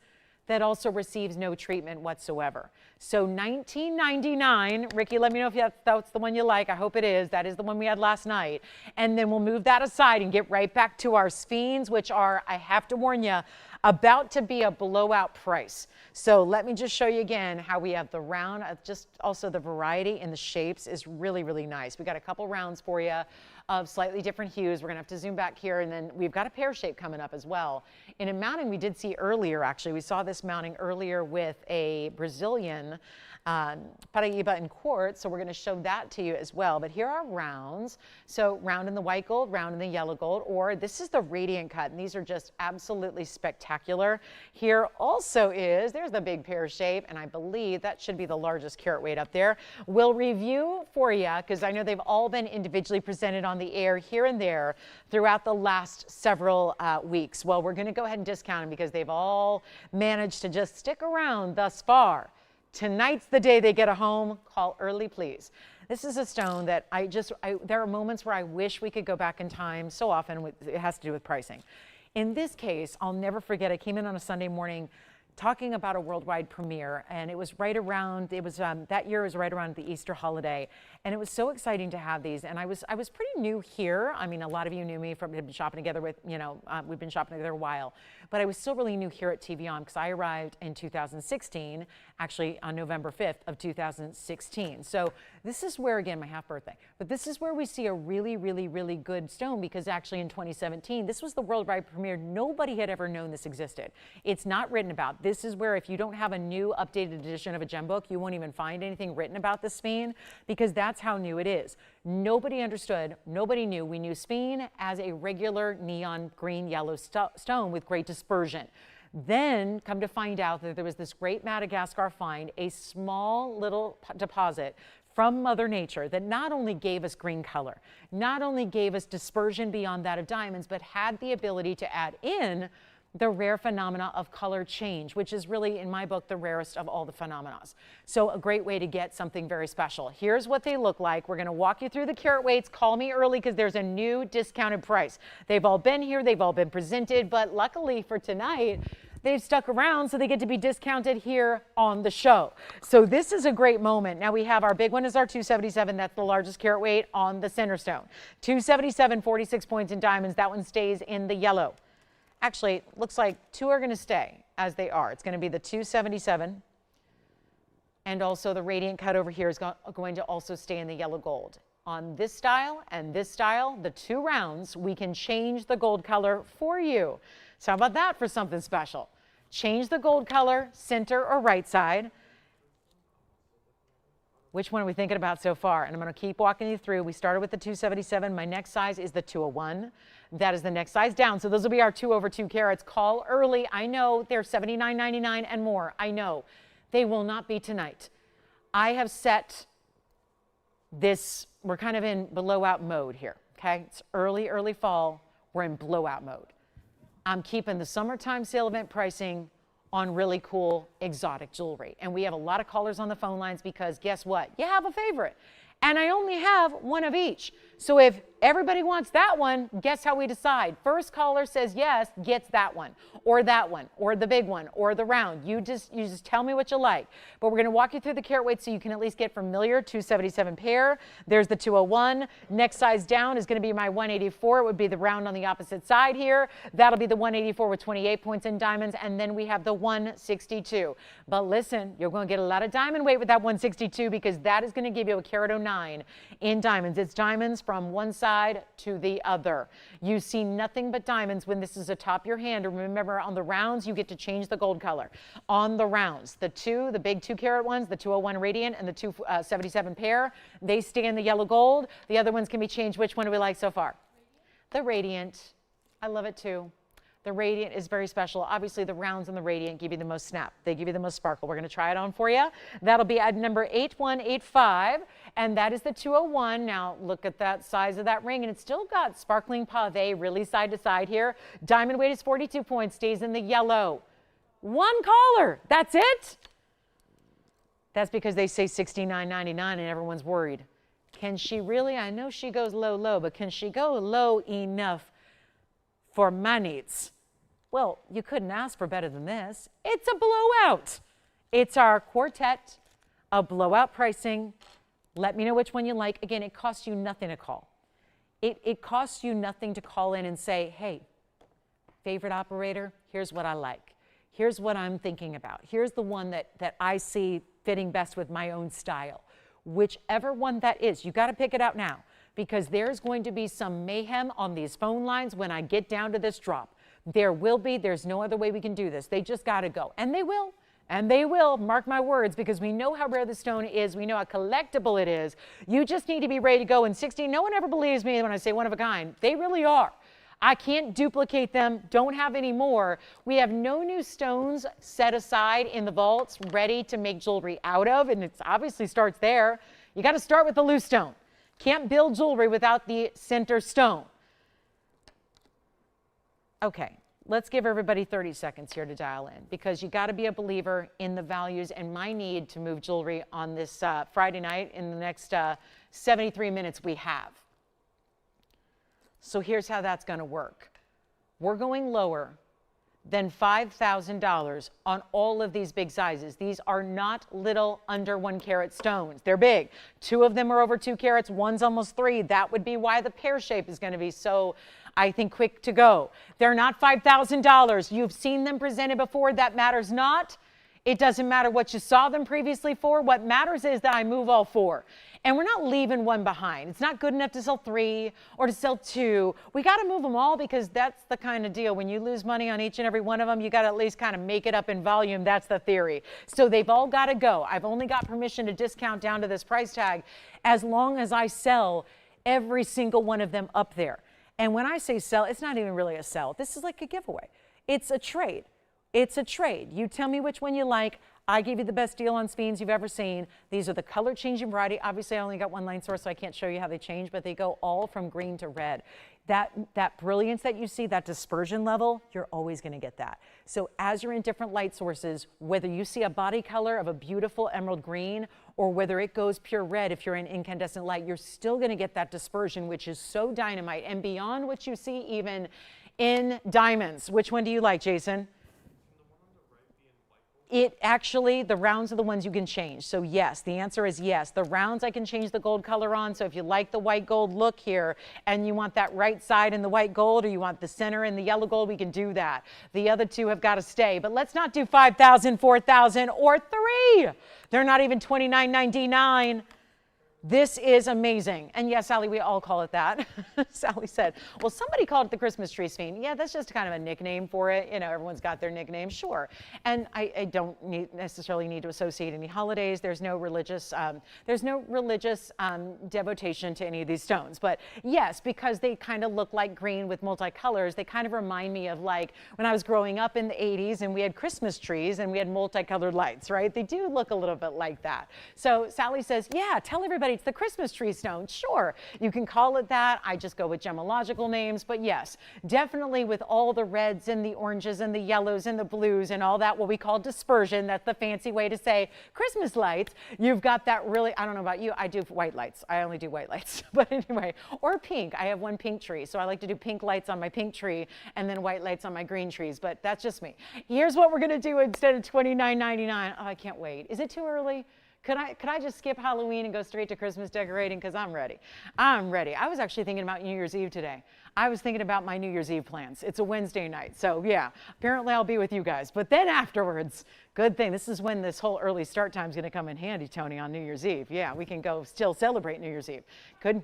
that also receives no treatment whatsoever. So $19.99. Ricky, let me know if that's the one you like. I hope it is. That is the one we had last night. And then we'll move that aside and get right back to our sphenes, which are, I have to warn you, about to be a blowout price. So let me just show you again how we have the round. Just also the variety in the shapes is really, really nice. We got a couple rounds for you of slightly different hues. We're gonna have to zoom back here, and then we've got a pear shape coming up as well. In a mounting we did see earlier, actually, we saw this mounting earlier with a Brazilian Paraiba in quartz, so we're going to show that to you as well. But here are rounds. So round in the white gold, round in the yellow gold, or this is the radiant cut, and these are just absolutely spectacular. Here also is, there's the big pear shape, and I believe that should be the largest carat weight up there. We'll review for you, because I know they've all been individually presented on the air here and there throughout the last several weeks. Well, we're going to go ahead and discount them because they've all managed to just stick around thus far Tonight's the day they get a home. Call early, please. This is a stone that there are moments where I wish we could go back in time. So often it has to do with pricing. In this case, I'll never forget, I came in on a Sunday morning talking about a worldwide premiere, and it was right around, that year was right around the Easter holiday, and it was so exciting to have these. And I was pretty new here. I mean, a lot of you knew me from, we've been shopping together with, we've been shopping together a while, but I was still really new here at TVON because I arrived in 2016, actually on November 5th of 2016. So this is where, again, my half birthday, but this is where we see a really, really, really good stone, because actually in 2017, this was the worldwide premiere. Nobody had ever known this existed. It's not written about. This is where if you don't have a new updated edition of a gem book, you won't even find anything written about the sphene, because that's how new it is. Nobody understood, nobody knew. We knew sphene as a regular neon green yellow stone with great dispersion. Then come to find out that there was this great Madagascar find, a small little deposit from Mother Nature that not only gave us green color, not only gave us dispersion beyond that of diamonds, but had the ability to add in the rare phenomena of color change, which is really, in my book, the rarest of all the phenomena. So a great way to get something very special. Here's what they look like. We're going to walk you through the carat weights. Call me early because there's a new discounted price. They've all been here. They've all been presented. But luckily for tonight, they've stuck around, so they get to be discounted here on the show. So this is a great moment. Now we have our big one is our 277. That's the largest carat weight on the center stone. 277, 46 points in diamonds. That one stays in the yellow. Actually, looks like two are going to stay as they are. It's going to be the 277, and also the radiant cut over here is going to also stay in the yellow gold. On this style and this style, the two rounds, we can change the gold color for you. So how about that for something special? Change the gold color, center or right side. Which one are we thinking about so far? And I'm going to keep walking you through. We started with the 277. My next size is the 201. That is the next size down. So those will be our 2 over 2 carats. Call early. I know they're $79.99 and more. I know. They will not be tonight. I have set this, we're kind of in blowout mode here, okay? It's early fall. We're in blowout mode. I'm keeping the summertime sale event pricing on really cool exotic jewelry. And we have a lot of callers on the phone lines because guess what? You have a favorite. And I only have one of each. So if everybody wants that one, guess how we decide? First caller says yes, gets that one, or the big one, or the round. You just tell me what you like. But we're going to walk you through the carat weight so you can at least get familiar. 277 pair. There's the 201. Next size down is going to be my 184. It would be the round on the opposite side here. That'll be the 184 with 28 points in diamonds. And then we have the 162. But listen, you're going to get a lot of diamond weight with that 162 because that is going to give you a carat 09 in diamonds. It's diamonds from one side to the other. You see nothing but diamonds when this is atop your hand. And remember, on the rounds, you get to change the gold color. On the rounds, the big 2 carat ones, the 201 radiant and the 277 pair, they stay in the yellow gold. The other ones can be changed. Which one do we like so far? The radiant. I love it too. The radiant is very special. Obviously, the rounds and the radiant give you the most snap. They give you the most sparkle. We're going to try it on for you. That'll be at number 8185, and that is the 201. Now, look at that size of that ring, and it's still got sparkling pave, really side to side here. Diamond weight is 42 points, stays in the yellow. One caller. That's it? That's because they say $69.99, and everyone's worried. Can she really? I know she goes low, but can she go low enough for my needs? Well, you couldn't ask for better than this. It's a blowout. It's our quartet of blowout pricing. Let me know which one you like. Again, it costs you nothing to call. It costs you nothing to call in and say, hey, favorite operator, here's what I like. Here's what I'm thinking about. Here's the one that I see fitting best with my own style. Whichever one that is, you got to pick it out now because there's going to be some mayhem on these phone lines when I get down to this drop. There will be. There's no other way we can do this. They just got to go. And they will. And they will. Mark my words, because we know how rare the stone is. We know how collectible it is. You just need to be ready to go. And 16, no one ever believes me when I say one of a kind. They really are. I can't duplicate them. Don't have any more. We have no new stones set aside in the vaults ready to make jewelry out of. And it obviously starts there. You got to start with the loose stone. Can't build jewelry without the center stone. Okay, let's give everybody 30 seconds here to dial in, because you got to be a believer in the values and my need to move jewelry on this Friday night in the next 73 minutes we have. So here's how that's going to work. We're going lower than $5,000 on all of these big sizes. These are not little under 1 carat stones. They're big. 2 of them are over 2 carats. One's almost 3. That would be why the pear shape is going to be so, I think, quick to go. They're not $5,000. You've seen them presented before. That matters not. It doesn't matter what you saw them previously for. What matters is that I move all 4. And we're not leaving one behind. It's not good enough to sell 3 or to sell 2. We got to move them all, because that's the kind of deal. When you lose money on each and every one of them, you got to at least kind of make it up in volume. That's the theory. So they've all got to go. I've only got permission to discount down to this price tag as long as I sell every single one of them up there. And when I say sell, it's not even really a sell. This is like a giveaway. It's a trade. It's a trade. You tell me which one you like. I gave you the best deal on sphenes you've ever seen. These are the color changing variety. Obviously, I only got one line source, so I can't show you how they change, but they go all from green to red. That brilliance that you see, that dispersion level, you're always going to get that. So as you're in different light sources, whether you see a body color of a beautiful emerald green or whether it goes pure red if you're in incandescent light, you're still going to get that dispersion, which is so dynamite and beyond what you see even in diamonds. Which one do you like, Jason? It actually, the rounds are the ones you can change. So yes, the answer is yes. The rounds I can change the gold color on. So if you like the white gold look here and you want that right side in the white gold, or you want the center in the yellow gold, we can do that. The other 2 have got to stay. But let's not do 5,000, 4,000, or 3. They're not even $29.99. This is amazing. And yes, Sally, we all call it that. Sally said, well, somebody called it the Christmas tree sphene. Yeah, that's just kind of a nickname for it. You know, everyone's got their nickname, sure. And I don't necessarily need to associate any holidays. There's no religious devotion to any of these stones. But yes, because they kind of look like green with multicolors, they kind of remind me of like when I was growing up in the 80s and we had Christmas trees and we had multicolored lights, right? They do look a little bit like that. So Sally says, yeah, tell everybody it's the Christmas tree stone. Sure, you can call it that. I just go with gemological names. But yes, definitely with all the reds and the oranges and the yellows and the blues and all that, what we call dispersion, that's the fancy way to say Christmas lights. You've got that really, I don't know about you, I do white lights. I only do white lights. But anyway, or pink. I have one pink tree. So I like to do pink lights on my pink tree and then white lights on my green trees. But that's just me. Here's what we're going to do instead of $29.99. Oh, I can't wait. Is it too early? Could I just skip Halloween and go straight to Christmas decorating? Because I'm ready. I'm ready. I was actually thinking about New Year's Eve today. I was thinking about my New Year's Eve plans. It's a Wednesday night. So yeah, apparently I'll be with you guys. But then afterwards, good thing. This is when this whole early start time is going to come in handy, Tony, on New Year's Eve. Yeah, we can go still celebrate New Year's Eve.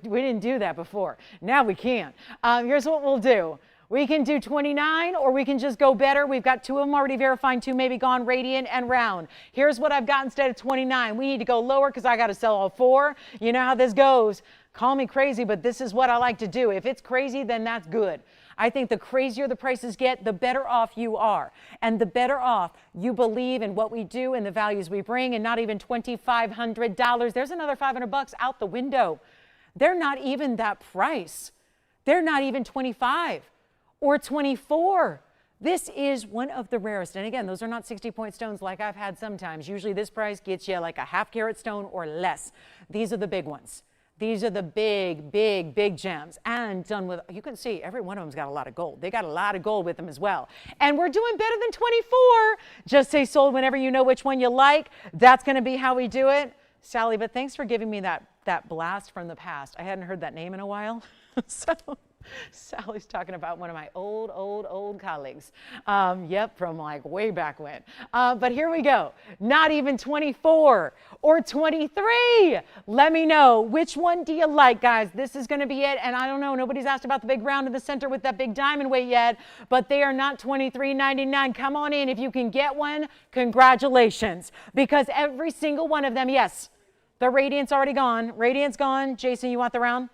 We didn't do that before. Now we can. Here's what we'll do. We can do 29 or we can just go better. We've got 2 of them already verified, 2 maybe gone, radiant and round. Here's what I've got instead of 29. We need to go lower because I got to sell all 4. You know how this goes. Call me crazy, but this is what I like to do. If it's crazy, then that's good. I think the crazier the prices get, the better off you are. And the better off you believe in what we do and the values we bring, and not even $2,500. There's another $500 out the window. They're not even that price. They're not even 25. Or 24. This is one of the rarest. And again, those are not 60-point stones like I've had sometimes. Usually this price gets you like a ½ carat stone or less. These are the big ones. These are the big, big, big gems. And done with, you can see every one of them's got a lot of gold. They got a lot of gold with them as well. And we're doing better than 24. Just say sold whenever you know which one you like. That's going to be how we do it. Sally, but thanks for giving me that blast from the past. I hadn't heard that name in a while. So Sally's talking about one of my old colleagues. Yep, from like way back when. But here we go. Not even 24 or 23. Let me know, which one do you like, guys? This is going to be it. And I don't know, nobody's asked about the big round in the center with that big diamond weight yet, but they are not $23.99. Come on in. If you can get one, congratulations. Because every single one of them, yes, the radiant's already gone. Radiant's gone. Jason, you want the round?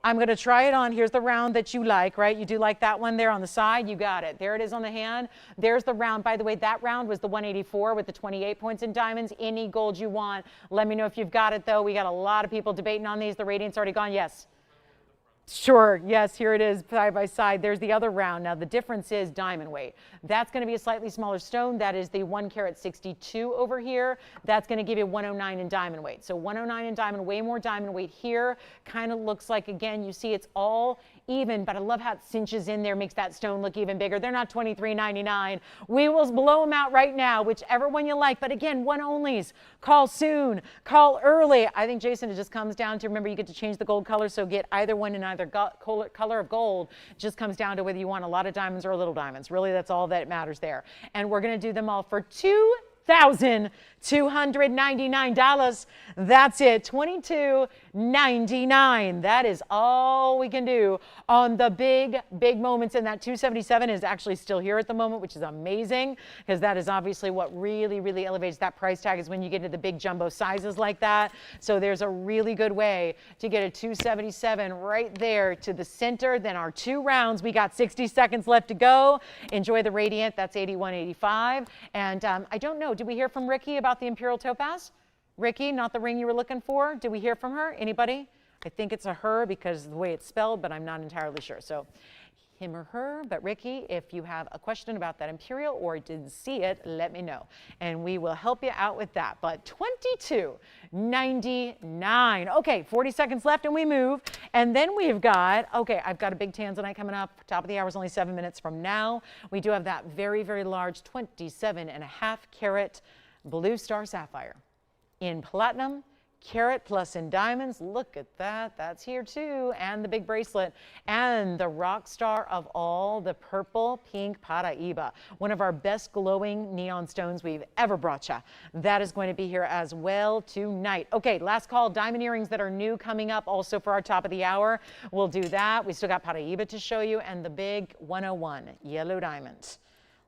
I'm going to try it on. Here's the round that you like, right? You do like that one there on the side? You got it. There it is on the hand. There's the round. By the way, that round was the 184 with the 28 points in diamonds. Any gold you want. Let me know if you've got it, though. We got a lot of people debating on these. The radiant's already gone. Yes. Sure. Yes, here it is side by side. There's the other round. Now the difference is diamond weight. That's going to be a slightly smaller stone. That is the 1 carat 62 over here. That's going to give you 109 in diamond weight. So 109 in diamond, way more diamond weight here. Kind of looks like, again, you see it's all even, but I love how it cinches in there, makes that stone look even bigger. They're not $23.99. We will blow them out right now, whichever one you like. But again, one onlys. Call soon. Call early. I think, Jason, it just comes down to, remember, you get to change the gold color, so get either one in either color of gold. It just comes down to whether you want a lot of diamonds or a little diamonds. Really, that's all that matters there. And we're going to do them all for $2,299. That's it, $22.99. That is all we can do on the big moments. And that 277 is actually still here at the moment, which is amazing, because that is obviously what really elevates that price tag, is when you get into the big jumbo sizes like that. So there's a really good way to get a 277 right there to the center. Then our 2 rounds, we got 60 seconds left to go. Enjoy the radiant. That's 81.85. And I don't know, did we hear from Ricky about the Imperial topaz? Ricky, not the ring you were looking for. Did we hear from her? Anybody? I think it's a her because of the way it's spelled, but I'm not entirely sure. So him or her. But Ricky, if you have a question about that Imperial or didn't see it, let me know, and we will help you out with that. But $22.99. Okay, 40 seconds left and we move. And then we've got, okay, I've got a big Tanzanite coming up. Top of the hour is only 7 minutes from now. We do have that very large 27.5 carat blue star sapphire in platinum, carat plus in diamonds. Look at that. That's here too. And the big bracelet and the rock star of all, the purple pink Paraiba, one of our best glowing neon stones we've ever brought you. That is going to be here as well tonight. Okay, last call, diamond earrings that are new coming up also for our top of the hour. We'll do that. We still got Paraiba to show you, and the big 101 yellow diamond.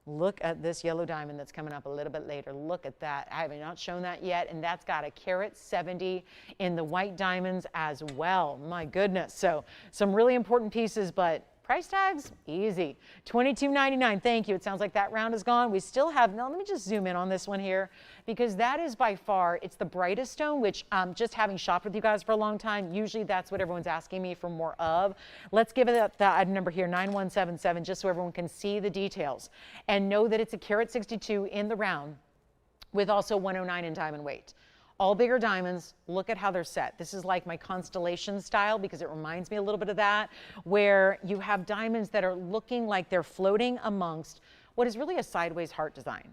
Look at this yellow diamond that's coming up a little bit later. Look at that. I have not shown that yet, and that's got a carat 70 in the white diamonds as well. My goodness. So some really important pieces, but price tags, easy. $22.99. Thank you. It sounds like that round is gone. We still have, now let me just zoom in on this one here, because that is by far, it's the brightest stone, which just having shopped with you guys for a long time, usually that's what everyone's asking me for more of. Let's give it that number here, 9177, just so everyone can see the details and know that it's a carat 62 in the round with also 109 in diamond weight. All bigger diamonds. Look at how they're set. This is like my constellation style, because it reminds me a little bit of that, where you have diamonds that are looking like they're floating amongst what is really a sideways heart design.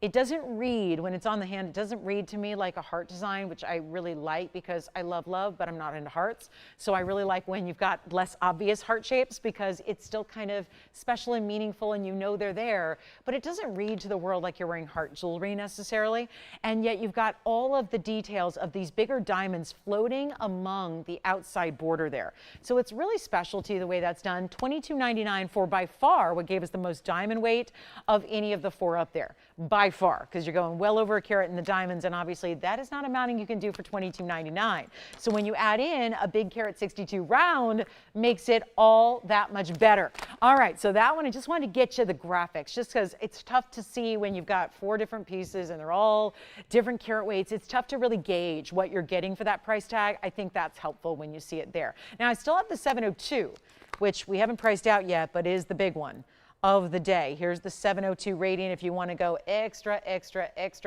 It doesn't read, when it's on the hand, it doesn't read to me like a heart design, which I really like because I love love, but I'm not into hearts. So I really like when you've got less obvious heart shapes, because it's still kind of special and meaningful and you know they're there, but it doesn't read to the world like you're wearing heart jewelry necessarily. And yet you've got all of the details of these bigger diamonds floating among the outside border there. So it's really specialty the way that's done. $22.99 for by far what gave us the most diamond weight of any of the 4 up there. By far, because you're going well over a carat in the diamonds, and obviously that is not a mounting you can do for $22.99. So when you add in a big carat 62 round, makes it all that much better. All right, so that one, I just wanted to get you the graphics, just because it's tough to see when you've got 4 different pieces and they're all different carat weights. It's tough to really gauge what you're getting for that price tag. I think that's helpful when you see it there. Now I still have the 702, which we haven't priced out yet, but is the big one of the day. Here's the 702 radiant. If you want to go extra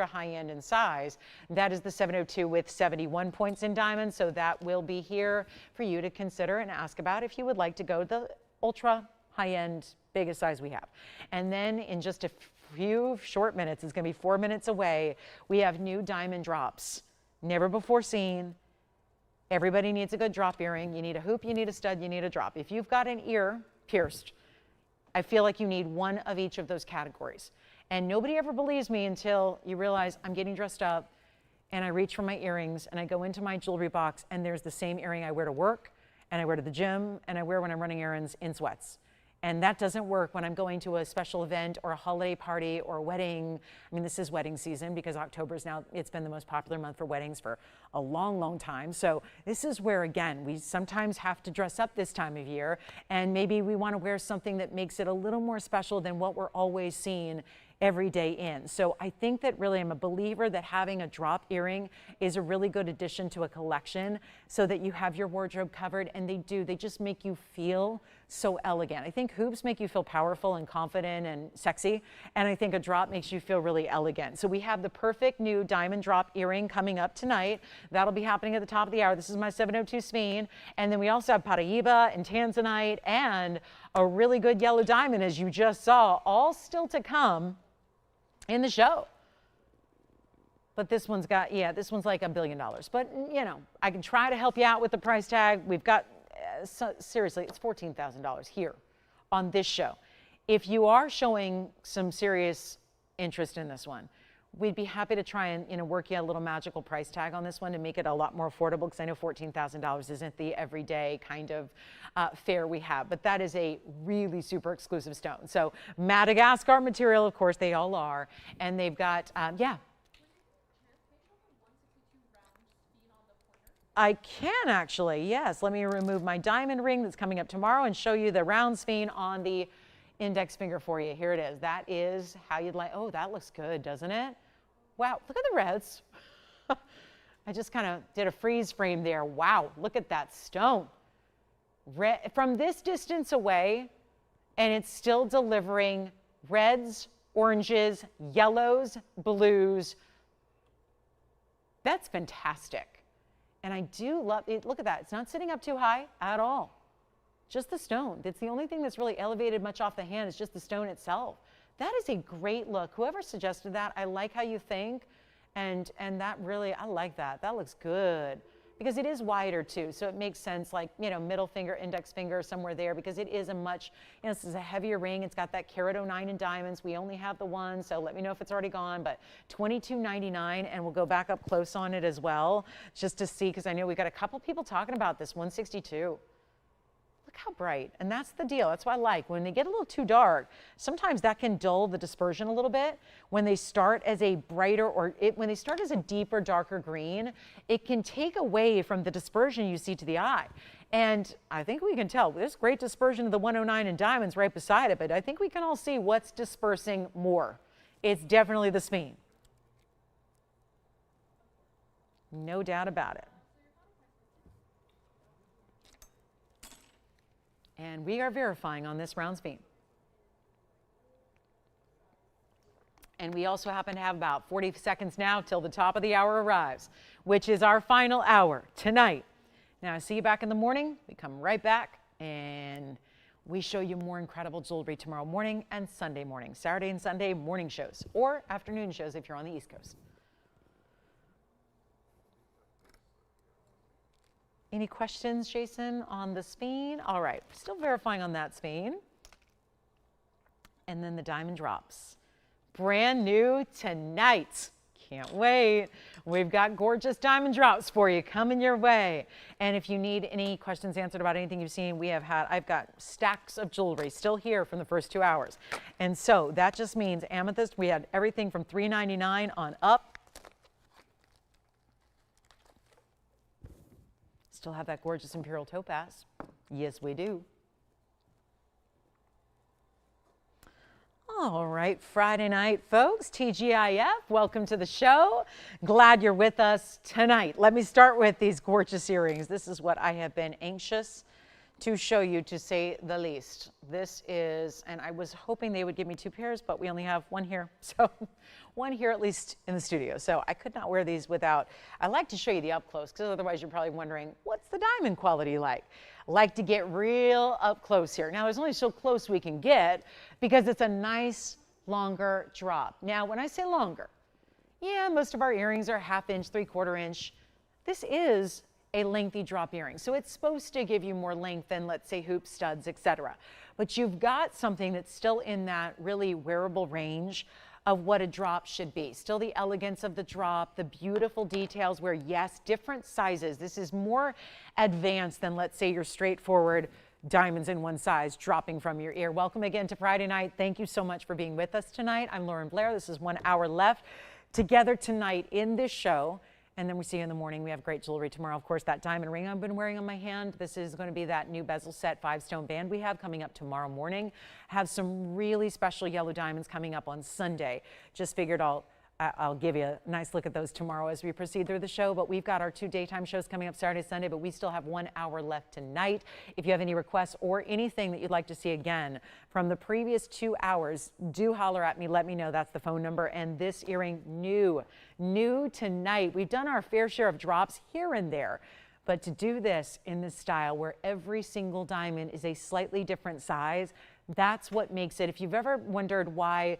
high end in size, that is the 702 with 71 points in diamonds. So that will be here for you to consider and ask about if you would like to go the ultra high end, biggest size we have. And then in just a few short minutes, it's going to be 4 minutes away, we have new diamond drops. Never before seen. Everybody needs a good drop earring. You need a hoop, you need a stud, you need a drop. If you've got an ear pierced, I feel like you need one of each of those categories. And nobody ever believes me until you realize I'm getting dressed up and I reach for my earrings and I go into my jewelry box and there's the same earring I wear to work and I wear to the gym and I wear when I'm running errands in sweats. And that doesn't work when I'm going to a special event or a holiday party or a wedding. I mean, this is wedding season because October is now, it's been the most popular month for weddings for a long time. So this is where, again, we sometimes have to dress up this time of year, and maybe we want to wear something that makes it a little more special than what we're always seeing every day in. So I think that really I'm a believer that having a drop earring is a really good addition to a collection so that you have your wardrobe covered, and they just make you feel so elegant. I think hoops make you feel powerful and confident and sexy, and I think a drop makes you feel really elegant. So we have the perfect new diamond drop earring coming up tonight. That'll be happening at the top of the hour. This is my 702 sphene, and then we also have Paraiba and Tanzanite and a really good yellow diamond, as you just saw, all still to come in the show. But this one's got, yeah, this one's like $1 billion. But, you know, I can try to help you out with the price tag. We've got, seriously, it's $14,000 here on this show. If you are showing some serious interest in this one, we'd be happy to try and, you know, work you a little magical price tag on this one to make it a lot more affordable, because I know $14,000 isn't the everyday kind of fare we have, but that is a really super exclusive stone. So Madagascar material, of course, they all are, and they've got, yeah. I can actually, yes. Let me remove my diamond ring that's coming up tomorrow and show you the round sphene on the index finger for you. Here it is. That is how you'd like. Oh, that looks good, doesn't it? Wow, look at the reds. I just kind of did a freeze frame there. Wow, look at that stone. Red, from this distance away, and it's still delivering reds, oranges, yellows, blues. That's fantastic. And I do love it. Look at that. It's not sitting up too high at all. Just the stone. That's the only thing that's really elevated much off the hand, is just the stone itself. That is a great look. Whoever suggested that, I like how you think. And that really, I like that. That looks good. Because it is wider too, so it makes sense, like, you know, middle finger, index finger, somewhere there, because it is a much, you know, this is a heavier ring. It's got that carat 09 in diamonds. We only have the one, so let me know if it's already gone, but $22.99, and we'll go back up close on it as well, just to see, because I know we've got a couple people talking about this, 162. Look how bright, and that's the deal. That's what I like. When they get a little too dark, sometimes that can dull the dispersion a little bit. When they start as a brighter, or when they start as a deeper, darker green, it can take away from the dispersion you see to the eye. And I think we can tell, there's great dispersion of the 109 in diamonds right beside it, but I think we can all see what's dispersing more. It's definitely the sphene. No doubt about it. And we are verifying on this round sphene. And we also happen to have about 40 seconds now till the top of the hour arrives, which is our final hour tonight. Now, I see you back in the morning. We come right back and we show you more incredible jewelry tomorrow morning and Sunday morning, Saturday and Sunday morning shows, or afternoon shows if you're on the East Coast. Any questions, Jason, on the sphene? All right, still verifying on that sphene. And then the diamond drops. Brand new tonight. Can't wait. We've got gorgeous diamond drops for you coming your way. And if you need any questions answered about anything you've seen, I've got stacks of jewelry still here from the first 2 hours. And so that just means Amethyst, we had everything from $3.99 on up. Still have that gorgeous Imperial topaz. Yes, we do. All right, Friday night, folks, TGIF, welcome to the show. Glad you're with us tonight. Let me start with these gorgeous earrings. This is what I have been anxious to show you, to say the least. This is, and I was hoping they would give me 2 pairs, but we only have one here. So one here, at least in the studio. So I could not wear these without, I like to show you the up close, because otherwise you're probably wondering, what's the diamond quality like? I like to get real up close here. Now, there's only so close we can get because it's a nice longer drop. Now, when I say longer, yeah, most of our earrings are 1/2 inch, 3/4 inch. This is a lengthy drop earring, so it's supposed to give you more length than, let's say, hoop studs, etc. But you've got something that's still in that really wearable range of what a drop should be. Still the elegance of the drop, the beautiful details where, yes, different sizes. This is more advanced than, let's say, your straightforward diamonds in one size dropping from your ear. Welcome again to Friday night. Thank you so much for being with us tonight. I'm Lauren Blair. This is 1 hour left together tonight in this show. And then we see you in the morning. We have great jewelry tomorrow. Of course, that diamond ring I've been wearing on my hand. This is going to be that new bezel set 5-stone band we have coming up tomorrow morning. Have some really special yellow diamonds coming up on Sunday. Just figured I'll give you a nice look at those tomorrow as we proceed through the show. But we've got our 2 daytime shows coming up Saturday, Sunday, but we still have 1 hour left tonight. If you have any requests or anything that you'd like to see again from the previous 2 hours, do holler at me. Let me know. That's the phone number. And this earring, new tonight. We've done our fair share of drops here and there. But to do this in this style where every single diamond is a slightly different size, that's what makes it. If you've ever wondered why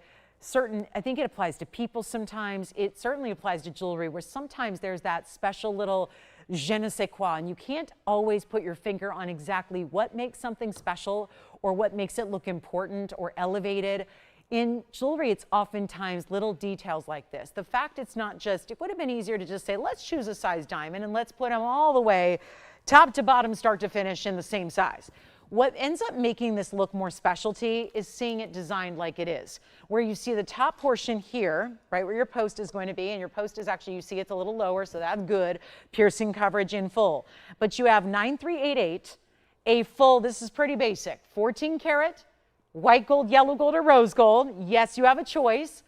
I think it applies to people sometimes. It certainly applies to jewelry where sometimes there's that special little je ne sais quoi, and you can't always put your finger on exactly what makes something special or what makes it look important or elevated. In jewelry, it's oftentimes little details like this. The fact it's not just, it would have been easier to just say, let's choose a size diamond and let's put them all the way top to bottom, start to finish in the same size. What ends up making this look more specialty is seeing it designed like it is, where you see the top portion here, right where your post is going to be, and your post is actually, you see it's a little lower, so that's good, piercing coverage in full. But you have 9388, a full, this is pretty basic, 14 karat, white gold, yellow gold, or rose gold. Yes, you have a choice.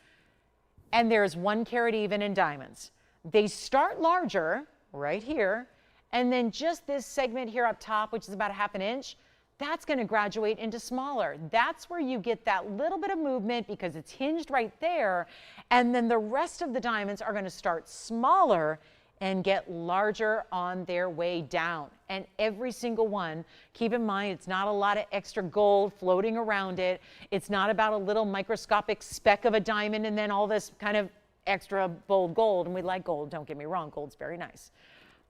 And there's 1 carat even in diamonds. They start larger right here, and then just this segment here up top, which is about a ½ inch, that's going to graduate into smaller. That's where you get that little bit of movement because it's hinged right there. And then the rest of the diamonds are going to start smaller and get larger on their way down. And every single one, keep in mind, it's not a lot of extra gold floating around it. It's not about a little microscopic speck of a diamond and then all this kind of extra bold gold. And we like gold, don't get me wrong, gold's very nice.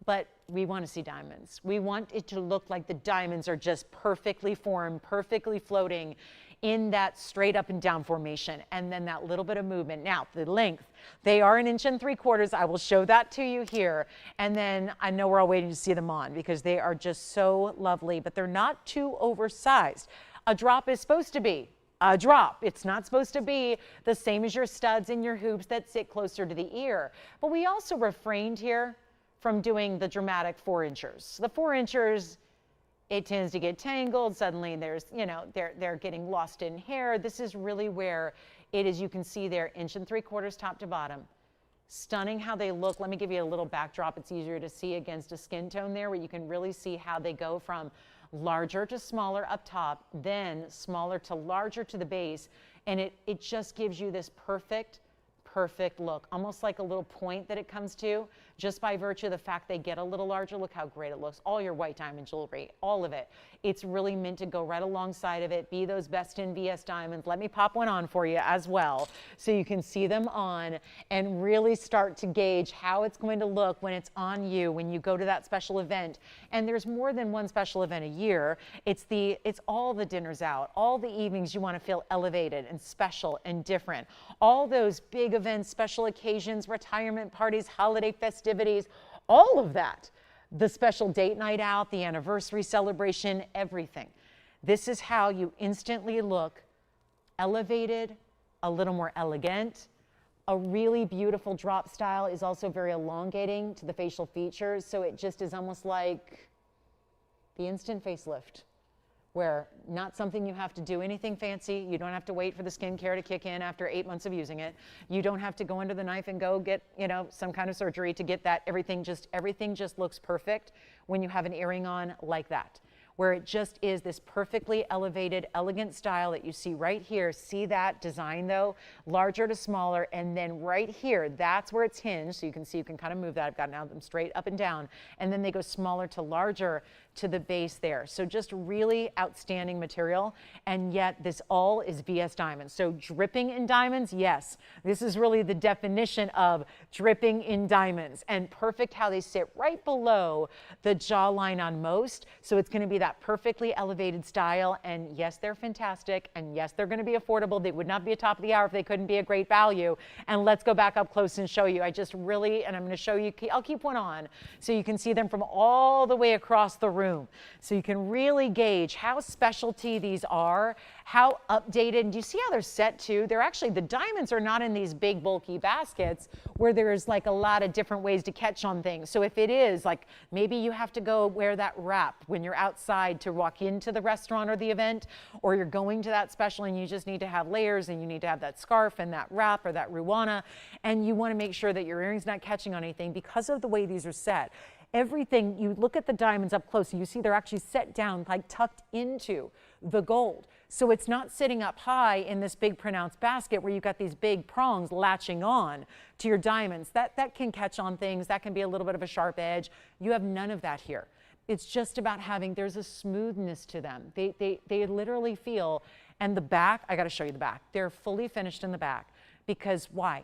But we want to see diamonds. We want it to look like the diamonds are just perfectly formed, perfectly floating in that straight up and down formation. And then that little bit of movement. Now, the length, they are 1.75 inches. I will show that to you here. And then I know we're all waiting to see them on because they are just so lovely, but they're not too oversized. A drop is supposed to be a drop. It's not supposed to be the same as your studs and your hoops that sit closer to the ear. But we also refrained here from doing the dramatic 4 inchers. The 4 inchers, it tends to get tangled. Suddenly there's, you know, they're getting lost in hair. This is really where it is, you can see there, 1.75 inches top to bottom. Stunning how they look. Let me give you a little backdrop. It's easier to see against a skin tone there where you can really see how they go from larger to smaller up top, then smaller to larger to the base. And it just gives you this perfect look, almost like a little point that it comes to, just by virtue of the fact they get a little larger. Look how great it looks. All your white diamond jewelry, all of it. It's really meant to go right alongside of it, be those best in VS diamonds. Let me pop one on for you as well, so you can see them on and really start to gauge how it's going to look when it's on you, when you go to that special event. And there's more than one special event a year. It's all the dinners out, all the evenings you want to feel elevated and special and different. All those big events, special occasions, retirement parties, holiday festivities, all of that. The special date night out, the anniversary celebration, everything. This is how you instantly look elevated, a little more elegant. A really beautiful drop style is also very elongating to the facial features, so it just is almost like the instant facelift, where not something you have to do anything fancy. You don't have to wait for the skincare to kick in after 8 months of using it. You don't have to go under the knife and go get, you know, some kind of surgery to get that. Everything just looks perfect when you have an earring on like that, where it just is this perfectly elevated, elegant style that you see right here. See that design though, larger to smaller, and then right here, that's where it's hinged. So you can see, you can kind of move that. I've got now them straight up and down, and then they go smaller to larger to the base there. So just really outstanding material, and yet this all is VS diamonds. So dripping in diamonds, yes, this is really the definition of dripping in diamonds, and perfect how they sit right below the jawline on most. So it's going to be that perfectly elevated style, and yes, they're fantastic, and yes, they're going to be affordable. They would not be a top of the hour if they couldn't be a great value. And let's go back up close and show you. I just really, and I'm going to show you, I'll keep one on so you can see them from all the way across the room. room. So you can really gauge how specialty these are, how updated. And do you see how they're set too? They're actually, the diamonds are not in these big bulky baskets where there's like a lot of different ways to catch on things. So if it is like, maybe you have to go wear that wrap when you're outside to walk into the restaurant or the event, or you're going to that special and you just need to have layers and you need to have that scarf and that wrap or that ruana, and you want to make sure that your earring's not catching on anything because of the way these are set. Everything, you look at the diamonds up close and you see they're actually set down, like tucked into the gold. So it's not sitting up high in this big pronounced basket where you've got these big prongs latching on to your diamonds. That can catch on things. That can be a little bit of a sharp edge. You have none of that here. It's just about having, there's a smoothness to them. They literally feel, and the back, I got to show you the back. They're fully finished in the back because why?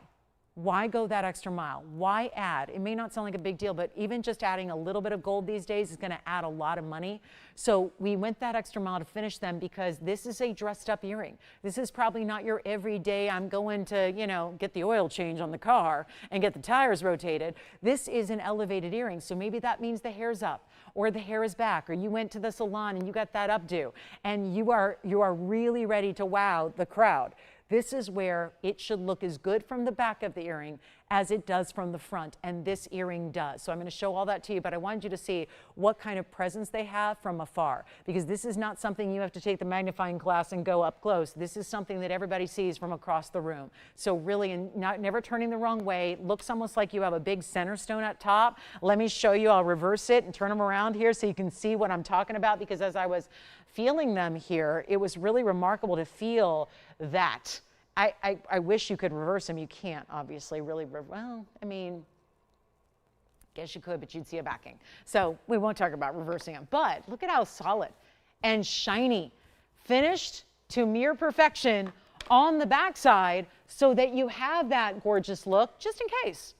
Why go that extra mile? Why add? It may not sound like a big deal, but even just adding a little bit of gold these days is going to add a lot of money. So we went that extra mile to finish them because this is a dressed up earring. This is probably not your everyday, I'm going to, you know, get the oil change on the car and get the tires rotated. This is an elevated earring. So maybe that means the hair's up or the hair is back, or you went to the salon and you got that updo and you are really ready to wow the crowd. This is where it should look as good from the back of the earring as it does from the front, and this earring does. So I'm going to show all that to you, but I wanted you to see what kind of presence they have from afar, because this is not something you have to take the magnifying glass and go up close. This is something that everybody sees from across the room. So really, and never turning the wrong way. It looks almost like you have a big center stone at top. Let me show you. I'll reverse it and turn them around here so you can see what I'm talking about, because as I was feeling them here, it was really remarkable to feel that. I wish you could reverse them. You can't, obviously, really. Well, I mean, guess you could, but you'd see a backing. So we won't talk about reversing them. But look at how solid and shiny, finished to mere perfection on the backside, so that you have that gorgeous look just in case.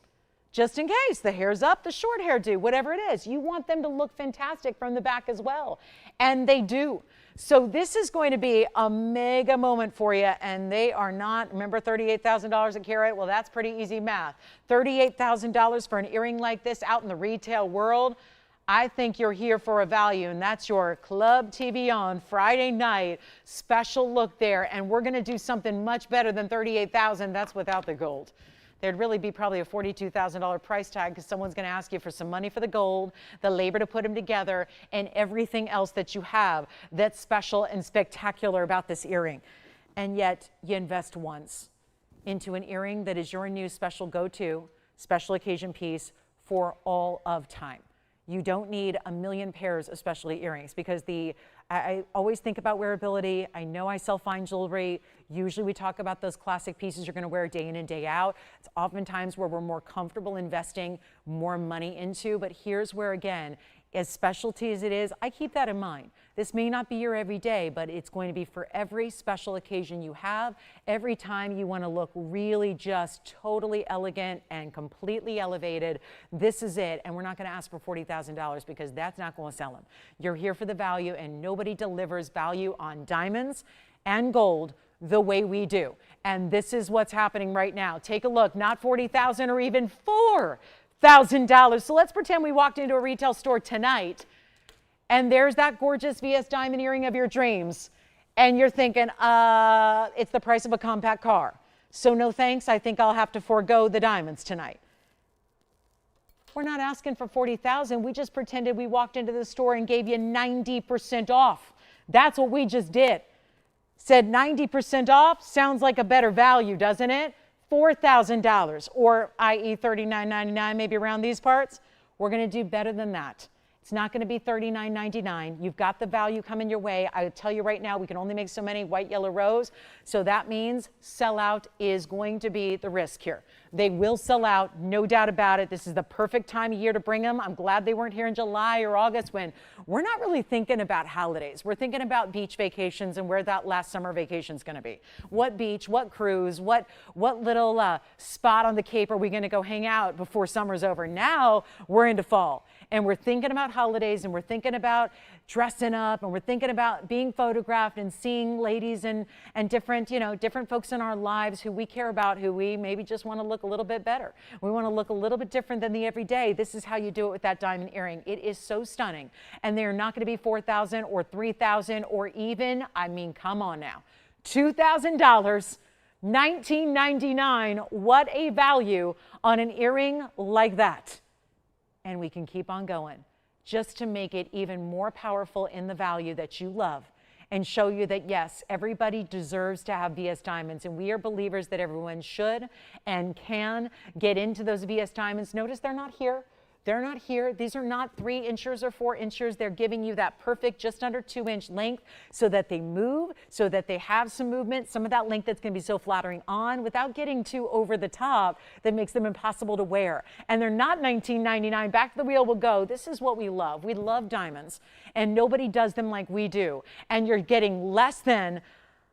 Just in case the hair's up, the short hairdo, whatever it is. You want them to look fantastic from the back as well. And they do. So this is going to be a mega moment for you, and they are not, remember $38,000 a carat? Well, that's pretty easy math. $38,000 for an earring like this out in the retail world. I think you're here for a value, and that's your Club TVON Friday night special look there. And we're going to do something much better than $38,000. That's without the gold. There'd really be probably a $42,000 price tag, because someone's going to ask you for some money for the gold, the labor to put them together, and everything else that you have that's special and spectacular about this earring. And yet you invest once into an earring that is your new special go-to, special occasion piece for all of time. You don't need a million pairs of specialty earrings, because I always think about wearability. I know I sell fine jewelry. Usually we talk about those classic pieces you're going to wear day in and day out. It's oftentimes where we're more comfortable investing more money into. But here's where, again, as specialty as it is, I keep that in mind. This may not be your everyday, but it's going to be for every special occasion you have. Every time you want to look really just totally elegant and completely elevated, this is it. And we're not going to ask for $40,000, because that's not going to sell them. You're here for the value, and nobody delivers value on diamonds and gold the way we do. And this is what's happening right now. Take a look, not $40,000 or even $4,000. So let's pretend we walked into a retail store tonight and there's that gorgeous VS diamond earring of your dreams, and you're thinking, it's the price of a compact car. So no thanks, I think I'll have to forego the diamonds tonight. We're not asking for $40,000. We just pretended we walked into the store and gave you 90% off. That's what we just did. Said 90% off, sounds like a better value, doesn't it? $4,000, or i.e. $39.99, maybe around these parts. We're going to do better than that. It's not going to be $39.99. You've got the value coming your way. I tell you right now, we can only make so many white, yellow, rose. So that means sellout is going to be the risk here. They will sell out, no doubt about it. This is the perfect time of year to bring them. I'm glad they weren't here in July or August, when we're not really thinking about holidays. We're thinking about beach vacations and where that last summer vacation is going to be. What beach, what cruise, what little spot on the Cape are we going to go hang out before summer's over? Now we're into fall. and we're thinking about holidays, and we're thinking about dressing up, and we're thinking about being photographed and seeing ladies and different, you know, different folks in our lives who we care about, who we maybe just want to look a little bit better. We want to look a little bit different than the everyday. This is how you do it with that diamond earring. It is so stunning. And they are not going to be $4,000 or $3,000 or even, I mean, come on now, $2,000. $19.99, what a value on an earring like that. And we can keep on going just to make it even more powerful in the value that you love and show you that, yes, everybody deserves to have VS diamonds, and we are believers that everyone should and can get into those VS diamonds. Notice they're not here. They're not here. These are not 3 inches or 4 inches. They're giving you that perfect just under 2-inch length so that they move, so that they have some movement, some of that length that's going to be so flattering on without getting too over the top that makes them impossible to wear. And they're not $19.99. Back to the wheel we'll go. This is what we love. We love diamonds, and nobody does them like we do. And you're getting less than,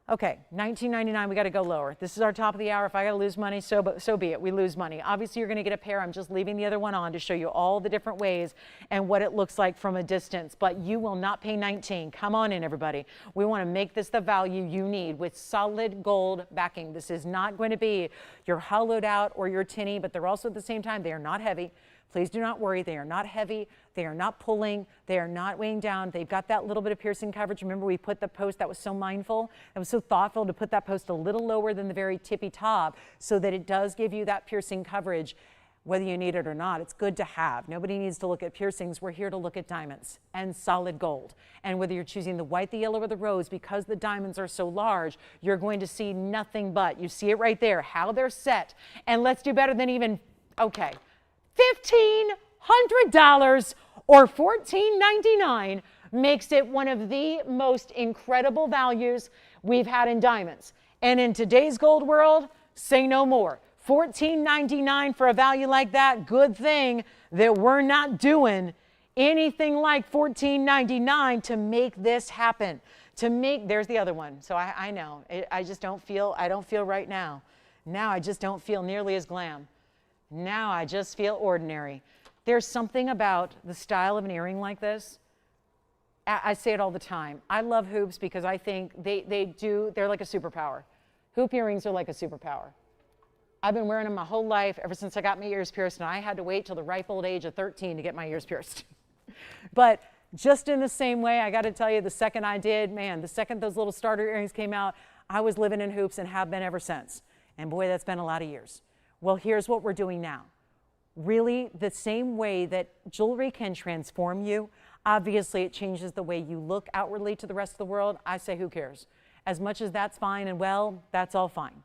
okay, $19.99, we got to go lower. This is our top of the hour. If I got to lose money, so be it. We lose money. Obviously, you're going to get a pair. I'm just leaving the other one on to show you all the different ways and what it looks like from a distance. But you will not pay $19. Come on in, everybody. We want to make this the value you need with solid gold backing. This is not going to be your hollowed out or your tinny, but they're also at the same time, they are not heavy. Please do not worry. They are not heavy. They are not pulling. They are not weighing down. They've got that little bit of piercing coverage. Remember, we put the post, that was so mindful. That was so thoughtful to put that post a little lower than the very tippy top so that it does give you that piercing coverage, whether you need it or not. It's good to have. Nobody needs to look at piercings. We're here to look at diamonds and solid gold. And whether you're choosing the white, the yellow, or the rose, because the diamonds are so large, you're going to see nothing but, you see it right there, how they're set. And let's do better than even, okay, $1,500 or $14.99 makes it one of the most incredible values we've had in diamonds. And in today's gold world, say no more. $14.99 for a value like that. Good thing that we're not doing anything like $14.99 to make this happen. There's the other one. So I know, I don't feel right now. Now I just don't feel nearly as glam. Now I just feel ordinary. There's something about the style of an earring like this. I say it all the time. I love hoops because I think they're like a superpower. Hoop earrings are like a superpower. I've been wearing them my whole life, ever since I got my ears pierced, and I had to wait till the ripe old age of 13 to get my ears pierced. But just in the same way, I got to tell you, the second I did, man, the second those little starter earrings came out, I was living in hoops and have been ever since. And boy, that's been a lot of years. Well, here's what we're doing now. Really, the same way that jewelry can transform you, obviously it changes the way you look outwardly to the rest of the world. I say, who cares? As much as that's fine and well, that's all fine.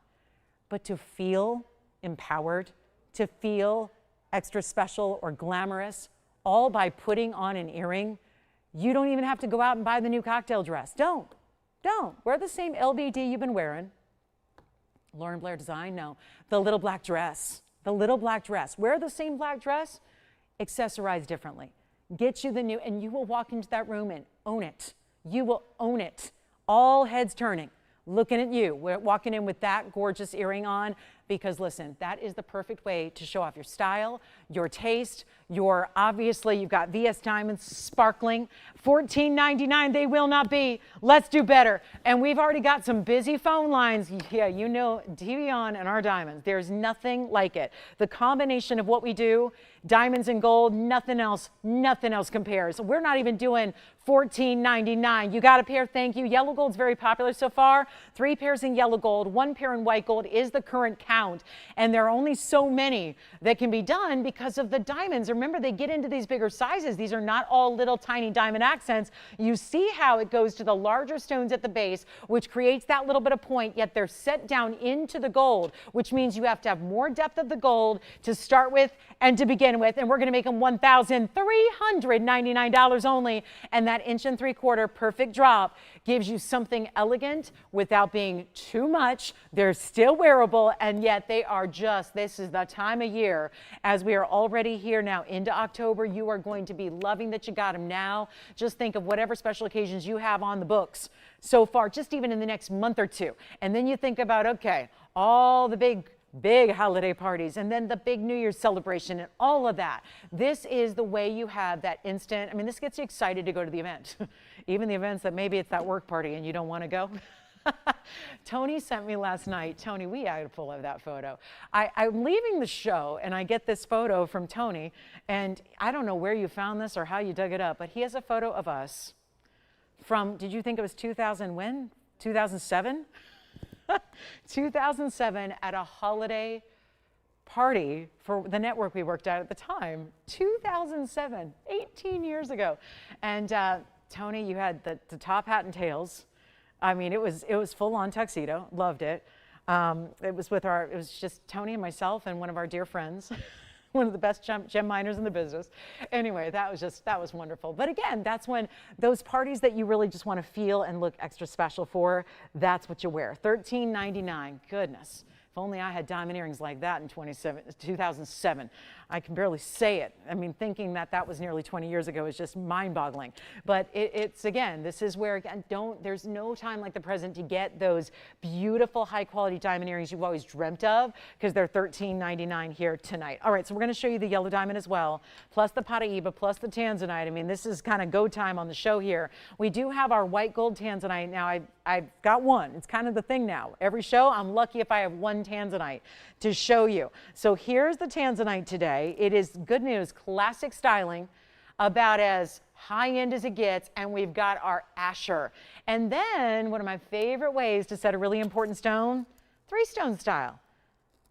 But to feel empowered, to feel extra special or glamorous, all by putting on an earring, you don't even have to go out and buy the new cocktail dress. Don't. Wear the same LBD you've been wearing. Lauren Blair design, no. The little black dress. Wear the same black dress, accessorize differently. Get you the new, and you will walk into that room and own it. You will own it. All heads turning, looking at you. We're walking in with that gorgeous earring on because, listen, that is the perfect way to show off your style, your taste, obviously, you've got VS diamonds sparkling. $14.99, they will not be. Let's do better. And we've already got some busy phone lines. Yeah, you know, TVON and our diamonds. There's nothing like it. The combination of what we do, diamonds and gold, nothing else compares. We're not even doing $14.99. You got a pair, thank you. Yellow gold's very popular so far. 3 pairs in yellow gold, 1 pair in white gold is the current count. And there are only so many that can be done because of the diamonds. Remember, they get into these bigger sizes. These are not all little tiny diamond accents. You see how it goes to the larger stones at the base, which creates that little bit of point, yet they're set down into the gold, which means you have to have more depth of the gold to start with and to begin with. And we're going to make them $1,399 only. And that 1 3/4 perfect drop gives you something elegant without being too much. They're still wearable, and yet they are just, this is the time of year, as we are already here now into October, you are going to be loving that you got them now. Just think of whatever special occasions you have on the books so far, just even in the next month or two. And then you think about, okay, all the big big holiday parties, and then the big New Year's celebration and all of that. This is the way you have that instant, I mean, this gets you excited to go to the event. Even the events that maybe it's that work party and you don't want to go. Tony sent me last night. Tony, we had to pull up that photo. I'm leaving the show and I get this photo from Tony, and I don't know where you found this or how you dug it up, but he has a photo of us from, did you think it was 2000 when? 2007? 2007 at a holiday party for the network we worked at the time. 2007, 18 years ago. And Tony, you had the top hat and tails. I mean, it was full on tuxedo. Loved it. It was just Tony and myself and one of our dear friends. One of the best gem miners in the business. Anyway, that was wonderful. But again, that's when those parties that you really just want to feel and look extra special for, that's what you wear. $13.99, goodness. If only I had diamond earrings like that in 2007. I can barely say it. I mean, thinking that that was nearly 20 years ago is just mind-boggling. But it's, again, this is where, again, there's no time like the present to get those beautiful, high-quality diamond earrings you've always dreamt of, because they're $13.99 here tonight. All right, so we're going to show you the yellow diamond as well, plus the Paraiba, plus the Tanzanite. I mean, this is kind of go time on the show here. We do have our white gold Tanzanite. Now, I've got one. It's kind of the thing now. Every show, I'm lucky if I have one Tanzanite to show you. So here's the Tanzanite today. It is good news, classic styling, about as high-end as it gets, and we've got our Asher. And then one of my favorite ways to set a really important stone, 3-stone style.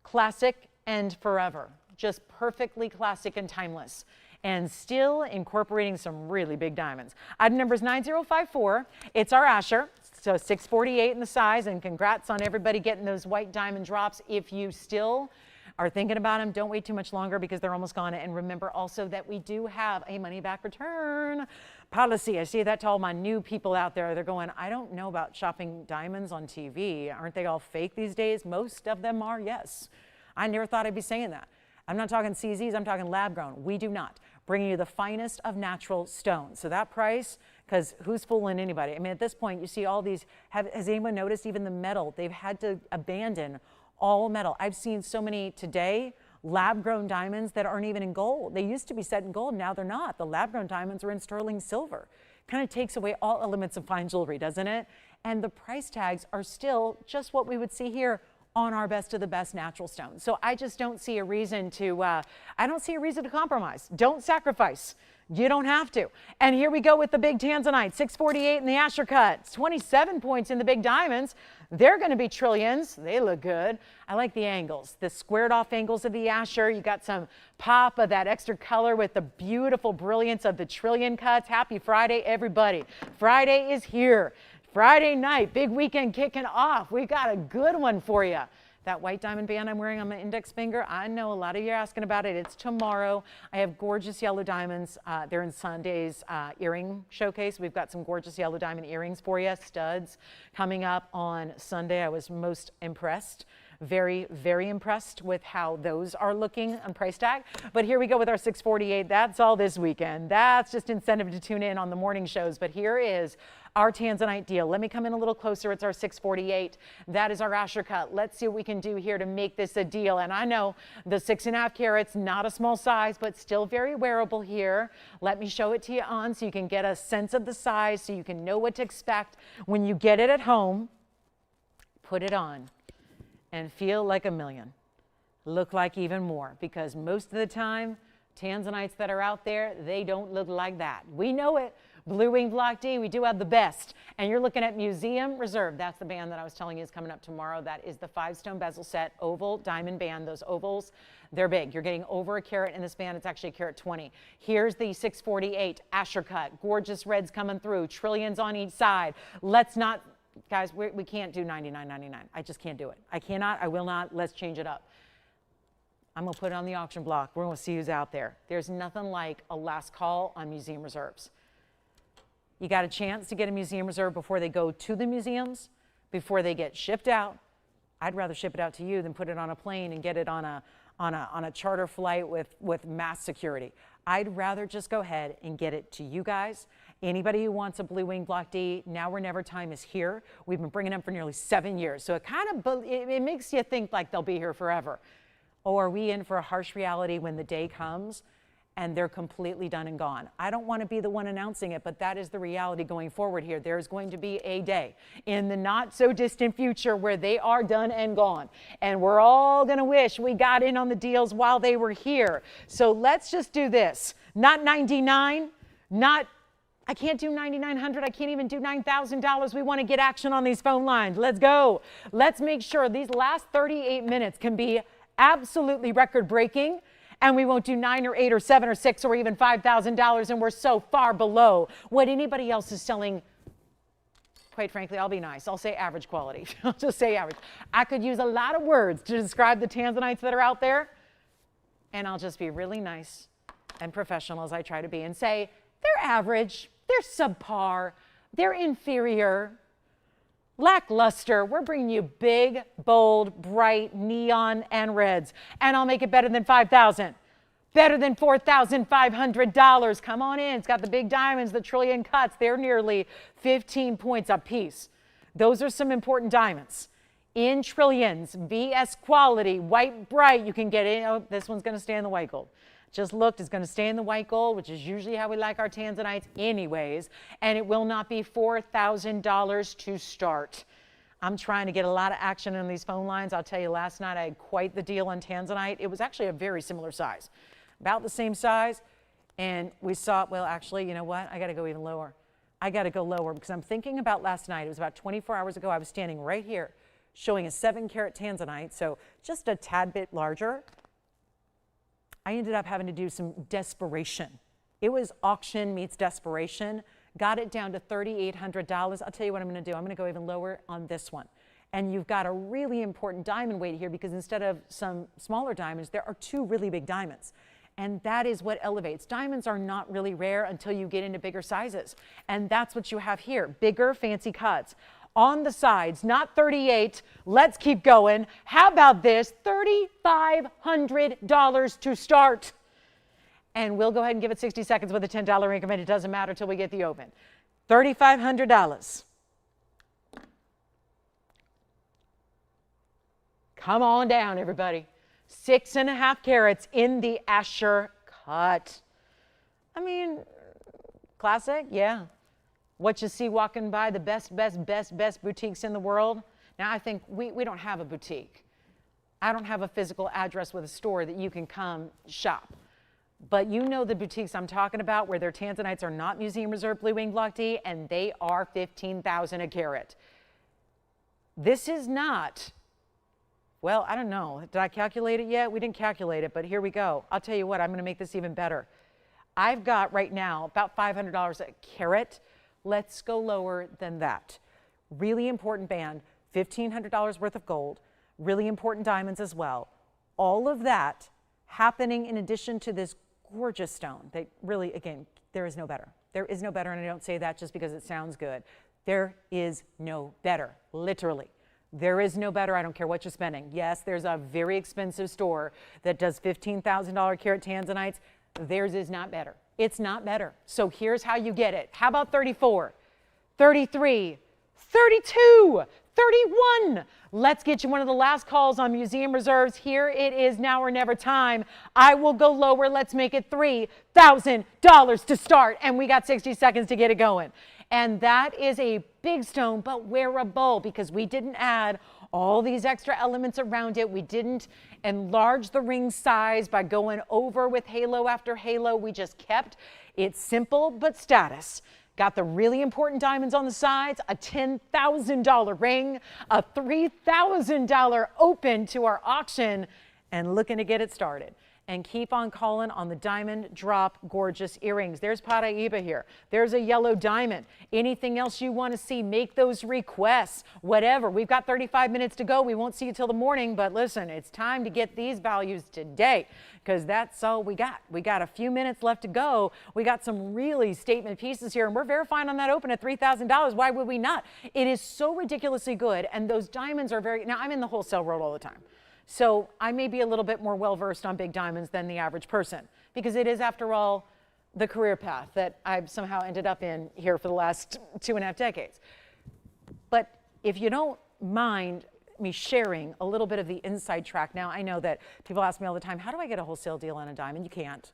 Classic and forever. Just perfectly classic and timeless. And still incorporating some really big diamonds. Item number is 9054. It's our Asher. So 648 in the size, and congrats on everybody getting those white diamond drops. If you still are thinking about them, don't wait too much longer because they're almost gone. And remember also that we do have a money back return policy. I see that to all my new people out there. They're going, I don't know about shopping diamonds on TV. Aren't they all fake these days? Most of them are, yes. I never thought I'd be saying that. I'm not talking CZs, I'm talking lab grown. We do not. Bringing you the finest of natural stones. So that price, because who's fooling anybody? I mean, at this point, you see all these, has anyone noticed even the metal? They've had to abandon all metal. I've seen so many today, lab-grown diamonds that aren't even in gold. They used to be set in gold, now they're not. The lab-grown diamonds are in sterling silver. Kind of takes away all elements of fine jewelry, doesn't it? And the price tags are still just what we would see here on our best of the best natural stones. So I just don't see a reason to, compromise. Don't sacrifice. You don't have to. And here we go with the big Tanzanite, 648 in the Asher cut, 27 points in the big diamonds. They're going to be trillions. They look good. I like the angles, the squared off angles of the Asher. You got some pop of that extra color with the beautiful brilliance of the trillion cuts. Happy Friday, everybody. Friday is here. Friday night, big weekend kicking off. We got a good one for you. That white diamond band I'm wearing on my index finger, I know a lot of you are asking about it. It's tomorrow. I have gorgeous yellow diamonds. They're in Sunday's earring showcase. We've got some gorgeous yellow diamond earrings for you, studs, coming up on Sunday. I was most impressed. Very, very impressed with how those are looking on price tag. But here we go with our 648. That's all this weekend. That's just incentive to tune in on the morning shows. But here is our Tanzanite deal. Let me come in a little closer. It's our 648. That is our Asher cut. Let's see what we can do here to make this a deal. And I know the 6.5 carats, not a small size, but still very wearable here. Let me show it to you on so you can get a sense of the size, so you can know what to expect when you get it at home. Put it on and feel like a million. Look like even more, because most of the time, Tanzanites that are out there, they don't look like that. We know it. Blue Wing Block D, we do have the best. And you're looking at Museum Reserve. That's the band that I was telling you is coming up tomorrow. That is the 5-stone bezel set, oval diamond band. Those ovals, they're big. You're getting over a carat in this band. It's actually a carat 20. Here's the 648 Asher cut. Gorgeous reds coming through. Trillions on each side. Let's not, guys, we can't do $99.99. I just can't do it. I cannot. I will not. Let's change it up. I'm going to put it on the auction block. We're going to see who's out there. There's nothing like a last call on Museum Reserves. You got a chance to get a Museum Reserve before they go to the museums, before they get shipped out. I'd rather ship it out to you than put it on a plane and get it on a charter flight with mass security. I'd rather just go ahead and get it to you guys. Anybody who wants a blue wing block D, Now or Never time is here. We've been bringing them for nearly 7 years. So it makes you think like they'll be here forever. Or are we in for a harsh reality when the day comes and they're completely done and gone? I don't want to be the one announcing it, but that is the reality going forward here. There's going to be a day in the not so distant future where they are done and gone. And we're all going to wish we got in on the deals while they were here. So let's just do this. Not 99, I can't do $9,900. I can't even do $9,000. We want to get action on these phone lines. Let's go. Let's make sure these last 38 minutes can be absolutely record breaking. And we won't do 9 or 8 or 7 or 6 or even $5,000, and we're so far below what anybody else is selling. Quite frankly, I'll be nice. I'll say average quality. I'll just say average. I could use a lot of words to describe the Tanzanites that are out there, and I'll just be really nice and professional as I try to be and say they're average, they're subpar, they're inferior, lackluster. We're bringing you big, bold, bright, neon, and reds. And I'll make it better than $5,000. Better than $4,500. Come on in. It's got the big diamonds, the trillion cuts. They're nearly 15 points a piece. Those are some important diamonds. In trillions, VS quality, white bright. You can get in. Oh, this one's going to stay in the white gold. Just looked, it's going to stay in the white gold, which is usually how we like our Tanzanites anyways, and it will not be $4,000 to start. I'm trying to get a lot of action on these phone lines. I'll tell you, last night I had quite the deal on Tanzanite. It was actually a very similar size, about the same size, and we saw, well, actually, you know what? I got to go even lower. I got to go lower because I'm thinking about last night. It was about 24 hours ago. I was standing right here showing a 7-carat Tanzanite, so just a tad bit larger. I ended up having to do some desperation. It was auction meets desperation. Got it down to $3,800. I'll tell you what I'm going to do. I'm going to go even lower on this one. And you've got a really important diamond weight here because instead of some smaller diamonds, there are 2 really big diamonds. And that is what elevates. Diamonds are not really rare until you get into bigger sizes. And that's what you have here, bigger, fancy cuts. On the sides, not 38. Let's keep going. How about this? $3,500 to start. And we'll go ahead and give it 60 seconds with a $10 increment. It doesn't matter till we get the open. $3,500. Come on down, everybody. 6.5 carats in the Asher cut. I mean, classic, yeah. What you see walking by, the best boutiques in the world. Now, I think we don't have a boutique. I don't have a physical address with a store that you can come shop. But you know the boutiques I'm talking about where their Tanzanites are not museum reserve blue wing block D, and they are $15,000 a carat. This is not, well, I don't know. Did I calculate it yet? We didn't calculate it, but here we go. I'll tell you what, I'm going to make this even better. I've got right now about $500 a carat. Let's go lower than that. Really important band, $1,500 worth of gold, really important diamonds as well. All of that happening in addition to this gorgeous stone. They really, again, there is no better. There is no better, and I don't say that just because it sounds good. There is no better, literally. There is no better. I don't care what you're spending. Yes, there's a very expensive store that does $15,000 carat Tanzanites. Theirs is not better. It's not better. So here's how you get it. How about 34, 33, 32, 31? Let's get you one of the last calls on museum reserves. Here it is, now or never time. I will go lower. Let's make it $3,000 to start. And we got 60 seconds to get it going. And that is a big stone, but wearable, because we didn't add all these extra elements around it. We didn't enlarge the ring size by going over with halo after halo. We just kept it simple but status. Got the really important diamonds on the sides, a $10,000 ring, a $3,000 open to our auction, and looking to get it started. And keep on calling on the diamond drop gorgeous earrings. There's Paraiba here. There's a yellow diamond. Anything else you want to see, make those requests, whatever. We've got 35 minutes to go. We won't see you till the morning, but listen, it's time to get these values today because that's all we got. We got a few minutes left to go. We got some really statement pieces here, and we're verifying on that open at $3,000. Why would we not? It is so ridiculously good, and those diamonds are very, now I'm in the wholesale world all the time. So I may be a little bit more well-versed on big diamonds than the average person because it is, after all, the career path that I've somehow ended up in here for the last 2.5 decades. But if you don't mind me sharing a little bit of the inside track. Now, I know that people ask me all the time, how do I get a wholesale deal on a diamond? You can't.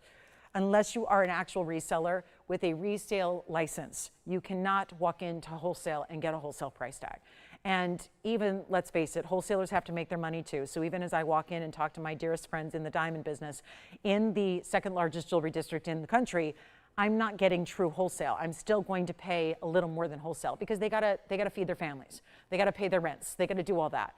Unless you are an actual reseller with a resale license, you cannot walk into wholesale and get a wholesale price tag. And even, let's face it, wholesalers have to make their money too. So even as I walk in and talk to my dearest friends in the diamond business, in the second largest jewelry district in the country, I'm not getting true wholesale. I'm still going to pay a little more than wholesale because they gotta feed their families. They gotta pay their rents. They gotta do all that.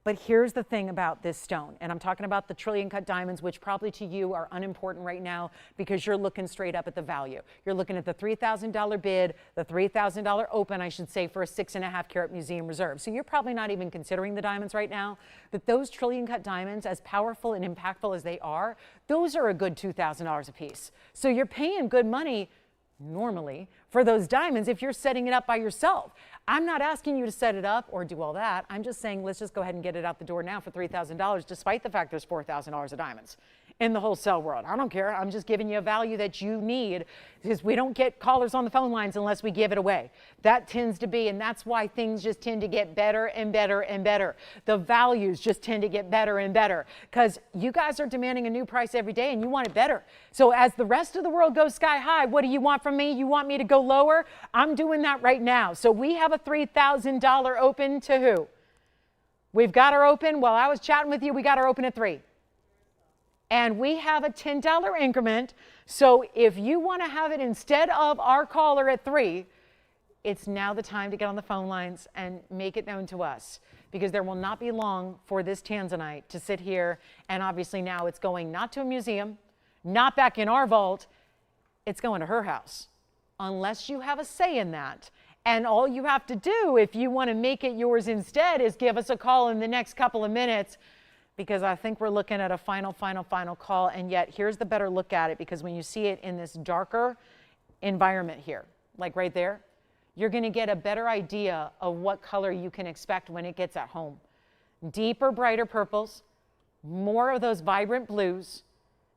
But here's the thing about this stone, and I'm talking about the trillion cut diamonds, which probably to you are unimportant right now because you're looking straight up at the value. You're looking at the $3,000 bid, the $3,000 open, I should say, for a 6.5 carat museum reserve. So you're probably not even considering the diamonds right now. But those trillion cut diamonds, as powerful and impactful as they are, those are a good $2,000 a piece. So you're paying good money normally for those diamonds if you're setting it up by yourself. I'm not asking you to set it up or do all that. I'm just saying let's just go ahead and get it out the door now for $3,000 despite the fact there's $4,000 of diamonds in the wholesale world. I don't care. I'm just giving you a value that you need because we don't get callers on the phone lines unless we give it away. That tends to be, and that's why things just tend to get better and better and better. The values just tend to get better and better because you guys are demanding a new price every day and you want it better. So as the rest of the world goes sky high, what do you want from me? You want me to go lower? I'm doing that right now. So we have a $3,000 open to who? We've got our open. While I was chatting with you, we got our open at 3. And we have a $10 increment. So if you want to have it instead of our caller at 3, it's now the time to get on the phone lines and make it known to us because there will not be long for this Tanzanite to sit here. And obviously now it's going not to a museum, not back in our vault. It's going to her house unless you have a say in that. And all you have to do if you want to make it yours instead is give us a call in the next couple of minutes because I think we're looking at a final call. And yet here's the better look at it because when you see it in this darker environment here, like right there, you're going to get a better idea of what color you can expect when it gets at home. Deeper, brighter purples, more of those vibrant blues,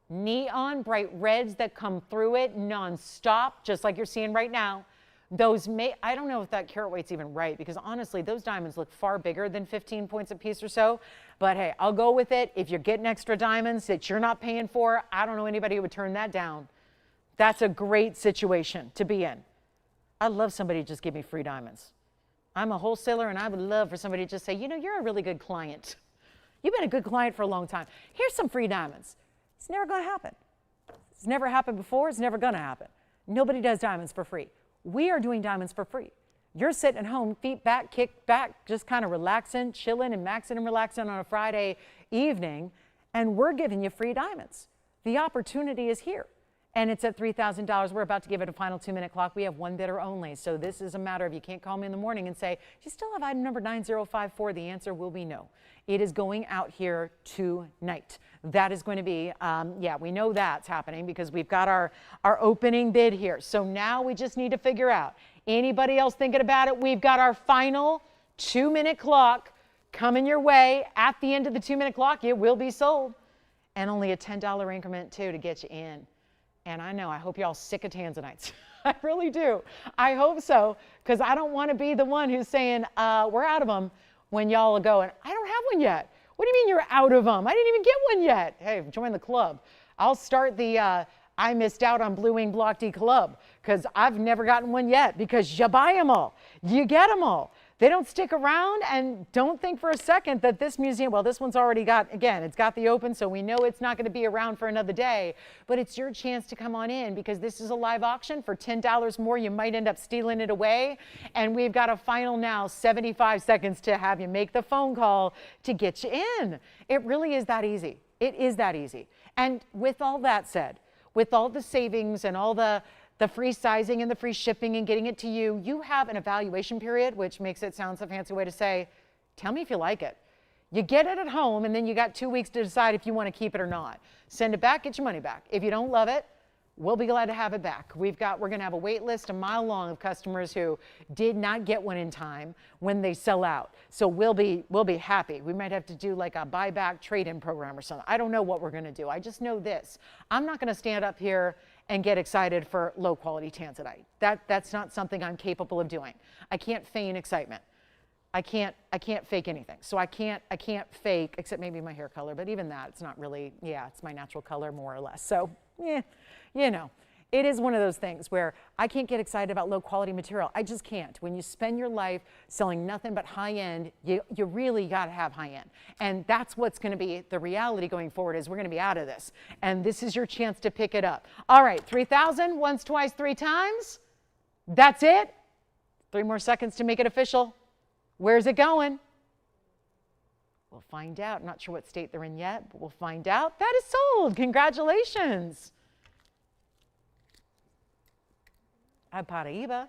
neon bright reds that come through it nonstop, just like you're seeing right now. Those I don't know if that carat weight's even right because honestly, those diamonds look far bigger than 15 points a piece or so. But hey, I'll go with it. If you're getting extra diamonds that you're not paying for, I don't know anybody who would turn that down. That's a great situation to be in. I'd love somebody to just give me free diamonds. I'm a wholesaler and I would love for somebody to just say, you know, you're a really good client. You've been a good client for a long time. Here's some free diamonds. It's never going to happen. It's never happened before. It's never going to happen. Nobody does diamonds for free. We are doing diamonds for free. You're sitting at home, feet back, kicked back, just kind of relaxing, chilling and maxing and relaxing on a Friday evening, and we're giving you free diamonds. The opportunity is here, and it's at $3,000. We're about to give it a final 2-minute clock. We have one bidder only, so this is a matter of you can't call me in the morning and say, do you still have item number 9054? The answer will be no. It is going out here tonight. That is going to be, yeah, we know that's happening because we've got our opening bid here. So now we just need to figure out, anybody else thinking about it? We've got our final 2-minute clock coming your way. At the end of the 2-minute clock, it will be sold. And only a $10 increment too to get you in. And I know, I hope you're all sick of Tanzanites. I really do. I hope so, because I don't want to be the one who's saying, we're out of them when y'all are going, I don't have one yet. What do you mean you're out of them? I didn't even get one yet. Hey, join the club. I'll start the I missed out on Blue Wing Block D club because I've never gotten one yet because you buy them all. You get them all. They don't stick around, and don't think for a second that this museum, well, this one's already got, again, it's got the open, so we know it's not going to be around for another day, but it's your chance to come on in because this is a live auction. For $10 more, you might end up stealing it away, and we've got a final now 75 seconds to have you make the phone call to get you in. It really is that easy. It is that easy. And with all that said, with all the savings and all the free sizing and the free shipping and getting it to you, you have an evaluation period, which makes it sound a fancy way to say, tell me if you like it. You get it at home, and then you got 2 weeks to decide if you want to keep it or not. Send it back, get your money back. If you don't love it, we'll be glad to have it back. We're going to have a wait list a mile long of customers who did not get one in time when they sell out. So we'll be happy. We might have to do like a buyback trade-in program or something. I don't know what we're going to do. I just know this. I'm not going to stand up here and get excited for low quality Tanzanite. That's not something I'm capable of doing. I can't feign excitement. I can't fake anything. So I can't fake, except maybe my hair color, but even that, it's not really, yeah, it's my natural color more or less. So, yeah, you know, it is one of those things where I can't get excited about low quality material. I just can't. When you spend your life selling nothing but high end, you really got to have high end. And that's what's going to be the reality going forward, is we're going to be out of this. And this is your chance to pick it up. All right, 3,000, once, twice, 3 times. That's it. 3 more seconds to make it official. Where's it going? We'll find out. Not sure what state they're in yet, but we'll find out. That is sold. Congratulations. A Paraiba,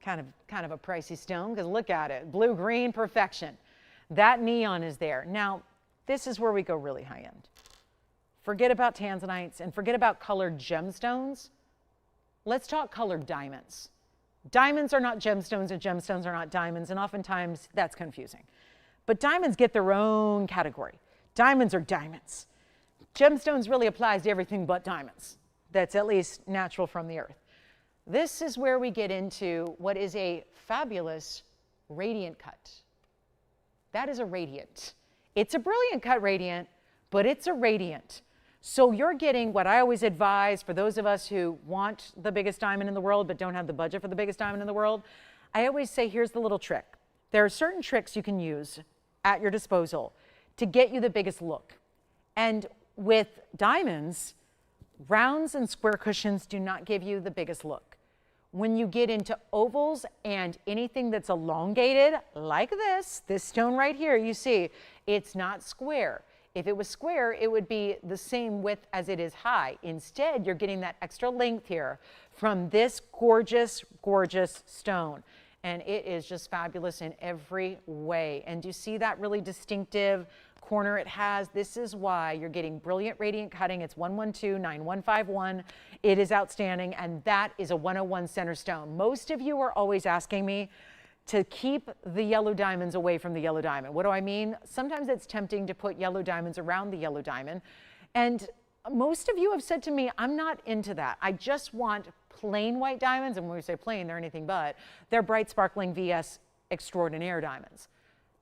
kind of a pricey stone, because look at it, blue-green perfection. That neon is there. Now, this is where we go really high-end. Forget about tanzanites and forget about colored gemstones. Let's talk colored diamonds. Diamonds are not gemstones and gemstones are not diamonds, and oftentimes that's confusing. But diamonds get their own category. Diamonds are diamonds. Gemstones really applies to everything but diamonds. That's at least natural from the earth. This is where we get into what is a fabulous radiant cut. That is a radiant. It's a brilliant cut radiant, but it's a radiant. So you're getting what I always advise for those of us who want the biggest diamond in the world but don't have the budget for the biggest diamond in the world. I always say, here's the little trick. There are certain tricks you can use at your disposal to get you the biggest look. And with diamonds, rounds and square cushions do not give you the biggest look. When you get into ovals and anything that's elongated, like this stone right here, you see, it's not square. If it was square, it would be the same width as it is high. Instead, you're getting that extra length here from this gorgeous, gorgeous stone. And it is just fabulous in every way. And do you see that really distinctive corner it has? This is why you're getting brilliant radiant cutting. It's 112-9151. It is outstanding, and that is a 101 center stone. Most of you are always asking me to keep the yellow diamonds away from the yellow diamond. What do I mean? Sometimes it's tempting to put yellow diamonds around the yellow diamond. And most of you have said to me, I'm not into that. I just want plain white diamonds. And when we say plain, they're anything but. They're bright, sparkling VS extraordinaire diamonds.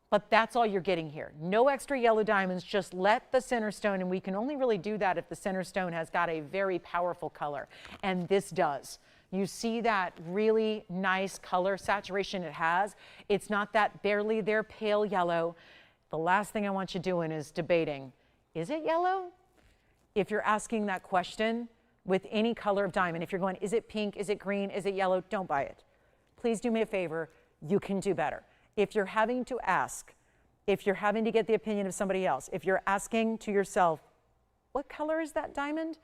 But that's all you're getting here. No extra yellow diamonds, just let the center stone, and we can only really do that if the center stone has got a very powerful color. And this does. You see that really nice color saturation it has. It's not that barely there pale yellow. The last thing I want you doing is debating, is it yellow? If you're asking that question with any color of diamond, if you're going, is it pink, is it green, is it yellow, don't buy it. Please do me a favor, you can do better. If you're having to ask, if you're having to get the opinion of somebody else, if you're asking to yourself, what color is that diamond?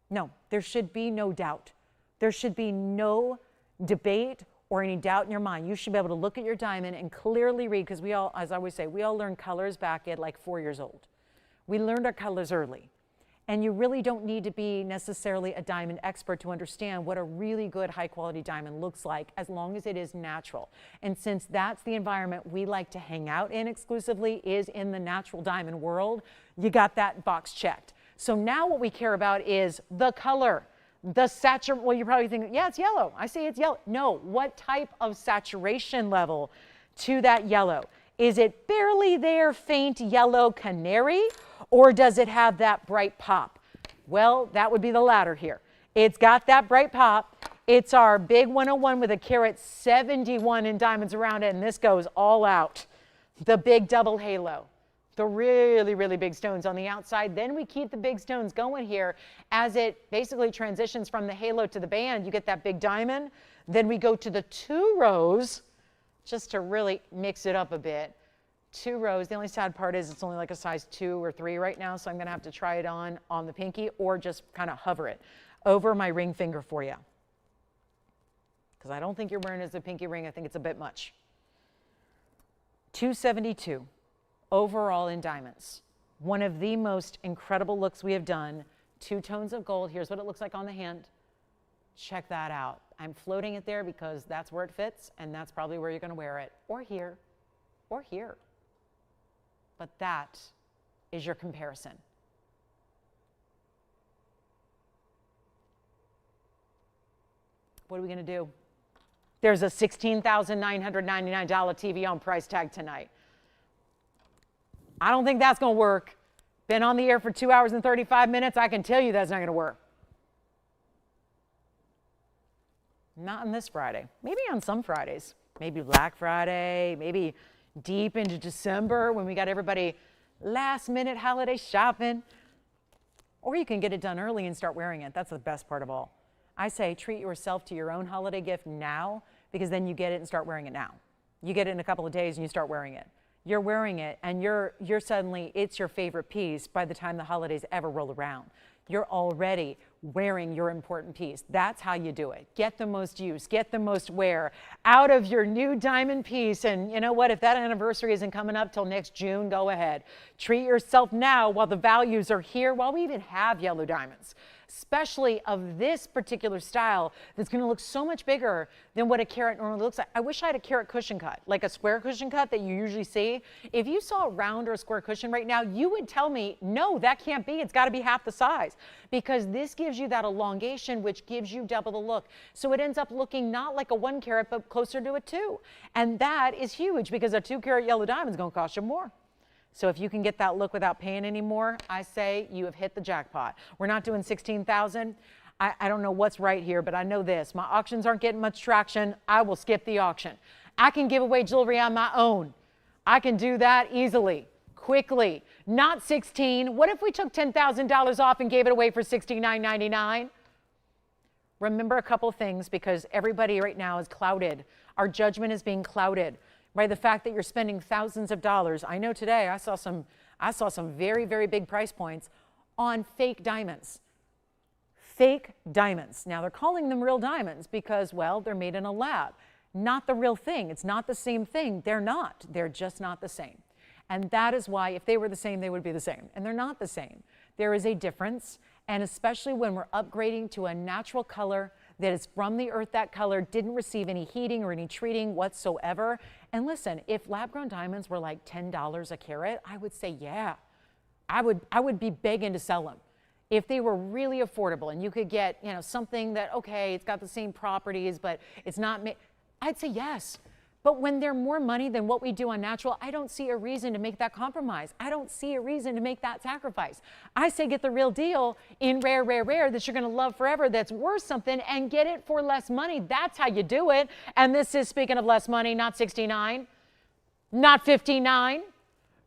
No, there should be no doubt. There should be no debate or any doubt in your mind. You should be able to look at your diamond and clearly read, because we all, as I always say, we all learn colors back at like 4 years old. We learned our colors early. And you really don't need to be necessarily a diamond expert to understand what a really good high quality diamond looks like, as long as it is natural. And since that's the environment we like to hang out in exclusively, is in the natural diamond world, you got that box checked. So now what we care about is the color, the saturation. Well, you're probably thinking, yeah, it's yellow. I see it's yellow. No, what type of saturation level to that yellow? Is it barely there, faint yellow canary? Or does it have that bright pop? Well, that would be the latter here. It's got that bright pop. It's our big 101 with a carat 71 in diamonds around it, and this goes all out. The big double halo. The really, really big stones on the outside. Then we keep the big stones going here as it basically transitions from the halo to the band. You get that big diamond. Then we go to the 2 rows, just to really mix it up a bit. 2 rows. The only sad part is it's only like a size 2 or 3 right now, so I'm gonna have to try it on the pinky or just kind of hover it over my ring finger for you. Because I don't think you're wearing it as a pinky ring. I think it's a bit much. $272 overall in diamonds. One of the most incredible looks we have done. 2 tones of gold. Here's what it looks like on the hand. Check that out. I'm floating it there because that's where it fits, and that's probably where you're gonna wear it, or here, or here. But that is your comparison. What are we going to do? There's a $16,999 TVON price tag tonight. I don't think that's going to work. Been on the air for 2 hours and 35 minutes. I can tell you that's not going to work. Not on this Friday. Maybe on some Fridays. Maybe Black Friday, maybe deep into December when we got everybody last minute holiday shopping. Or you can get it done early and start wearing it. That's the best part of all. I say treat yourself to your own holiday gift now, because then you get it and start wearing it now. You get it in a couple of days and you start wearing it. You're wearing it and you're suddenly, it's your favorite piece by the time the holidays ever roll around. You're already wearing your important piece. That's how you do it. Get the most use, get the most wear out of your new diamond piece. And you know what? If that anniversary isn't coming up till next June, go ahead. Treat yourself now while the values are here, while we even have yellow diamonds, especially of this particular style that's going to look so much bigger than what a carat normally looks like. I wish I had a carat cushion cut, like a square cushion cut that you usually see. If you saw a round or a square cushion right now, you would tell me, no, that can't be. It's got to be half the size, because this gives you that elongation, which gives you double the look. So it ends up looking not like a 1 carat, but closer to a 2. And that is huge, because a 2 carat yellow diamond is going to cost you more. So if you can get that look without paying anymore, I say you have hit the jackpot. We're not doing 16,000. I don't know what's right here, but I know this. My auctions aren't getting much traction. I will skip the auction. I can give away jewelry on my own. I can do that easily, quickly. Not 16. What if we took $10,000 off and gave it away for $69.99? Remember a couple things, because everybody right now is clouded. Our judgment is being clouded by the fact that you're spending thousands of dollars. I know today I saw some very, very big price points on fake diamonds. Fake diamonds. Now they're calling them real diamonds because, well, they're made in a lab. Not the real thing. It's not the same thing. They're not. They're just not the same. And that is why if they were the same, they would be the same. And they're not the same. There is a difference. And especially when we're upgrading to a natural color that is from the earth, that color didn't receive any heating or any treating whatsoever. And listen, if lab-grown diamonds were like $10 a carat, I would say, yeah, I would be begging to sell them. If they were really affordable and you could get, you know, something that, okay, it's got the same properties, but it's not, I'd say yes. But when they're more money than what we do on natural, I don't see a reason to make that compromise. I don't see a reason to make that sacrifice. I say get the real deal in rare, rare, rare that you're going to love forever, that's worth something, and get it for less money. That's how you do it. And this is, speaking of less money, not 69, not 59,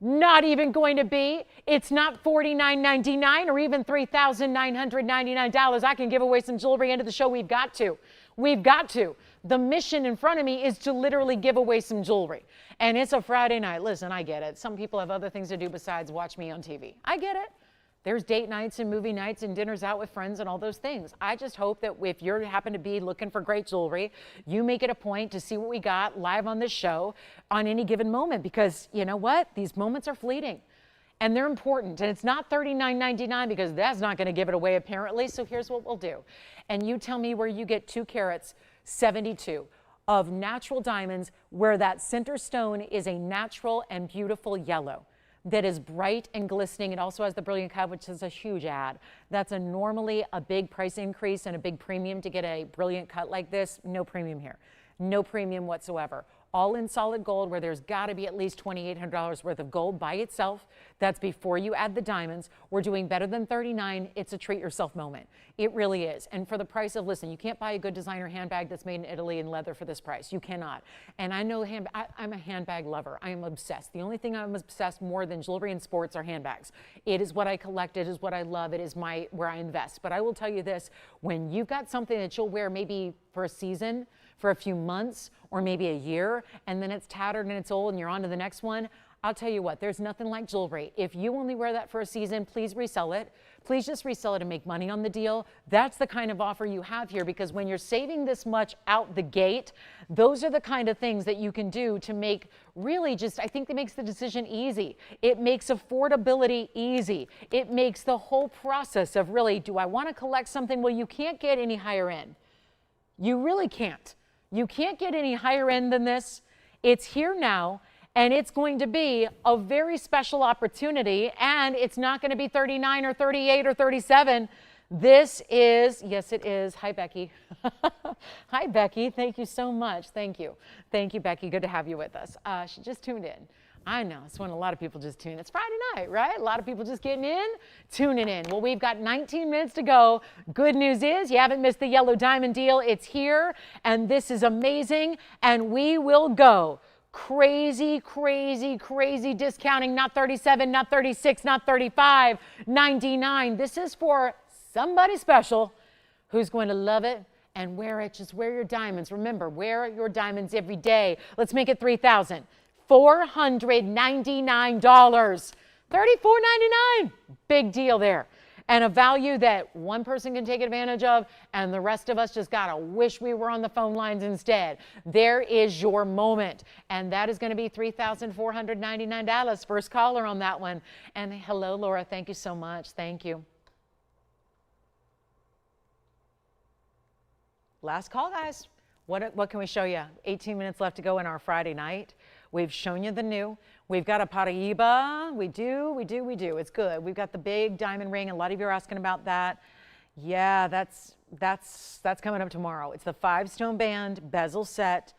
not even going to be. It's not $49.99 or even $3,999. I can give away some jewelry into the show. We've got to. We've got to. The mission in front of me is to literally give away some jewelry. And it's a Friday night. Listen, I get it. Some people have other things to do besides watch me on TV. I get it. There's date nights and movie nights and dinners out with friends and all those things. I just hope that if you happen to be looking for great jewelry, you make it a point to see what we got live on this show on any given moment, because you know what? These moments are fleeting. And they're important. And it's not $39.99 because that's not going to give it away apparently. So here's what we'll do. And you tell me where you get 2 carats, 72 of natural diamonds, where that center stone is a natural and beautiful yellow that is bright and glistening. It also has the brilliant cut, which is a huge add. That's normally a big price increase and a big premium to get a brilliant cut like this. No premium here. No premium whatsoever. All in solid gold, where there's got to be at least $2,800 worth of gold by itself. That's before you add the diamonds. We're doing better than $39. It's a treat yourself moment. It really is. And for the price of, listen, you can't buy a good designer handbag that's made in Italy in leather for this price. You cannot. And I know I'm a handbag lover. I am obsessed. The only thing I'm obsessed more than jewelry and sports are handbags. It is what I collect. It is what I love. It is where I invest. But I will tell you this, when you've got something that you'll wear maybe for a season, for a few months, or maybe a year, and then it's tattered and it's old and you're on to the next one, I'll tell you what, there's nothing like jewelry. If you only wear that for a season, please resell it. Please just resell it and make money on the deal. That's the kind of offer you have here, because when you're saving this much out the gate, those are the kind of things that you can do to make really just, I think that makes the decision easy. It makes affordability easy. It makes the whole process of really, do I want to collect something? Well, you can't get any higher end. You really can't. You can't get any higher end than this. It's here now. And it's going to be a very special opportunity, and it's not going to be 39 or 38 or 37. This is, yes, it is. Hi, Becky. Hi, Becky. Thank you so much. Thank you. Thank you, Becky. Good to have you with us. She just tuned in. I know, it's when a lot of people just tune in. It's Friday night, right? A lot of people just getting in, tuning in. Well, we've got 19 minutes to go. Good news is you haven't missed the yellow diamond deal. It's here, and this is amazing, and we will go crazy, crazy, crazy discounting. Not 37, not 36, not 35, 99. This is for somebody special who's going to love it and wear it. Just wear your diamonds. Remember, wear your diamonds every day. Let's make it $3,499. $34.99. Big deal there. And a value that one person can take advantage of, and the rest of us just gotta wish we were on the phone lines instead. There is your moment, and that is going to be $3,499. First caller on that one. And hello, Laura. Thank you so much. Thank you. Last call, guys. What can we show you? 18 minutes left to go in our Friday night. We've shown you the new. We've got a Paraiba. We do. It's good. We've got the big diamond ring. A lot of you are asking about that. Yeah, that's coming up tomorrow. It's the 5-stone band bezel set.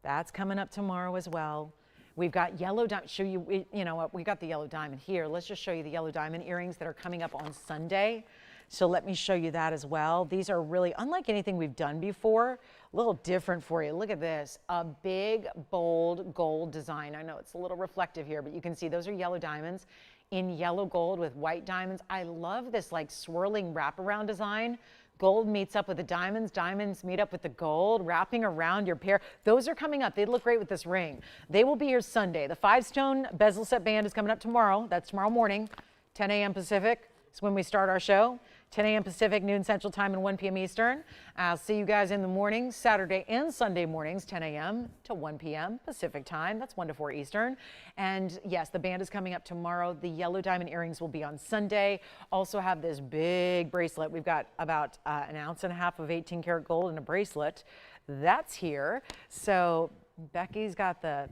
That's coming up tomorrow as well. We've got yellow diamond. Show you. You know what? We got the yellow diamond here. Let's just show you the yellow diamond earrings that are coming up on Sunday. So let me show you that as well. These are really unlike anything we've done before. A little different for you. Look at this, a big, bold gold design. I know it's a little reflective here, but you can see those are yellow diamonds in yellow gold with white diamonds. I love this like swirling wraparound design. Gold meets up with the diamonds, diamonds meet up with the gold, wrapping around your pair. Those are coming up. They look great with this ring. They will be here Sunday. The 5-stone bezel set band is coming up tomorrow. That's tomorrow morning, 10 a.m. Pacific. It's when we start our show. 10 a.m. Pacific, noon Central Time, and 1 p.m. Eastern. I'll see you guys in the morning, Saturday and Sunday mornings, 10 a.m. to 1 p.m. Pacific Time. That's 1 to 4 Eastern. And yes, the band is coming up tomorrow. The yellow diamond earrings will be on Sunday. Also have this big bracelet. We've got about an ounce and a half of 18 karat gold in a bracelet. That's here. So Becky's got the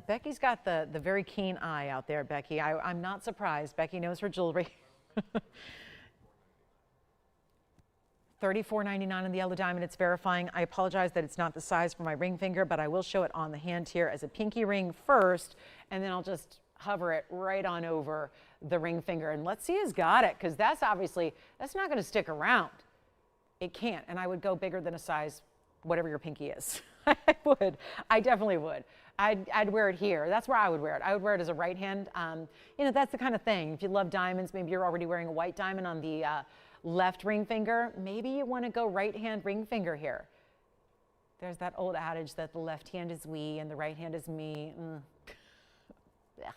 very keen eye out there, Becky. I'm not surprised. Becky knows her jewelry. $34.99 on the yellow diamond. It's verifying. I apologize that it's not the size for my ring finger, but I will show it on the hand here as a pinky ring first, and then I'll just hover it right on over the ring finger. And let's see who's got it, because that's not going to stick around. It can't, and I would go bigger than a size, whatever your pinky is. I would. I definitely would. I'd wear it here. That's where I would wear it. I would wear it as a right hand. You know, that's the kind of thing. If you love diamonds, maybe you're already wearing a white diamond on the left ring finger. Maybe you want to go right hand ring finger here. There's that old adage that the left hand is we and the right hand is me. Yeah.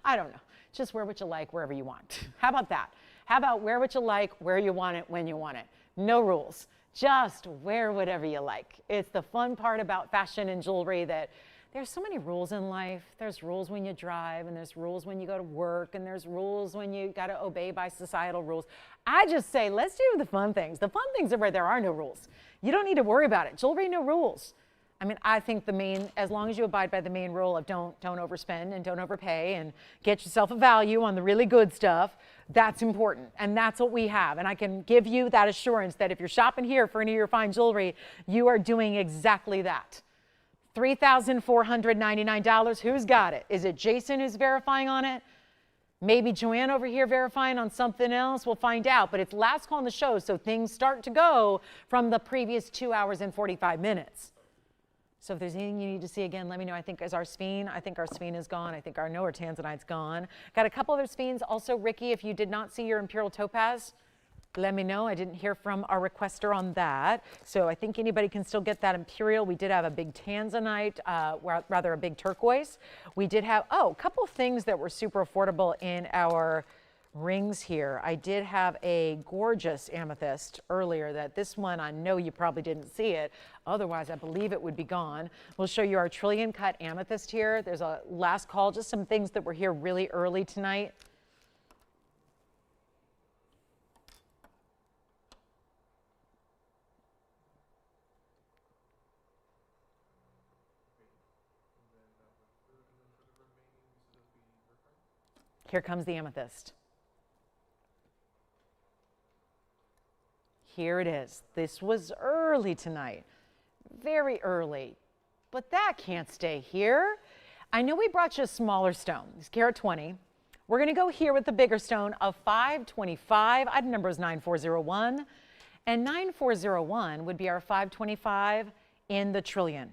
I don't know. Just wear what you like wherever you want. How about that? How about wear what you like where you want it, when you want it? No rules. Just wear whatever you like. It's the fun part about fashion and jewelry that there's so many rules in life. There's rules when you drive, and there's rules when you go to work, and there's rules when you got to obey by societal rules. I just say, let's do the fun things. The fun things are where there are no rules. You don't need to worry about it. Jewelry, no rules. I mean, I think as long as you abide by the main rule of don't overspend and don't overpay and get yourself a value on the really good stuff, that's important. And that's what we have. And I can give you that assurance that if you're shopping here for any of your fine jewelry, you are doing exactly that. $3,499. Who's got it? Is it Jason who's verifying on it? Maybe Joanne over here verifying on something else. We'll find out. But it's last call on the show, so things start to go from the previous 2 hours and 45 minutes. So if there's anything you need to see again, let me know. I think our sphene is gone. I think our Tanzanite's gone. Got a couple other sphenes. Also, Ricky, if you did not see your Imperial topaz, Let me know. I didn't hear from our requester on that. So I think anybody can still get that Imperial. We did have a big Tanzanite, rather a big turquoise. We did have, a couple of things that were super affordable in our rings here. I did have a gorgeous amethyst earlier that this one, I know you probably didn't see it. Otherwise, I believe it would be gone. We'll show you our trillion cut amethyst here. There's a last call, just some things that were here really early tonight. Here comes the amethyst. Here it is. This was early tonight, very early, but that can't stay here. I know we brought you a smaller stone. It's carat 20. We're going to go here with the bigger stone of 525. Item number is 9401, and 9401 would be our 525 in the trillion.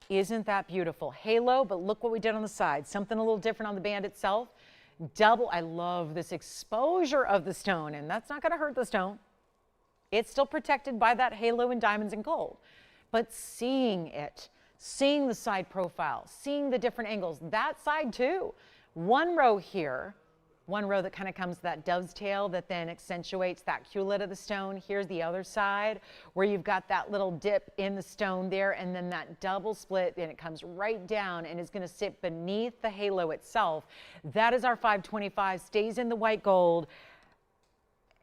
Isn't that beautiful? Halo, but look what we did on the side. Something a little different on the band itself. Double, I love this exposure of the stone, and that's not going to hurt the stone. It's still protected by that halo in diamonds and gold. But seeing it, seeing the side profile, seeing the different angles, that side too. One row here, one row that kind of comes to that dove's tail that then accentuates that culet of the stone. Here's the other side where you've got that little dip in the stone there, and then that double split, and it comes right down and is going to sit beneath the halo itself. That is our 525, stays in the white gold.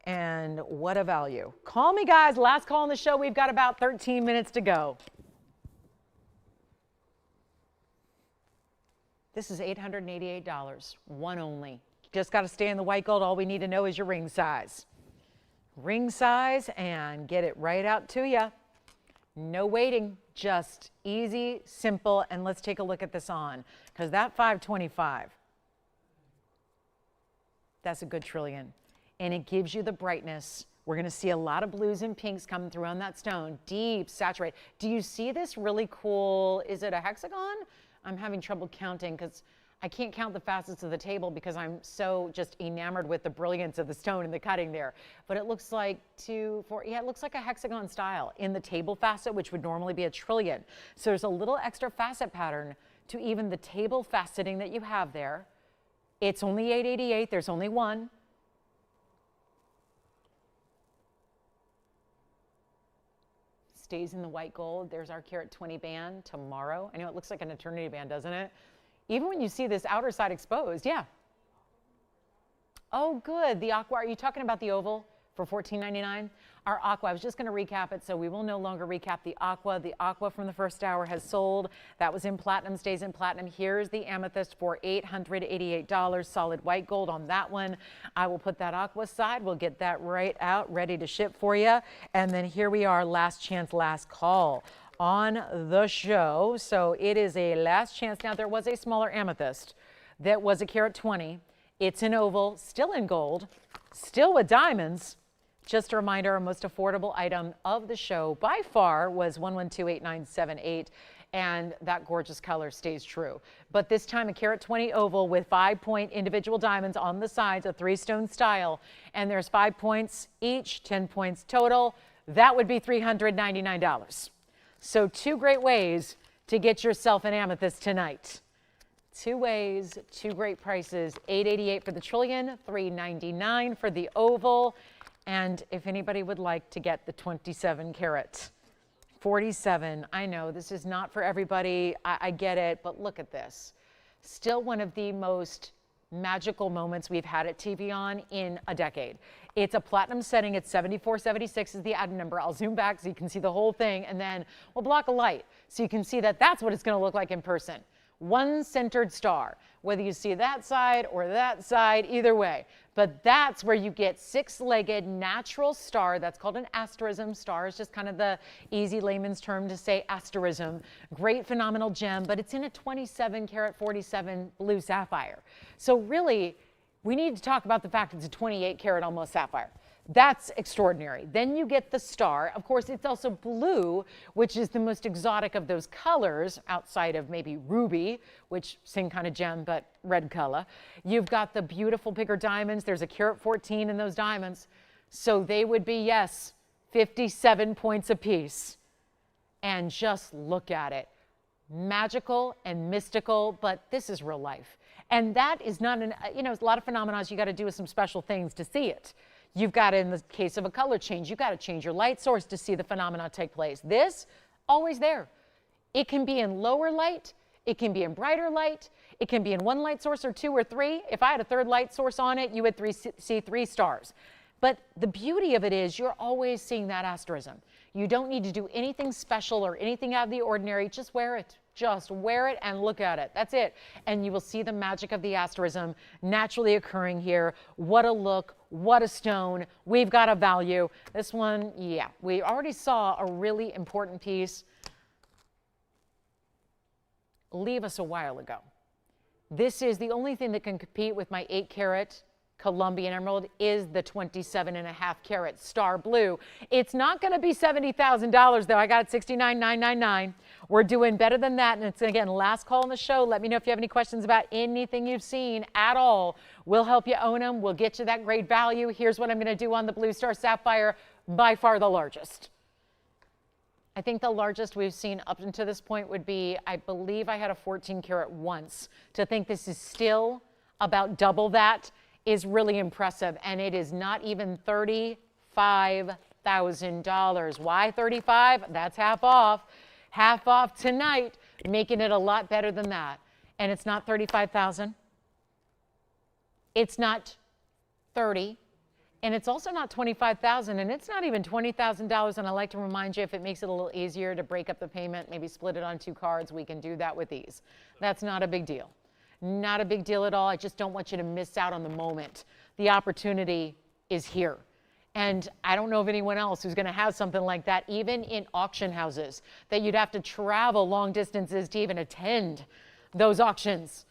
And what a value. Call me, guys. Last call on the show. We've got about 13 minutes to go. This is $888, one only. Just got to stay in the white gold. All we need to know is your ring size. Ring size, and get it right out to you. No waiting, just easy, simple. And let's take a look at this on, because that 525, that's a good trillion. And it gives you the brightness. We're going to see a lot of blues and pinks coming through on that stone. Deep, saturate. Do you see this really cool, is it a hexagon? I'm having trouble counting because I can't count the facets of the table because I'm so just enamored with the brilliance of the stone and the cutting there. But it looks like it looks like a hexagon style in the table facet, which would normally be a trillion. So there's a little extra facet pattern to even the table faceting that you have there. It's only $888. There's only one. Stays in the white gold. There's our carat 20 band tomorrow. I know it looks like an eternity band, doesn't it? Even when you see this outer side exposed, yeah. Oh, good. The aqua, are you talking about the oval for $14.99? Our aqua, I was just going to recap it, so we will no longer recap the aqua. The aqua from the first hour has sold. That was in platinum, stays in platinum. Here's the amethyst for $888, solid white gold on that one. I will put that aqua aside. We'll get that right out, ready to ship for you. And then here we are, last chance, last call on the show. So it is a last chance. Now, there was a smaller amethyst that was a carat 20. It's an oval, still in gold, still with diamonds. Just a reminder, our most affordable item of the show by far was 1128978, and that gorgeous color stays true. But this time a carat 20 oval with 5-point individual diamonds on the sides, a 3-stone style, and there's 5 points each, 10 points total. That would be $399. So 2 great ways to get yourself an amethyst tonight. 2 ways, 2 great prices, $888 for the trillion, $399 for the oval. And if anybody would like to get the 27 carat, 47, I know this is not for everybody, I get it, but look at this. Still one of the most magical moments we've had at TVON in a decade. It's a platinum setting. It's 7476 is the item number. I'll zoom back so you can see the whole thing, and then we'll block a light so you can see that that's what it's going to look like in person. One centered star, whether you see that side or that side, either way. But that's where you get 6-legged natural star. That's called an asterism. Star is just kind of the easy layman's term to say asterism. Great, phenomenal gem, but it's in a 27 karat 47 blue sapphire. So really, we need to talk about the fact it's a 28 karat almost sapphire. That's extraordinary. Then you get the star. Of course, it's also blue, which is the most exotic of those colors outside of maybe ruby, which same kind of gem, but red color. You've got the beautiful bigger diamonds. There's a carat 14 in those diamonds. So they would be, yes, 57 points apiece. And just look at it. Magical and mystical, but this is real life. And that is not an, you know, a lot of phenomena you got to do some special things to see it. You've got, in the case of a color change, you've got to change your light source to see the phenomena take place. This, always there. It can be in lower light. It can be in brighter light. It can be in one light source or two or three. If I had a third light source on it, you would see 3 stars. But the beauty of it is you're always seeing that asterism. You don't need to do anything special or anything out of the ordinary. Just wear it. Just wear it and look at it. That's it. And you will see the magic of the asterism naturally occurring here. What a look. What a stone. We've got a value. This one, yeah, we already saw a really important piece leave us a while ago. This is the only thing that can compete with my 8 carat Colombian emerald is the 27.5 carat star blue. It's not going to be $70,000 though. I got it $69,999. We're doing better than that. And it's, again, last call on the show. Let me know if you have any questions about anything you've seen at all. We'll help you own them. We'll get you that great value. Here's what I'm going to do on the Blue Star Sapphire, by far the largest. I think the largest we've seen up until this point would be, I believe I had a 14 carat once. To think this is still about double that is really impressive. And it is not even $35,000. Why 35? That's half off. Half off tonight, making it a lot better than that. And it's not 35,000. It's not 30. And it's also not 25,000, and it's not even $20,000. And I like to remind you, if it makes it a little easier to break up the payment, maybe split it on 2 cards, we can do that with ease. That's not a big deal. Not a big deal at all. I just don't want you to miss out on the moment. The opportunity is here. And I don't know of anyone else who's going to have something like that, even in auction houses, that you'd have to travel long distances to even attend those auctions.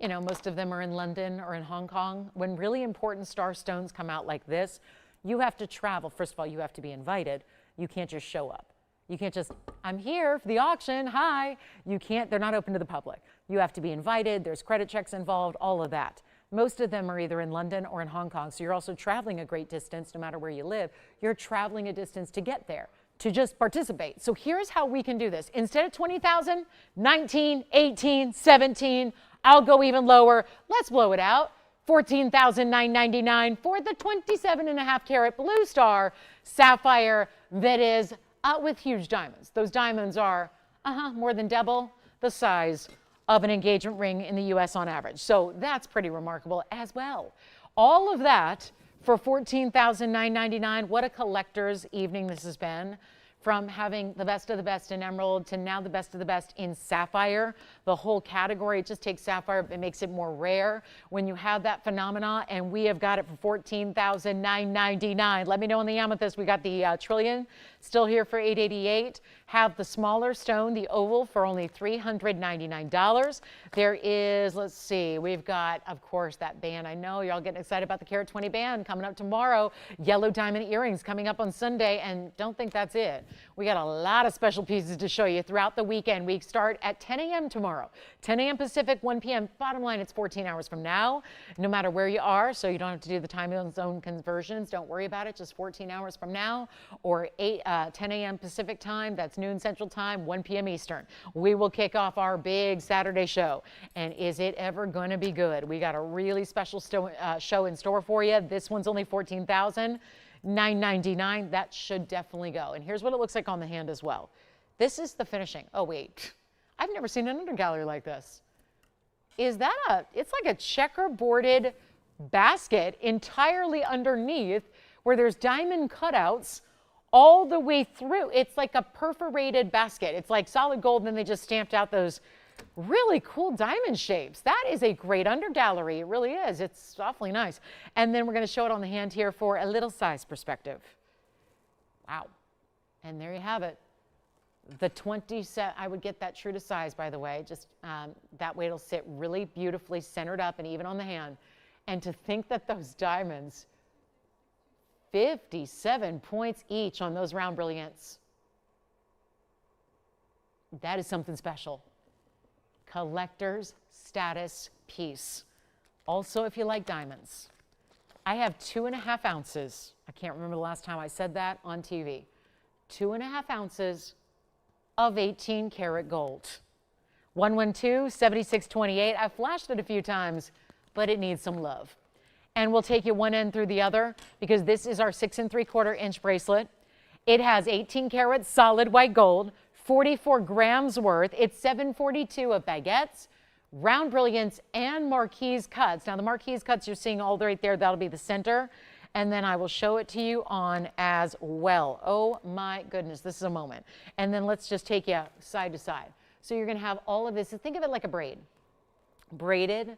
You know, most of them are in London or in Hong Kong. When really important star stones come out like this, you have to travel. First of all, you have to be invited. You can't just show up. You can't just, I'm here for the auction, hi. You can't, they're not open to the public. You have to be invited. There's credit checks involved, all of that. Most of them are either in London or in Hong Kong. So you're also traveling a great distance, no matter where you live. You're traveling a distance to get there, to just participate. So here's how we can do this. Instead of 20,000, 19, 18, 17, I'll go even lower. Let's blow it out. $14,999 for the 27.5 carat Blue Star Sapphire that is with huge diamonds. Those diamonds are more than double the size of an engagement ring in the U.S. on average. So that's pretty remarkable as well. All of that for $14,999. What a collector's evening this has been. From having the best of the best in emerald to now the best of the best in sapphire. The whole category, it just takes sapphire, it makes it more rare when you have that phenomena, and we have got it for $14,999. Let me know on the amethyst. We got the trillion still here for $888. Have the smaller stone, the oval, for only $399. There is, let's see, we've got, of course, that band. I know you're all getting excited about the carat 20 band coming up tomorrow. Yellow diamond earrings coming up on Sunday, and don't think that's it. We got a lot of special pieces to show you throughout the weekend. We start at 10 a.m. tomorrow, 10 a.m. Pacific, 1 p.m. Bottom line, it's 14 hours from now, no matter where you are, so you don't have to do the time zone conversions. Don't worry about it, just 14 hours from now, or 10 a.m. Pacific time, that's noon Central time, 1 p.m. Eastern. We will kick off our big Saturday show. And is it ever going to be good? We got a really special show in store for you. This one's only $14,999. That should definitely go. And here's what it looks like on the hand as well. This is the finishing. Oh, wait. I've never seen an undergallery like this. Is that it's like a checkerboarded basket entirely underneath where there's diamond cutouts all the way through. It's like a perforated basket. It's like solid gold, and then they just stamped out those really cool diamond shapes. That is a great undergallery. It really is. It's awfully nice. And then we're going to show it on the hand here for a little size perspective. Wow. And there you have it. The 20 set, I would get that true to size, by the way. Just that way it'll sit really beautifully centered up and even on the hand. And to think that those diamonds, 57 points each on those round brilliants. That is something special. Collector's status piece. Also, if you like diamonds, I have 2.5 ounces. I can't remember the last time I said that on TV. 2.5 ounces of 18 karat gold. 112-7628. I've flashed it a few times, but it needs some love. And we'll take you one end through the other because this is our 6 3/4 inch bracelet. It has 18 karat solid white gold, 44 grams worth. It's 742 of baguettes, round brilliance, and marquise cuts. Now the marquise cuts you're seeing all right there, that'll be the center. And then I will show it to you on as well. Oh my goodness, this is a moment. And then let's just take you side to side. So you're gonna have all of this, think of it like a braid. Braided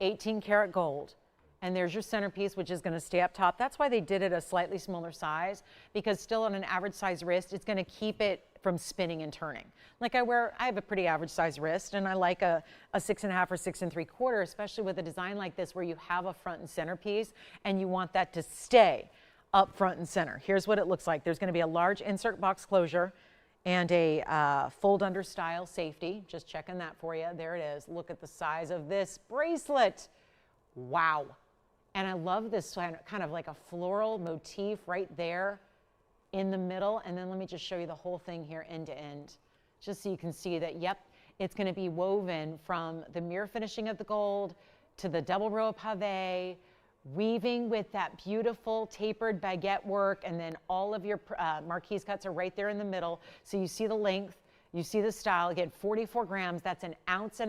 18 karat gold. And there's your centerpiece, which is going to stay up top. That's why they did it a slightly smaller size, because still on an average size wrist, it's going to keep it from spinning and turning. Like I have a pretty average size wrist, and I like a 6.5 or 6 3/4, especially with a design like this where you have a front and center piece and you want that to stay up front and center. Here's what it looks like. There's going to be a large insert box closure and a fold under style safety. Just checking that for you. There it is. Look at the size of this bracelet. Wow. And I love this kind of like a floral motif right there in the middle. And then let me just show you the whole thing here end to end, just so you can see that, yep, it's going to be woven from the mirror finishing of the gold to the double row of pave, weaving with that beautiful tapered baguette work. And then all of your marquise cuts are right there in the middle. So you see the length, you see the style. Again, 44 grams. That's 1.5 ounces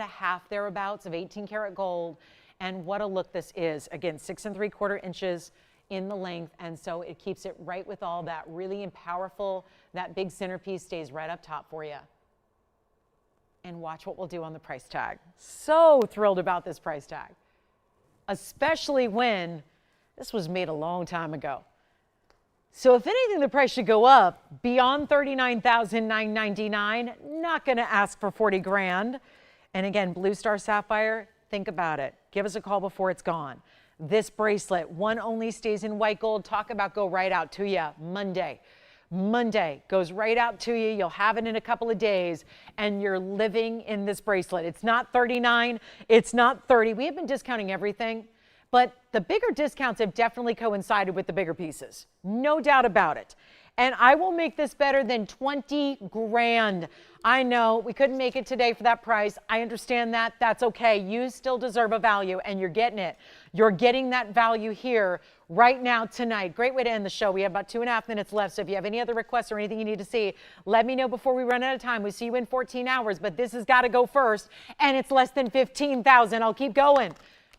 thereabouts of 18 karat gold. And what a look this is. Again, 6 3/4 inches in the length. And so it keeps it right with all that really powerful, that big centerpiece stays right up top for you. And watch what we'll do on the price tag. So thrilled about this price tag, especially when this was made a long time ago. So if anything, the price should go up beyond $39,999. Not going to ask for 40 grand. And again, Blue Star Sapphire, think about it. Give us a call before it's gone. This bracelet, one only stays in white gold. Talk about go right out to you Monday. Monday goes right out to you. You'll have it in a couple of days and you're living in this bracelet. It's not 39, it's not 30. We have been discounting everything, but the bigger discounts have definitely coincided with the bigger pieces. No doubt about it. And I will make this better than 20 grand. I know we couldn't make it today for that price. I understand that. That's okay. You still deserve a value and you're getting it. You're getting that value here right now tonight. Great way to end the show. We have about 2.5 minutes left. So if you have any other requests or anything you need to see, let me know before we run out of time. We see you in 14 hours, but this has got to go first. And it's less than 15,000. I'll keep going.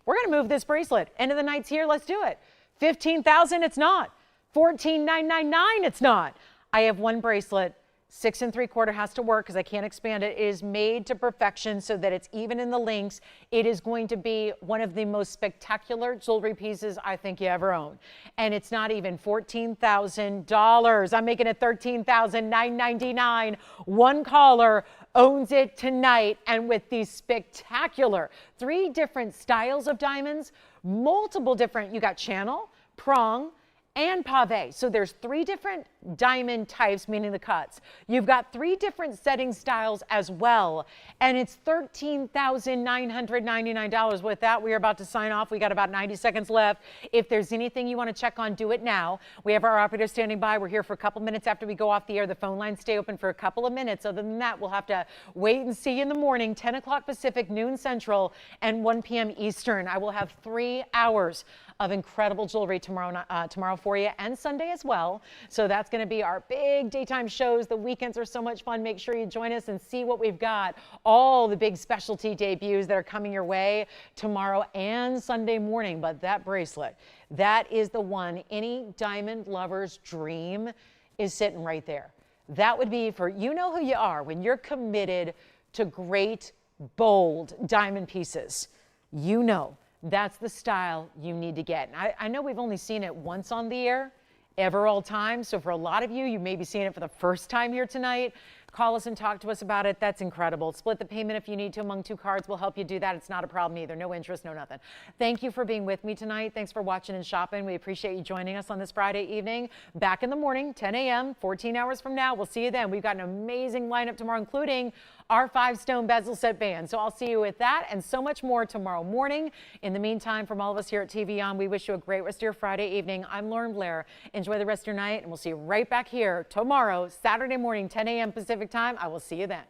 We're going to move this bracelet. End of the night's here. Let's do it. 15,000. It's not. 14,999. It's not. I have one bracelet. 6 3/4 has to work because I can't expand it. It is made to perfection so that it's even in the links. It is going to be one of the most spectacular jewelry pieces I think you ever own. And it's not even $14,000. I'm making it $13,999. One caller owns it tonight. And with these spectacular 3 different styles of diamonds, multiple different, you got channel, prong, and pave. So there's 3 different diamond types, meaning the cuts. You've got 3 different setting styles as well. And it's $13,999. With that, we are about to sign off. We got about 90 seconds left. If there's anything you want to check on, do it now. We have our operator standing by. We're here for a couple minutes after we go off the air. The phone lines stay open for a couple of minutes. Other than that, we'll have to wait and see you in the morning, 10 o'clock Pacific, noon Central, and 1 p.m. Eastern. I will have 3 hours of incredible jewelry tomorrow for you, and Sunday as well. So that's going to be our big daytime shows. The weekends are so much fun. Make sure you join us and see what we've got. All the big specialty debuts that are coming your way tomorrow and Sunday morning. But that bracelet, that is the one any diamond lover's dream is sitting right there. That would be for, you know who you are when you're committed to great, bold diamond pieces. You know that's the style you need to get. And I know we've only seen it once on the air, ever all time. So for a lot of you, you may be seeing it for the first time here tonight. Call us and talk to us about it. That's incredible. Split the payment if you need to among 2 cards. We'll help you do that. It's not a problem either. No interest, no nothing. Thank you for being with me tonight. Thanks for watching and shopping. We appreciate you joining us on this Friday evening. Back in the morning, 10 a.m., 14 hours from now. We'll see you then. We've got an amazing lineup tomorrow, including our 5-stone bezel set band. So I'll see you with that and so much more tomorrow morning. In the meantime, from all of us here at TVON, we wish you a great rest of your Friday evening. I'm Lauren Blair. Enjoy the rest of your night, and we'll see you right back here tomorrow, Saturday morning, 10 a.m. Pacific time. I will see you then.